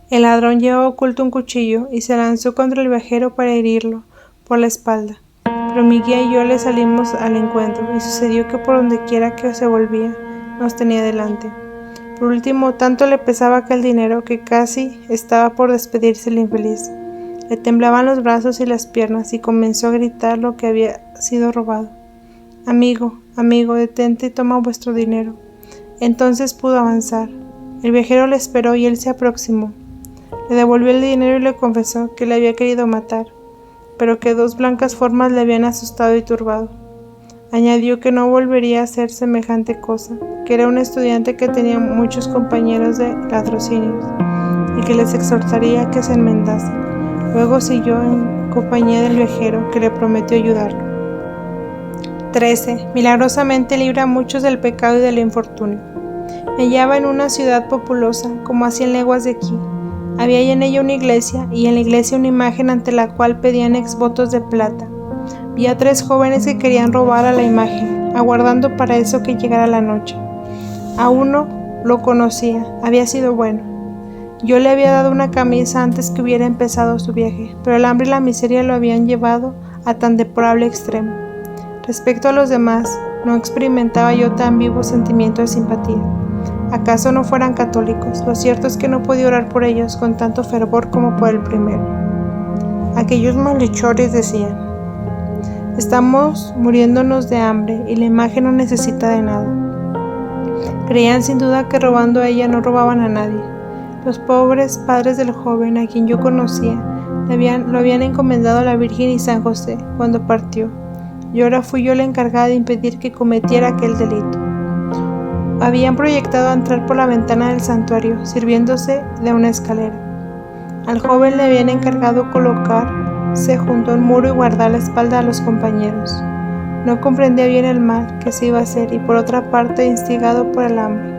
El ladrón llevaba oculto un cuchillo y se lanzó contra el viajero para herirlo por la espalda. Pero mi guía y yo le salimos al encuentro, y sucedió que por donde quiera que se volvía, nos tenía delante. Por último, tanto le pesaba aquel dinero que casi estaba por despedirse el infeliz. Le temblaban los brazos y las piernas, y comenzó a gritar lo que había sido robado. «Amigo, amigo, detente y toma vuestro dinero». Entonces pudo avanzar. El viajero le esperó y él se aproximó. Le devolvió el dinero y le confesó que le había querido matar, pero que 2 blancas formas le habían asustado y turbado. Añadió que no volvería a hacer semejante cosa, que era un estudiante que tenía muchos compañeros de latrocinios, y que les exhortaría a que se enmendasen. Luego siguió en compañía del viajero, que le prometió ayudarlo. 13. Milagrosamente libra a muchos del pecado y del infortunio. Me hallaba en una ciudad populosa, como a 100 leguas de aquí. Había en ella una iglesia, y en la iglesia una imagen ante la cual pedían exvotos de plata. Vi a 3 jóvenes que querían robar a la imagen, aguardando para eso que llegara la noche. A uno lo conocía, había sido bueno. Yo le había dado una camisa antes que hubiera empezado su viaje, pero el hambre y la miseria lo habían llevado a tan deplorable extremo. Respecto a los demás, no experimentaba yo tan vivo sentimiento de simpatía. ¿Acaso no fueran católicos? Lo cierto es que no podía orar por ellos con tanto fervor como por el primero. Aquellos malhechores decían: «Estamos muriéndonos de hambre y la imagen no necesita de nada». Creían sin duda que robando a ella no robaban a nadie. Los pobres padres del joven, a quien yo conocía, lo habían encomendado a la Virgen y San José cuando partió, y ahora fui yo la encargada de impedir que cometiera aquel delito. Habían proyectado entrar por la ventana del santuario, sirviéndose de una escalera. Al joven le habían encargado colocarse junto a un muro y guardar la espalda a los compañeros. No comprendía bien el mal que se iba a hacer, y por otra parte instigado por el hambre.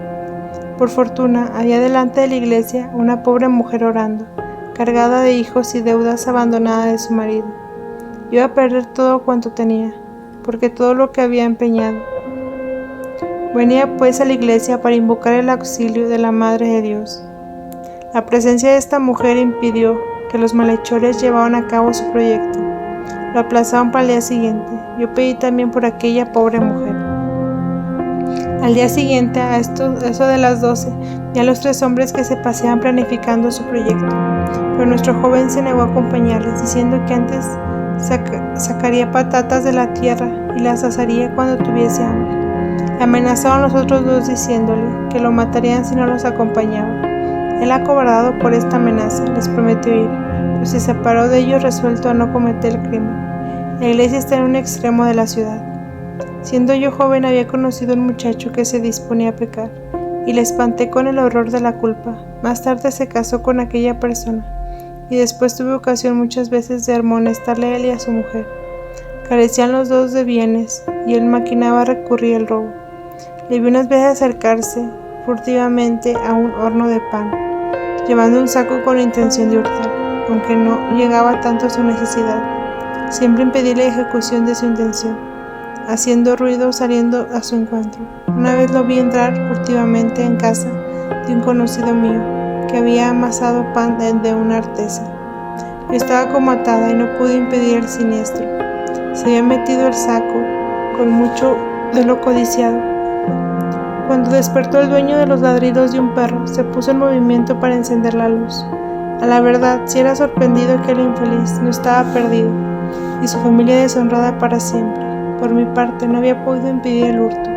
Por fortuna, había delante de la iglesia una pobre mujer orando, cargada de hijos y deudas, abandonada de su marido. Iba a perder todo cuanto tenía, porque todo lo que había empeñado. Venía pues a la iglesia para invocar el auxilio de la Madre de Dios. La presencia de esta mujer impidió que los malhechores llevaran a cabo su proyecto. Lo aplazaron para el día siguiente. Yo pedí también por aquella pobre mujer. Al día siguiente, a eso de las 12, vi a los 3 hombres que se paseaban planificando su proyecto, pero nuestro joven se negó a acompañarles, diciendo que antes sacaría patatas de la tierra y las asaría cuando tuviese hambre. Le amenazaron los otros 2 diciéndole que lo matarían si no los acompañaba. Él, acobardado por esta amenaza, les prometió ir, pero se separó de ellos resuelto a no cometer el crimen. La iglesia está en un extremo de la ciudad. Siendo yo joven había conocido a un muchacho que se disponía a pecar, y le espanté con el horror de la culpa. Más tarde se casó con aquella persona, y después tuve ocasión muchas veces de amonestarle a él y a su mujer. Carecían los 2 de bienes, y él maquinaba recurrir al robo. Le vi unas veces acercarse furtivamente a un horno de pan, llevando un saco con la intención de hurtar, aunque no llegaba tanto a su necesidad. Siempre impedí la ejecución de su intención, haciendo ruido saliendo a su encuentro. Una vez lo vi entrar furtivamente en casa de un conocido mío, que había amasado pan de una artesa. Yo estaba como atada y no pude impedir el siniestro. Se había metido el saco con mucho de lo codiciado. Cuando despertó el dueño de los ladridos de un perro, se puso en movimiento para encender la luz. A la verdad, si era sorprendido aquel infeliz, no estaba perdido, y su familia deshonrada para siempre. Por mi parte, no había podido impedir el hurto.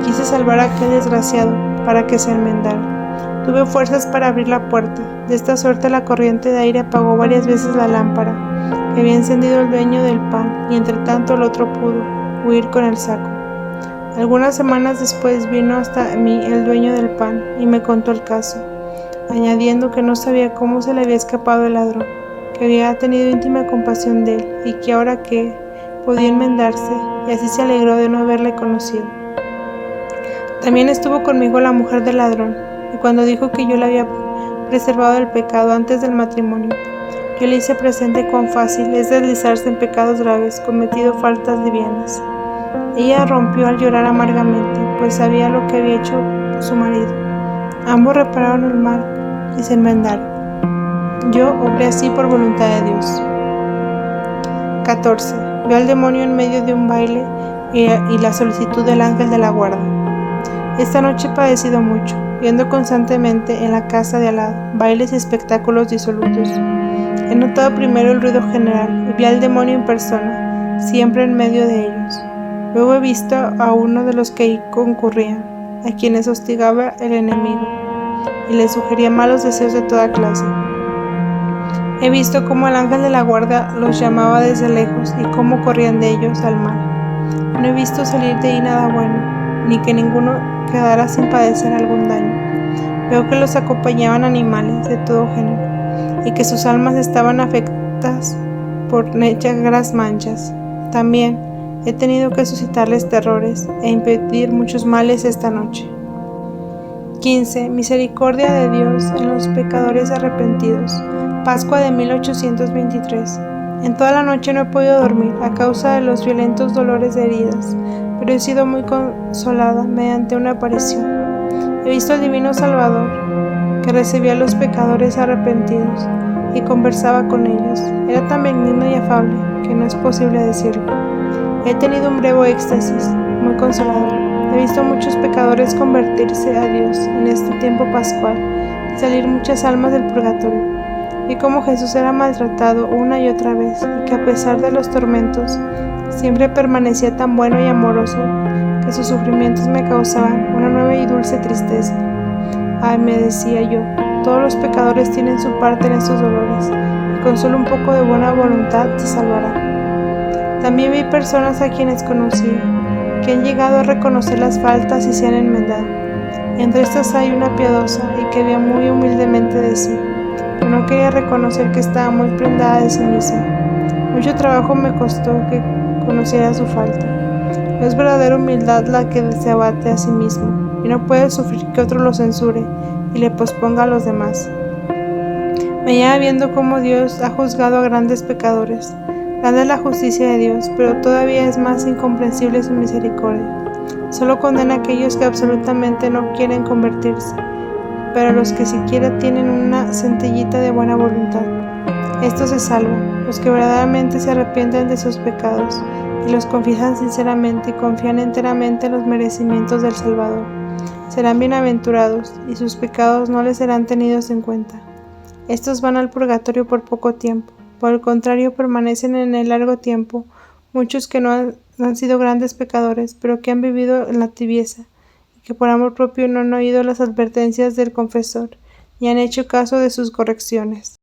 Quise salvar a aquel desgraciado para que se enmendara. Tuve fuerzas para abrir la puerta. De esta suerte la corriente de aire apagó varias veces la lámpara que había encendido el dueño del pan, y entre tanto el otro pudo huir con el saco. Algunas semanas después vino hasta mí el dueño del pan y me contó el caso, añadiendo que no sabía cómo se le había escapado el ladrón, que había tenido íntima compasión de él y que ahora que podía enmendarse, y así se alegró de no haberle conocido. También estuvo conmigo la mujer del ladrón, y cuando dijo que yo le había preservado del pecado antes del matrimonio, yo le hice presente cuán fácil es deslizarse en pecados graves, cometido faltas livianas. Ella rompió al llorar amargamente, pues sabía lo que había hecho su marido. Ambos repararon el mal y se enmendaron. Yo obré así por voluntad de Dios. 14. Vio al demonio en medio de un baile y la solicitud del ángel de la guarda. Esta noche he padecido mucho, viendo constantemente en la casa de al lado bailes y espectáculos disolutos. He notado primero el ruido general y vi al demonio en persona, siempre en medio de ellos. Luego he visto a uno de los que ahí concurrían, a quienes hostigaba el enemigo, y les sugería malos deseos de toda clase. He visto cómo el ángel de la guarda los llamaba desde lejos y cómo corrían de ellos al mal. No he visto salir de ahí nada bueno, ni que ninguno quedara sin padecer algún daño. Veo que los acompañaban animales de todo género, y que sus almas estaban afectadas por negras manchas. También he tenido que suscitarles terrores e impedir muchos males esta noche. 15. Misericordia de Dios en los pecadores arrepentidos. Pascua de 1823. En toda la noche no he podido dormir a causa de los violentos dolores de heridas, pero he sido muy consolada mediante una aparición. He visto al Divino Salvador, que recibía a los pecadores arrepentidos y conversaba con ellos. Era tan benigno y afable que no es posible decirlo. He tenido un breve éxtasis, muy consolador. He visto a muchos pecadores convertirse a Dios en este tiempo pascual y salir muchas almas del purgatorio. Vi cómo Jesús era maltratado una y otra vez y que a pesar de los tormentos siempre permanecía tan bueno y amoroso que sus sufrimientos me causaban una nueva y dulce tristeza. Ay, me decía yo, todos los pecadores tienen su parte en estos dolores y con solo un poco de buena voluntad se salvará. También vi personas a quienes conocí que han llegado a reconocer las faltas y se han enmendado. Entre estas hay una piadosa y que vivía muy humildemente de sí, pero no quería reconocer que estaba muy prendada de sí misma. Mucho trabajo me costó que conociera su falta. No es verdadera humildad la que se abate a sí mismo y no puede sufrir que otro lo censure y le posponga a los demás. Me llama viendo cómo Dios ha juzgado a grandes pecadores. Grande es la justicia de Dios, pero todavía es más incomprensible su misericordia. Solo condena a aquellos que absolutamente no quieren convertirse, pero a los que siquiera tienen una centellita de buena voluntad. Estos se salvan, los que verdaderamente se arrepienten de sus pecados y los confiesan sinceramente y confían enteramente en los merecimientos del Salvador, serán bienaventurados y sus pecados no les serán tenidos en cuenta. Estos van al purgatorio por poco tiempo, por el contrario permanecen en el largo tiempo muchos que no han sido grandes pecadores, pero que han vivido en la tibieza, y que por amor propio no han oído las advertencias del confesor, y han hecho caso de sus correcciones.